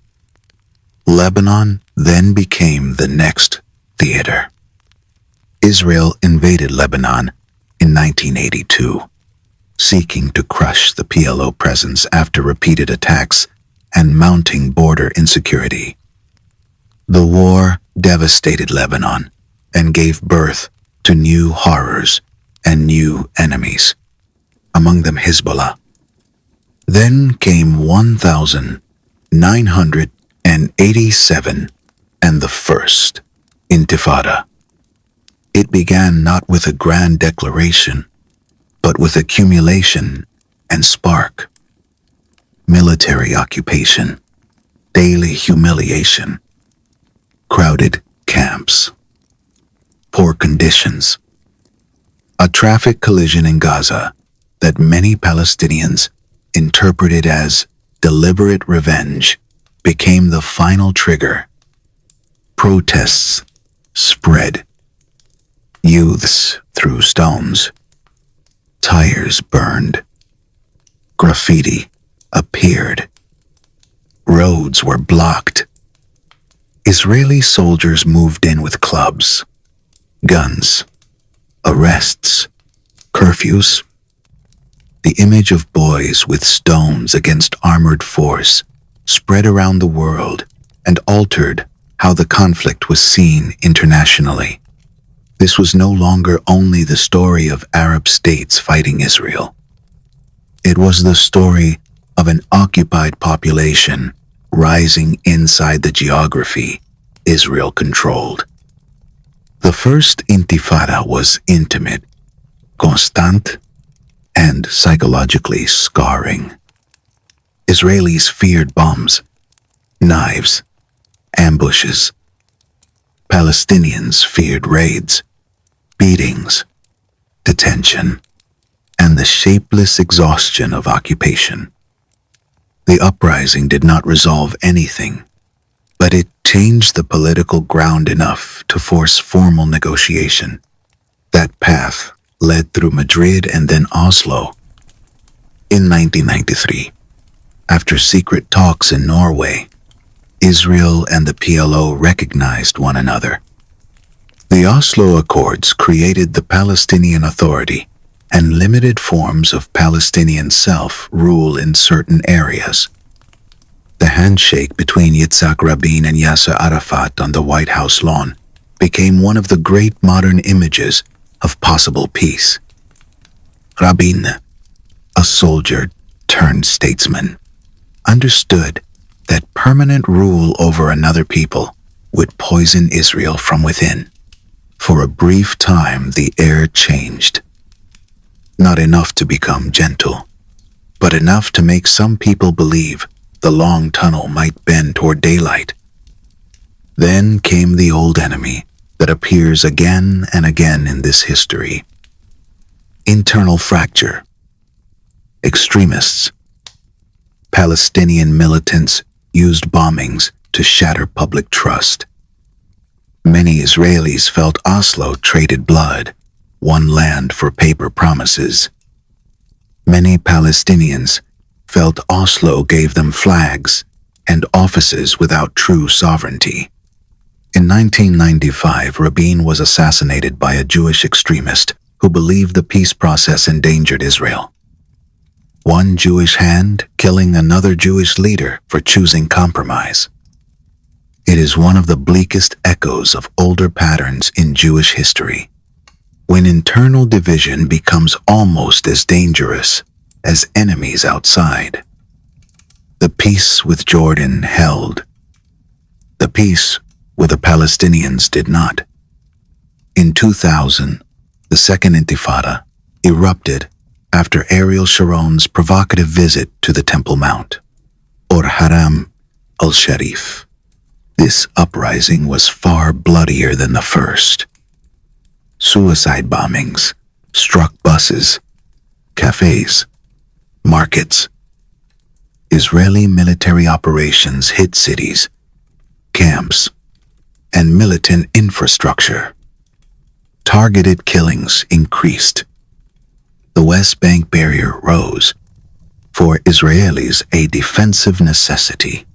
Lebanon then became the next theater. Israel invaded Lebanon in 1982, seeking to crush the PLO presence after repeated attacks and mounting border insecurity. The war devastated Lebanon and gave birth to new horrors and new enemies, among them Hezbollah. Then came 1987 and the First Intifada. It began not with a grand declaration, but with accumulation and spark. Military occupation, daily humiliation, crowded camps, poor conditions. A traffic collision in Gaza that many Palestinians interpreted as deliberate revenge became the final trigger. Protests spread. Youths threw stones. Tires burned. Graffiti appeared. Roads were blocked. Israeli soldiers moved in with clubs, guns, arrests, curfews. The image of boys with stones against armored force spread around the world and altered how the conflict was seen internationally. This was no longer only the story of Arab states fighting Israel. It was the story of an occupied population rising inside the geography Israel controlled. The First Intifada was intimate, constant, and psychologically scarring. Israelis feared bombs, knives, ambushes. Palestinians feared raids, beatings, detention, and the shapeless exhaustion of occupation. The uprising did not resolve anything, but it changed the political ground enough to force formal negotiation. That path led through Madrid and then Oslo. In 1993, after secret talks in Norway, Israel and the PLO recognized one another. The Oslo Accords created the Palestinian Authority and limited forms of Palestinian self-rule in certain areas. The handshake between Yitzhak Rabin and Yasser Arafat on the White House lawn became one of the great modern images of possible peace. Rabin, a soldier turned statesman, understood that permanent rule over another people would poison Israel from within. For a brief time, the air changed. Not enough to become gentle, but enough to make some people believe the long tunnel might bend toward daylight. Then came the old enemy that appears again and again in this history. Internal fracture. Extremists. Palestinian militants used bombings to shatter public trust. Many Israelis felt Oslo traded blood, won land for paper promises. Many Palestinians felt Oslo gave them flags and offices without true sovereignty. In 1995, Rabin was assassinated by a Jewish extremist who believed the peace process endangered Israel. One Jewish hand killing another Jewish leader for choosing compromise. It is one of the bleakest echoes of older patterns in Jewish history. When internal division becomes almost as dangerous as enemies outside. The peace with Jordan held. The peace with the Palestinians did not. In 2000, the Second Intifada erupted after Ariel Sharon's provocative visit to the Temple Mount, or Haram al-Sharif. This uprising was far bloodier than the first. Suicide bombings struck buses, cafes, markets. Israeli military operations hit cities, camps, and militant infrastructure. Targeted killings increased. The West Bank barrier rose, for Israelis a defensive necessity,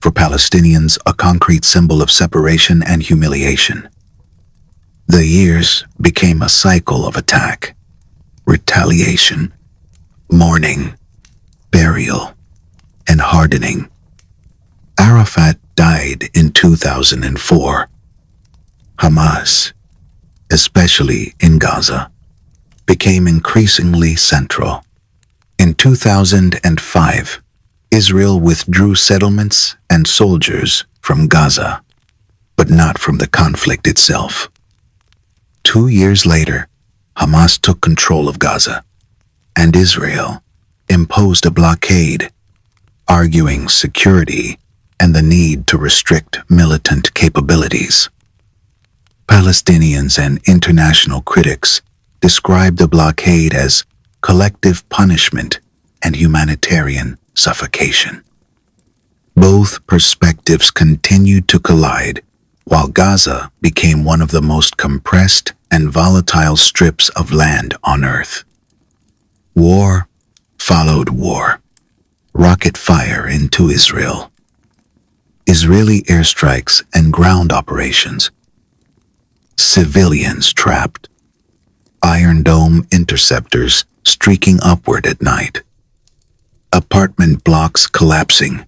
for Palestinians a concrete symbol of separation and humiliation. The years became a cycle of attack, retaliation, mourning, burial, and hardening. Arafat died in 2004. Hamas, especially in Gaza, became increasingly central. In 2005, Israel withdrew settlements and soldiers from Gaza, but not from the conflict itself. 2 years later, Hamas took control of Gaza, and Israel imposed a blockade, arguing security and the need to restrict militant capabilities. Palestinians and international critics described the blockade as collective punishment and humanitarian suffocation. Both perspectives continued to collide, while Gaza became one of the most compressed and volatile strips of land on Earth. War followed war. Rocket fire into Israel. Israeli airstrikes and ground operations. Civilians trapped. Iron Dome interceptors streaking upward at night. Apartment blocks collapsing.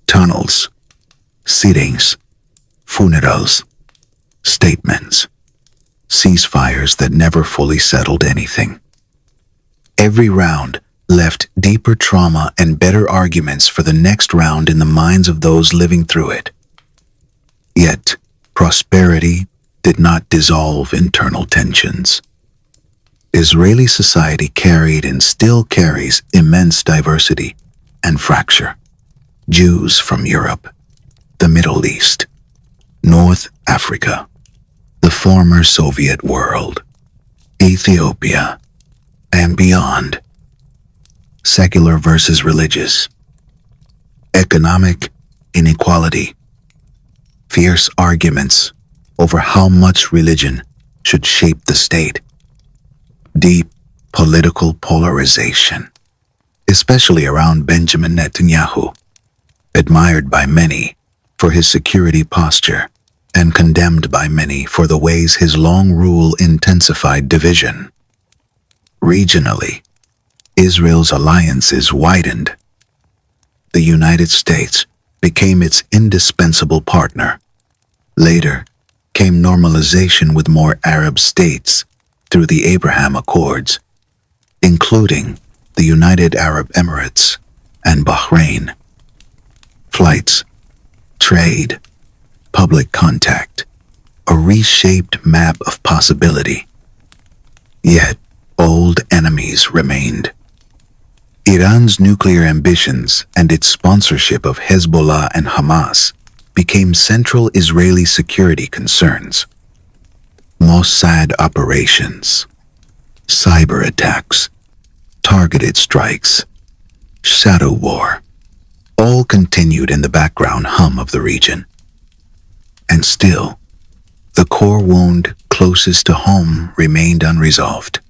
Tunnels. Sittings. Funerals. Statements. Ceasefires that never fully settled anything. Every round left deeper trauma and better arguments for the next round in the minds of those living through it. Yet, prosperity did not dissolve internal tensions. Israeli society carried and still carries immense diversity and fracture. Jews from Europe, the Middle East, North Africa, the former Soviet world, Ethiopia, and beyond. Secular versus religious. Economic inequality. Fierce arguments over how much religion should shape the state. Deep political polarization, especially around Benjamin Netanyahu, admired by many for his security posture and condemned by many for the ways his long rule intensified division. Regionally, Israel's alliances widened. The United States became its indispensable partner. Later came normalization with more Arab states through the Abraham Accords, including the United Arab Emirates and Bahrain. Flights, trade, public contact, a reshaped map of possibility. Yet, old enemies remained. Iran's nuclear ambitions and its sponsorship of Hezbollah and Hamas became central Israeli security concerns. Mossad operations, cyber attacks, targeted strikes, shadow war, all continued in the background hum of the region. And still, the core wound closest to home remained unresolved.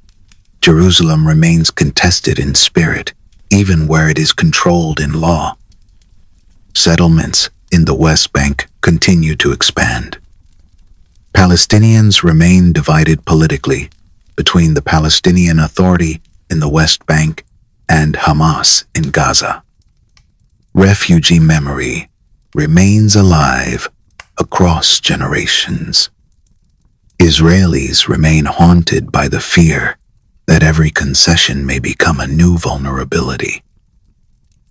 Jerusalem remains contested in spirit, even where it is controlled in law. Settlements in the West Bank continue to expand. Palestinians remain divided politically between the Palestinian Authority in the West Bank and Hamas in Gaza. Refugee memory remains alive across generations. Israelis remain haunted by the fear that every concession may become a new vulnerability.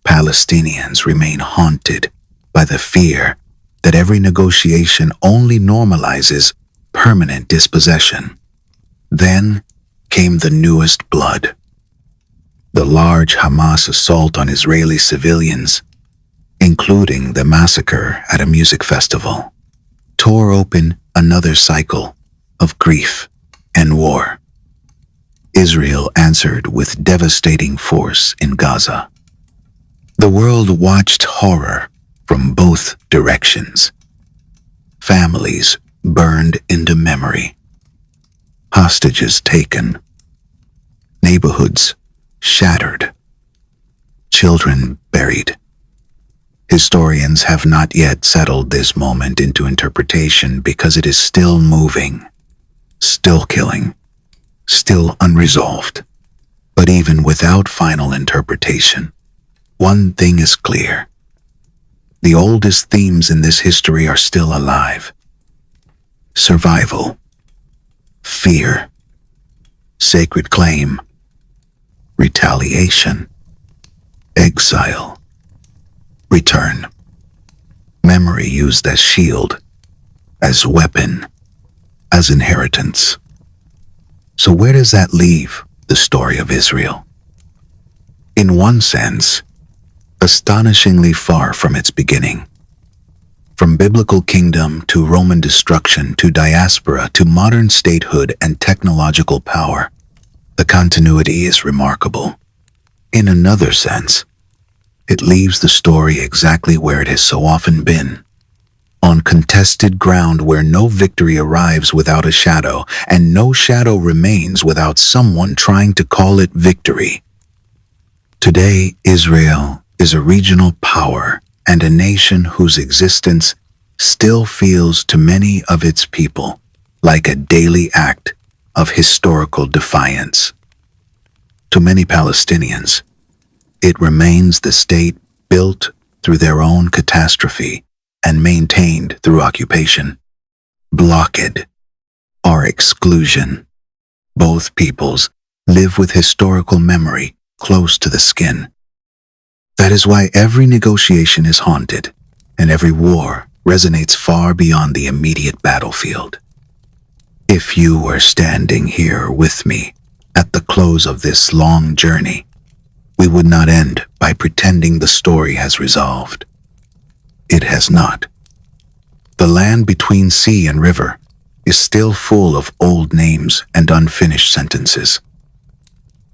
Palestinians remain haunted by the fear that every negotiation only normalizes permanent dispossession. Then came the newest blood. The large Hamas assault on Israeli civilians, including the massacre at a music festival, tore open another cycle of grief and war. Israel answered with devastating force in Gaza. The world watched horror from both directions. Families burned into memory. Hostages taken. Neighborhoods shattered. Children buried. Historians have not yet settled this moment into interpretation because it is still moving, still killing, still unresolved. But even without final interpretation, one thing is clear. The oldest themes in this history are still alive. Survival, fear, sacred claim, retaliation, exile, return. Memory used as shield, as weapon, as inheritance. So where does that leave the story of Israel? In one sense, astonishingly far from its beginning. From biblical kingdom to Roman destruction to diaspora to modern statehood and technological power, the continuity is remarkable. In another sense, it leaves the story exactly where it has so often been, on contested ground where no victory arrives without a shadow, and no shadow remains without someone trying to call it victory. Today, Israel is a regional power and a nation whose existence still feels to many of its people like a daily act of historical defiance. To many Palestinians, it remains the state built through their own catastrophe and maintained through occupation, blockade, or exclusion. Both peoples live with historical memory close to the skin. That is why every negotiation is haunted, and every war resonates far beyond the immediate battlefield. If you were standing here with me at the close of this long journey, we would not end by pretending the story has resolved. It has not. The land between sea and river is still full of old names and unfinished sentences.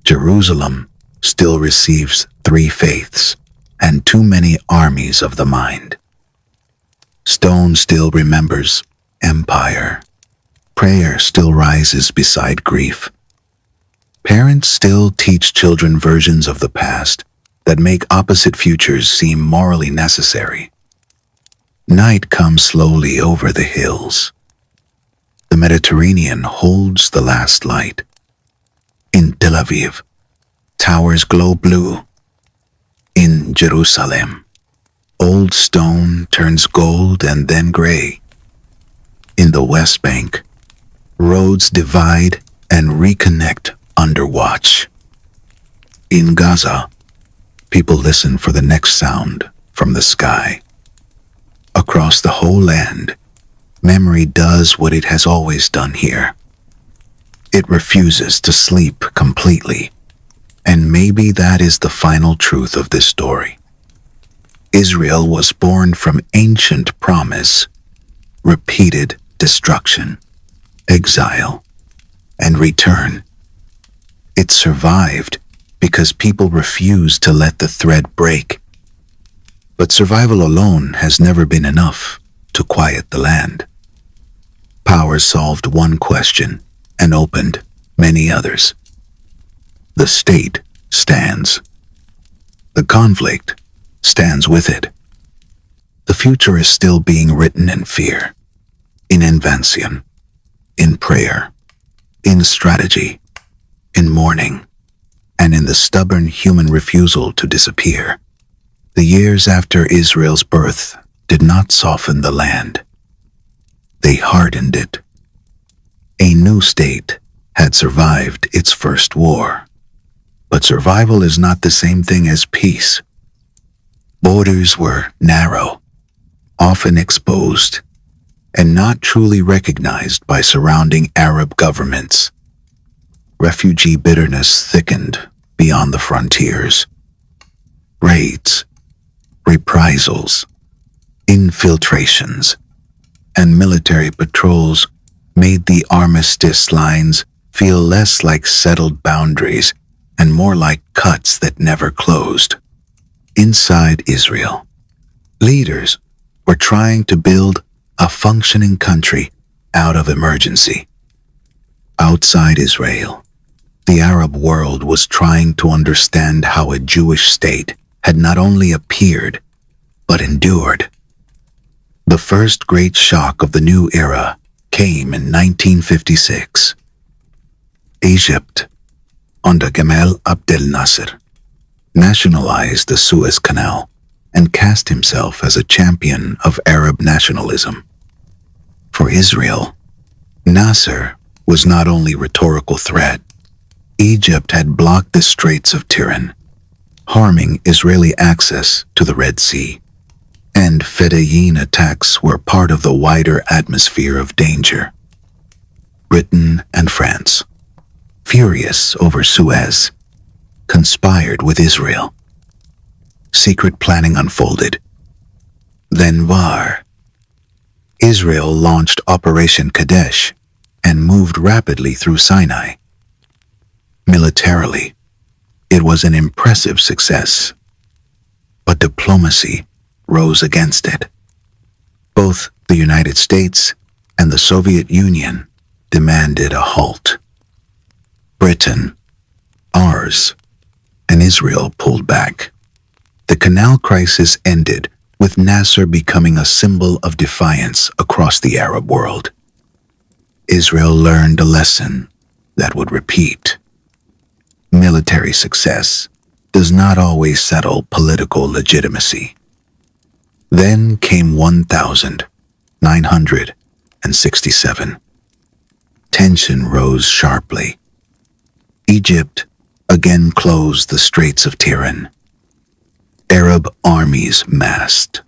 Jerusalem still receives 3 faiths and too many armies of the mind. Stone still remembers empire. Prayer still rises beside grief. Parents still teach children versions of the past that make opposite futures seem morally necessary. Night comes slowly over the hills. The Mediterranean holds the last light. In Tel Aviv, towers glow blue. In Jerusalem, old stone turns gold and then gray. In the West Bank, roads divide and reconnect under watch. In Gaza, people listen for the next sound from the sky. Across the whole land, memory does what it has always done here. It refuses to sleep completely. And maybe that is the final truth of this story. Israel was born from ancient promise, repeated destruction, exile, and return. It survived because people refused to let the thread break. But survival alone has never been enough to quiet the land. Power solved one question and opened many others. The state stands. The conflict stands with it. The future is still being written in fear, in invention, in prayer, in strategy, in mourning, and in the stubborn human refusal to disappear. The years after Israel's birth did not soften the land. They hardened it. A new state had survived its first war. But survival is not the same thing as peace. Borders were narrow, often exposed, and not truly recognized by surrounding Arab governments. Refugee bitterness thickened beyond the frontiers. Raids, reprisals, infiltrations, and military patrols made the armistice lines feel less like settled boundaries and more like cuts that never closed. Inside Israel, leaders were trying to build a functioning country out of emergency. Outside Israel, the Arab world was trying to understand how a Jewish state had not only appeared, but endured. The first great shock of the new era came in 1956. Egypt, under Gamal Abdel Nasser, nationalized the Suez Canal and cast himself as a champion of Arab nationalism. For Israel, Nasser was not only a rhetorical threat. Egypt had blocked the Straits of Tiran, harming Israeli access to the Red Sea, and Fedayeen attacks were part of the wider atmosphere of danger. Britain and France, furious over Suez, conspired with Israel. Secret planning unfolded. Then Israel launched Operation Kadesh and moved rapidly through Sinai. Militarily, it was an impressive success, but diplomacy rose against it. Both the United States and the Soviet Union demanded a halt. Britain, ours, and Israel pulled back. The canal crisis ended with Nasser becoming a symbol of defiance across the Arab world. Israel learned a lesson that would repeat. Military success does not always settle political legitimacy. Then came 1967. Tension rose sharply. Egypt again closed the Straits of Tiran. Arab armies massed.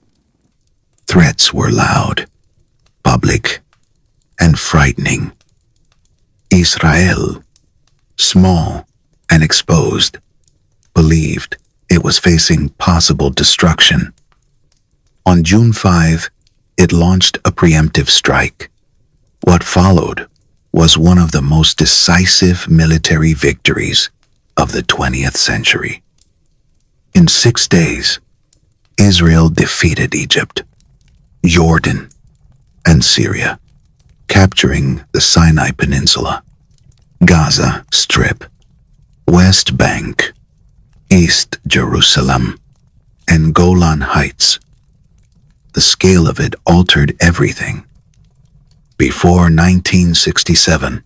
Threats were loud, public, and frightening. Israel, small and exposed, believed it was facing possible destruction. On June 5, it launched a preemptive strike. What followed was one of the most decisive military victories of the 20th century. In 6 days, Israel defeated Egypt, Jordan, and Syria, capturing the Sinai Peninsula, Gaza Strip, West Bank, East Jerusalem, and Golan Heights. The scale of it altered everything. Before 1967,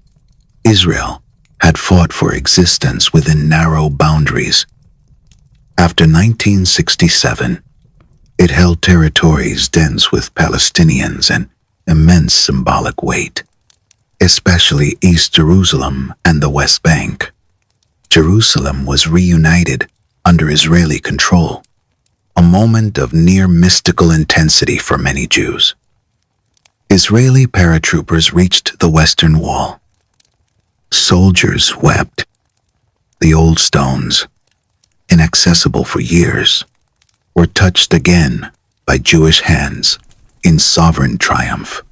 Israel had fought for existence within narrow boundaries. After 1967, it held territories dense with Palestinians and immense symbolic weight, especially East Jerusalem and the West Bank. Jerusalem was reunited under Israeli control, a moment of near mystical intensity for many Jews. Israeli paratroopers reached the Western Wall. Soldiers wept. The old stones, inaccessible for years, were touched again by Jewish hands in sovereign triumph.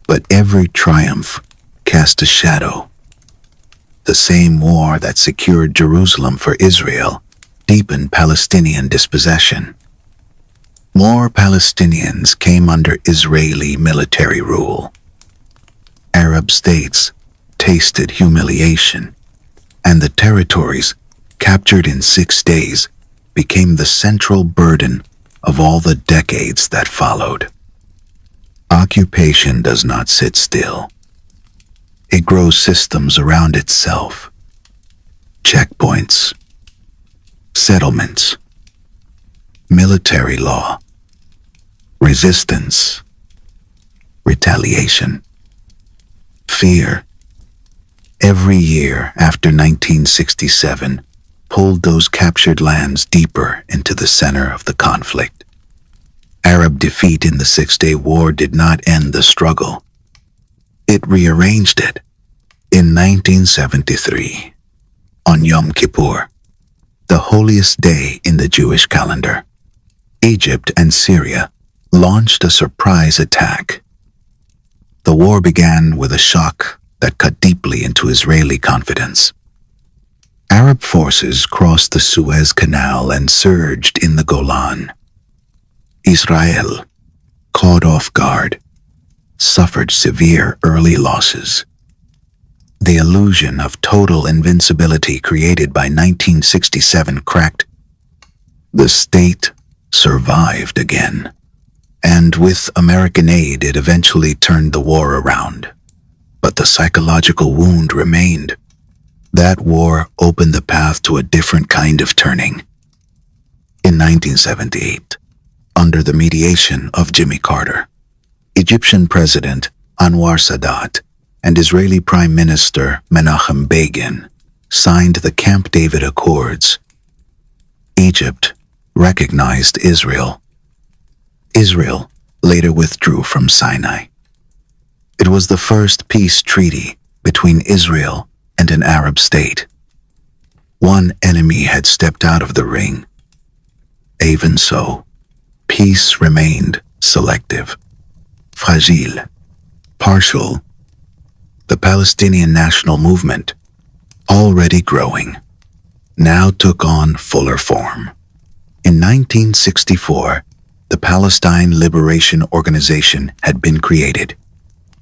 But every triumph cast a shadow. The same war that secured Jerusalem for Israel deepened Palestinian dispossession. More Palestinians came under Israeli military rule. Arab states tasted humiliation, and the territories captured in 6 days became the central burden of all the decades that followed. Occupation does not sit still. It grows systems around itself. Checkpoints, settlements, military law, resistance, retaliation, fear. Every year after 1967 pulled those captured lands deeper into the center of the conflict. Arab defeat in the Six-Day War did not end the struggle. It rearranged it. In 1973, on Yom Kippur, the holiest day in the Jewish calendar, Egypt and Syria launched a surprise attack. The war began with a shock that cut deeply into Israeli confidence. Arab forces crossed the Suez Canal and surged in the Golan. Israel, caught off guard, suffered severe early losses. The illusion of total invincibility created by 1967 cracked. The state survived again, and with American aid it eventually turned the war around. But the psychological wound remained. That war opened the path to a different kind of turning. In 1978, under the mediation of Jimmy Carter, Egyptian President Anwar Sadat and Israeli Prime Minister Menachem Begin signed the Camp David Accords. Egypt recognized Israel. Israel later withdrew from Sinai. It was the first peace treaty between Israel and an Arab state. One enemy had stepped out of the ring. Even so, peace remained selective, fragile, partial. The Palestinian national movement, already growing, now took on fuller form. In 1964, the Palestine Liberation Organization had been created,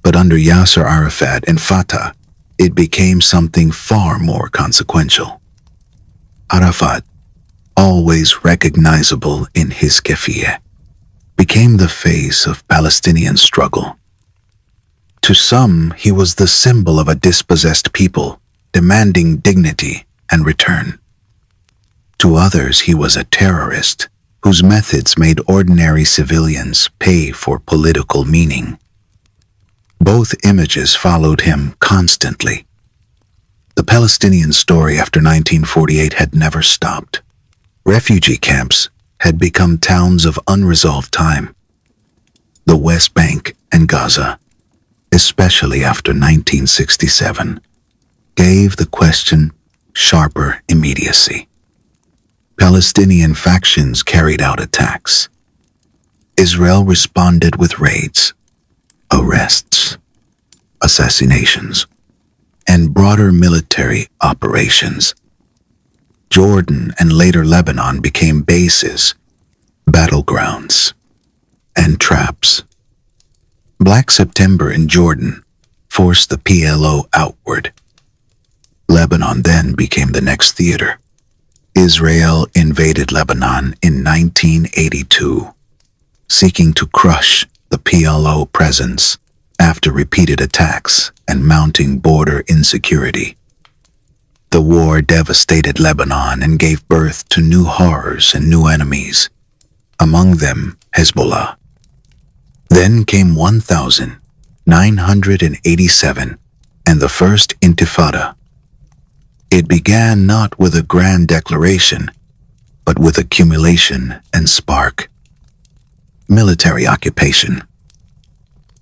but under Yasser Arafat and Fatah, it became something far more consequential. Arafat, always recognizable in his keffiyeh, became the face of Palestinian struggle. To some, he was the symbol of a dispossessed people demanding dignity and return. To others, he was a terrorist whose methods made ordinary civilians pay for political meaning. Both images followed him constantly. The Palestinian story after 1948 had never stopped. Refugee camps had become towns of unresolved time. The West Bank and Gaza, especially after 1967, gave the question sharper immediacy. Palestinian factions carried out attacks. Israel responded with raids, arrests, assassinations, and broader military operations. Jordan and later Lebanon became bases, battlegrounds, and traps. Black September in Jordan forced the PLO outward. Lebanon then became the next theater. Israel invaded Lebanon in 1982, seeking to crush the PLO presence after repeated attacks and mounting border insecurity. The war devastated Lebanon and gave birth to new horrors and new enemies, among them Hezbollah. Then came 1987 and the First Intifada. It began not with a grand declaration, but with accumulation and spark. Military occupation,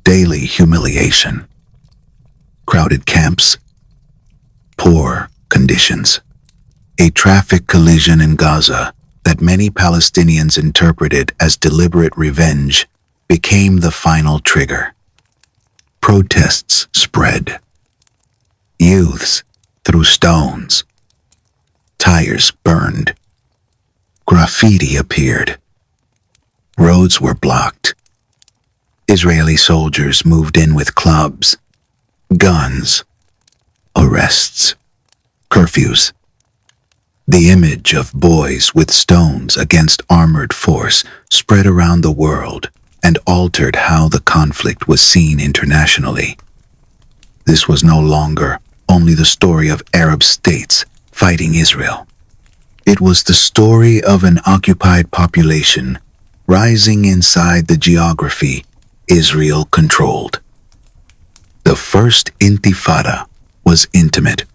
daily humiliation, crowded camps, poor conditions, a traffic collision in Gaza that many Palestinians interpreted as deliberate revenge became the final trigger. Protests spread. Youths, through stones. Tires burned. Graffiti appeared. Roads were blocked. Israeli soldiers moved in with clubs, guns, arrests, curfews. The image of boys with stones against armored force spread around the world and altered how the conflict was seen internationally. This was no longer only the story of Arab states fighting Israel. It was the story of an occupied population rising inside the geography Israel controlled. The first Intifada was intimate,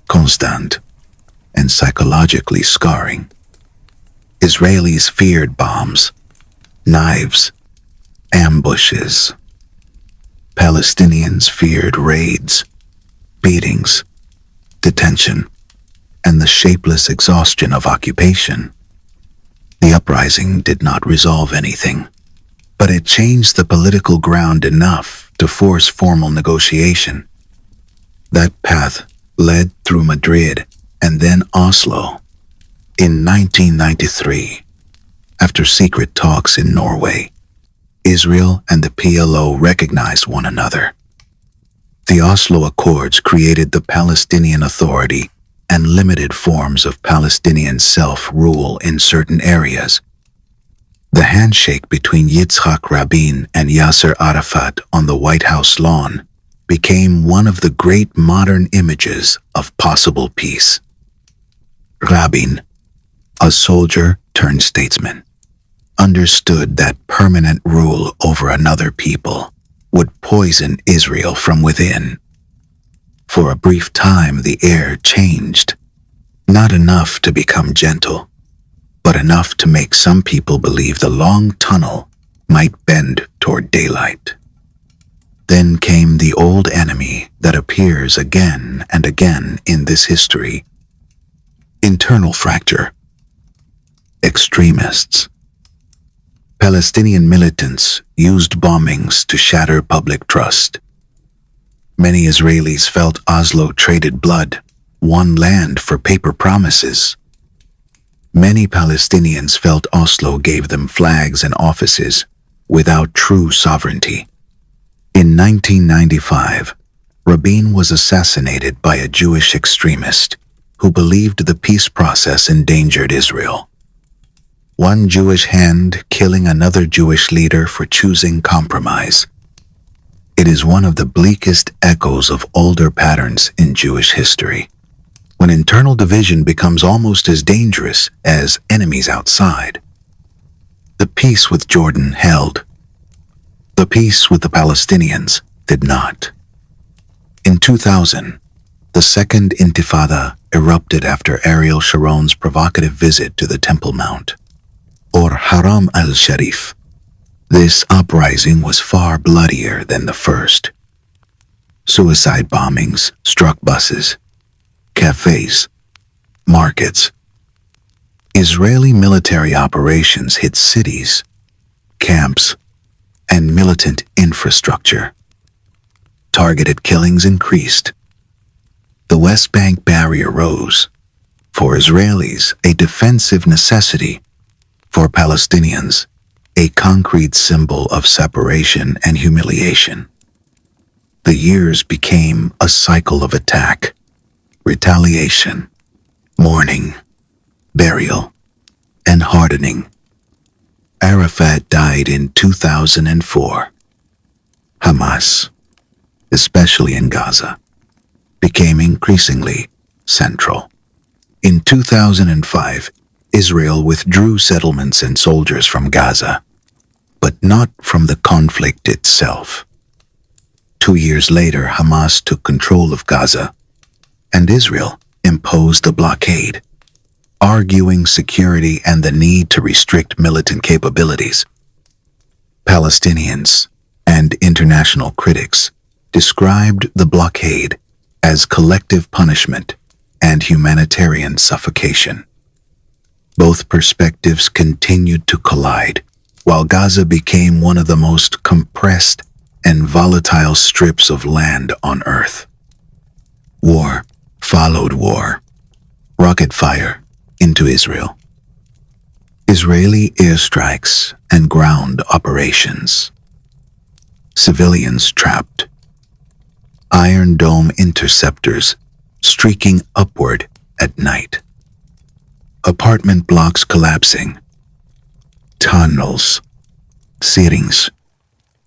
constant, and psychologically scarring. Israelis feared bombs, knives, ambushes. Palestinians feared raids, beatings, detention, and the shapeless exhaustion of occupation. The uprising did not resolve anything, but it changed the political ground enough to force formal negotiation. That path led through Madrid and then Oslo. In 1993, after secret talks in Norway, Israel and the PLO recognized one another. The Oslo Accords created the Palestinian Authority and limited forms of Palestinian self-rule in certain areas. The handshake between Yitzhak Rabin and Yasser Arafat on the White House lawn became one of the great modern images of possible peace. Rabin, a soldier turned statesman, understood that permanent rule over another people would poison Israel from within. For a brief time, the air changed, not enough to become gentle, but enough to make some people believe the long tunnel might bend toward daylight. Then came the old enemy that appears again and again in this history. Internal fracture. Extremists. Palestinian militants used bombings to shatter public trust. Many Israelis felt Oslo traded blood, won land for paper promises. Many Palestinians felt Oslo gave them flags and offices without true sovereignty. In 1995, Rabin was assassinated by a Jewish extremist who believed the peace process endangered Israel. One Jewish hand killing another Jewish leader for choosing compromise. It is one of the bleakest echoes of older patterns in Jewish history, when internal division becomes almost as dangerous as enemies outside. The peace with Jordan held. The peace with the Palestinians did not. In 2000, the Second Intifada erupted after Ariel Sharon's provocative visit to the Temple Mount, or Haram al-Sharif. This uprising was far bloodier than the first. Suicide bombings struck buses, cafes, markets. Israeli military operations hit cities, camps, and militant infrastructure. Targeted killings increased. The West Bank barrier rose. For Israelis, a defensive necessity. For Palestinians, a concrete symbol of separation and humiliation. The years became a cycle of attack, retaliation, mourning, burial, and hardening. Arafat died in 2004. Hamas, especially in Gaza, became increasingly central. In 2005, Israel withdrew settlements and soldiers from Gaza, but not from the conflict itself. 2 years later, Hamas took control of Gaza, and Israel imposed a blockade, arguing security and the need to restrict militant capabilities. Palestinians and international critics described the blockade as collective punishment and humanitarian suffocation. Both perspectives continued to collide, while Gaza became one of the most compressed and volatile strips of land on Earth. War Followed war, rocket fire into Israel. Israeli airstrikes and ground operations. Civilians trapped. Iron Dome interceptors streaking upward at night. Apartment blocks collapsing. Tunnels, sittings,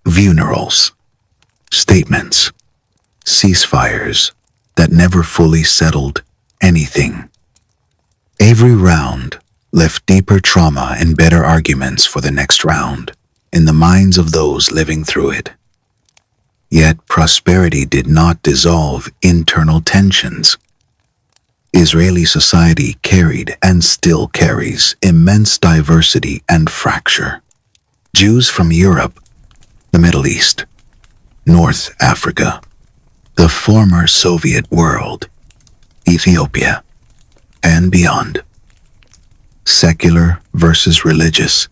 funerals, statements, ceasefires that never fully settled anything. Every round left deeper trauma and better arguments for the next round in the minds of those living through it. Yet prosperity did not dissolve internal tensions. Israeli society carried and still carries immense diversity and fracture. Jews from Europe, the Middle East, North Africa, the former Soviet world, Ethiopia, and beyond. Secular versus religious,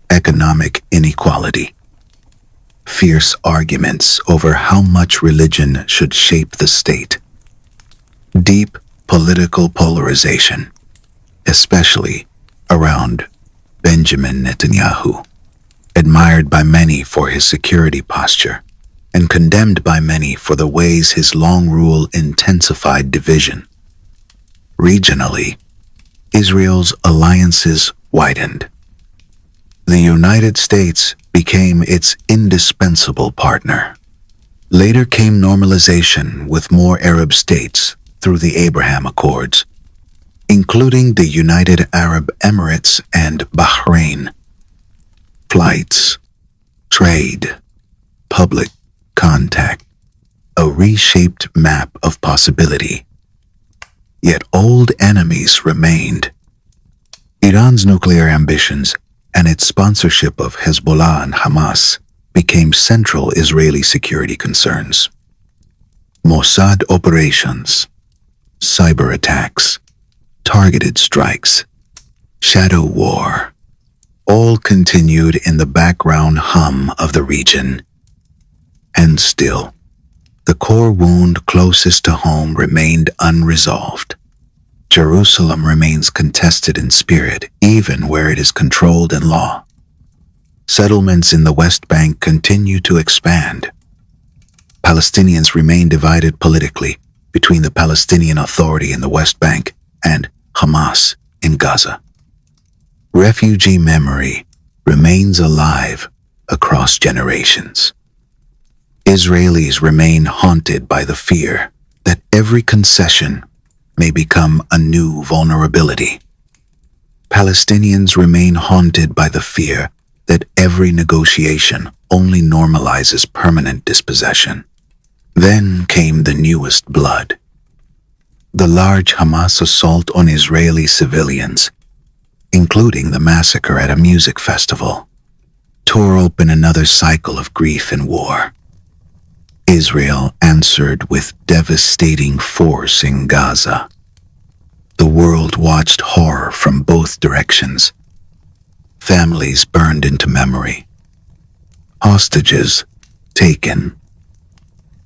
economic inequality, fierce arguments over how much religion should shape the state, deep political polarization, especially around Benjamin Netanyahu, admired by many for his security posture and condemned by many for the ways his long rule intensified division. Regionally, Israel's alliances widened. The United States became its indispensable partner. Later came normalization with more Arab states through the Abraham Accords, including the United Arab Emirates and Bahrain. Flights, trade, public contact, a reshaped map of possibility. Yet old enemies remained. Iran's nuclear ambitions and its sponsorship of Hezbollah and Hamas became central Israeli security concerns. Mossad operations, cyber attacks, targeted strikes, shadow war, all continued in the background hum of the region. And still, the core wound closest to home remained unresolved. Jerusalem remains contested in spirit, even where it is controlled in law. Settlements in the West Bank continue to expand. Palestinians remain divided politically between the Palestinian Authority in the West Bank and Hamas in Gaza. Refugee memory remains alive across generations. Israelis remain haunted by the fear that every concession may become a new vulnerability. Palestinians remain haunted by the fear that every negotiation only normalizes permanent dispossession. Then came the newest blood. The large Hamas assault on Israeli civilians, including the massacre at a music festival, tore open another cycle of grief and war. Israel answered with devastating force in Gaza. The world watched horror from both directions. Families burned into memory. Hostages taken.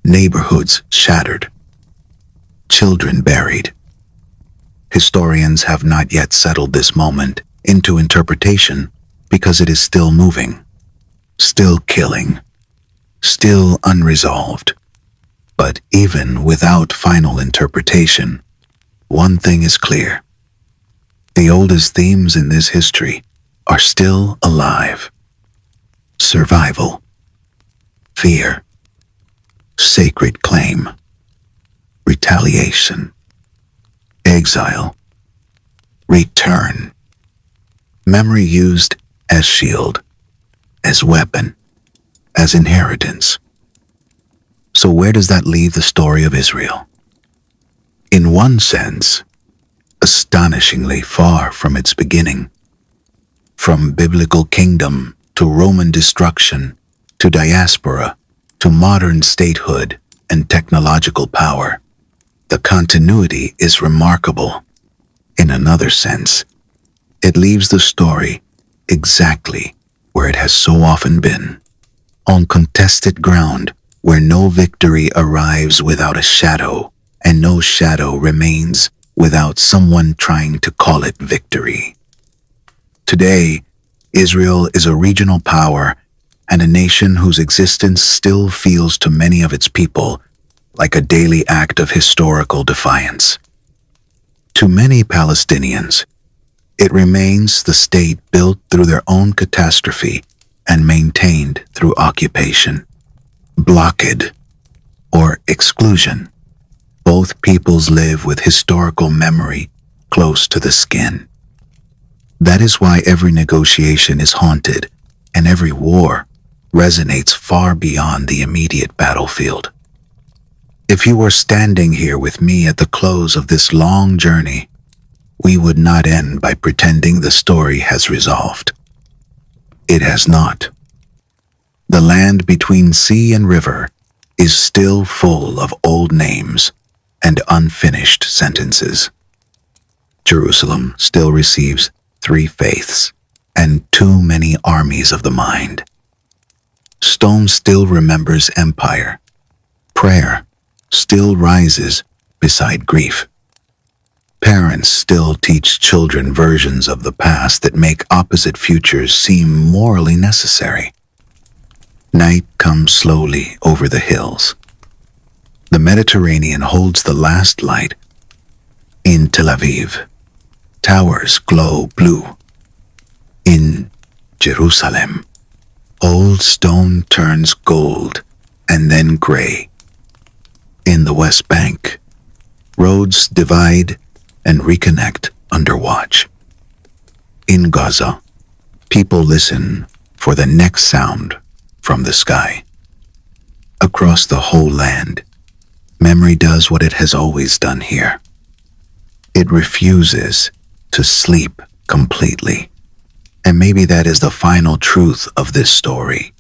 Neighborhoods shattered. Children buried. Historians have not yet settled this moment into interpretation because it is still moving, still killing, still unresolved. But even without final interpretation, one thing is clear. The oldest themes in this history are still alive. Survival, fear, sacred claim, retaliation, exile, return. Memory used as shield, as weapon, as inheritance. So where does that leave the story of Israel? In one sense, astonishingly far from its beginning. From biblical kingdom to Roman destruction to diaspora to modern statehood and technological power, the continuity is remarkable. In another sense, it leaves the story exactly where it has so often been, on contested ground where no victory arrives without a shadow and no shadow remains without someone trying to call it victory. Today, Israel is a regional power and a nation whose existence still feels to many of its people like a daily act of historical defiance. To many Palestinians, it remains the state built through their own catastrophe and maintained through occupation, blockade, or exclusion. Both peoples live with historical memory close to the skin. That is why every negotiation is haunted and every war resonates far beyond the immediate battlefield. If you were standing here with me at the close of this long journey, we would not end by pretending the story has resolved. It has not. The land between sea and river is still full of old names and unfinished sentences. Jerusalem still receives 3 faiths and too many armies of the mind. Stone still remembers empire. Prayer still rises beside grief. Parents still teach children versions of the past that make opposite futures seem morally necessary. Night comes slowly over the hills. The Mediterranean holds the last light. In Tel Aviv, towers glow blue. In Jerusalem, old stone turns gold and then gray. In the West Bank, roads divide and reconnect under watch. In Gaza, people listen for the next sound from the sky. Across the whole land, memory does what it has always done here. It refuses to sleep completely. And maybe that is the final truth of this story.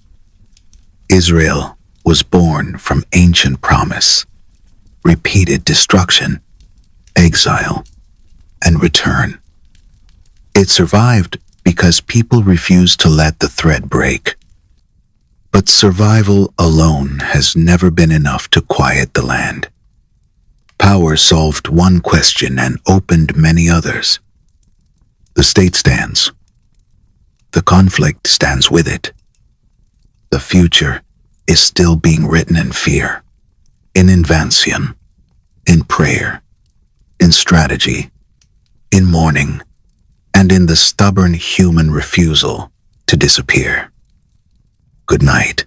Israel was born from ancient promise, repeated destruction, exile, and return. It survived because people refused to let the thread break. But survival alone has never been enough to quiet the land. Power solved one question and opened many others. The state stands. The conflict stands with it. The future is still being written in fear, in invention, in prayer, in strategy, in mourning, and in the stubborn human refusal to disappear. Good night.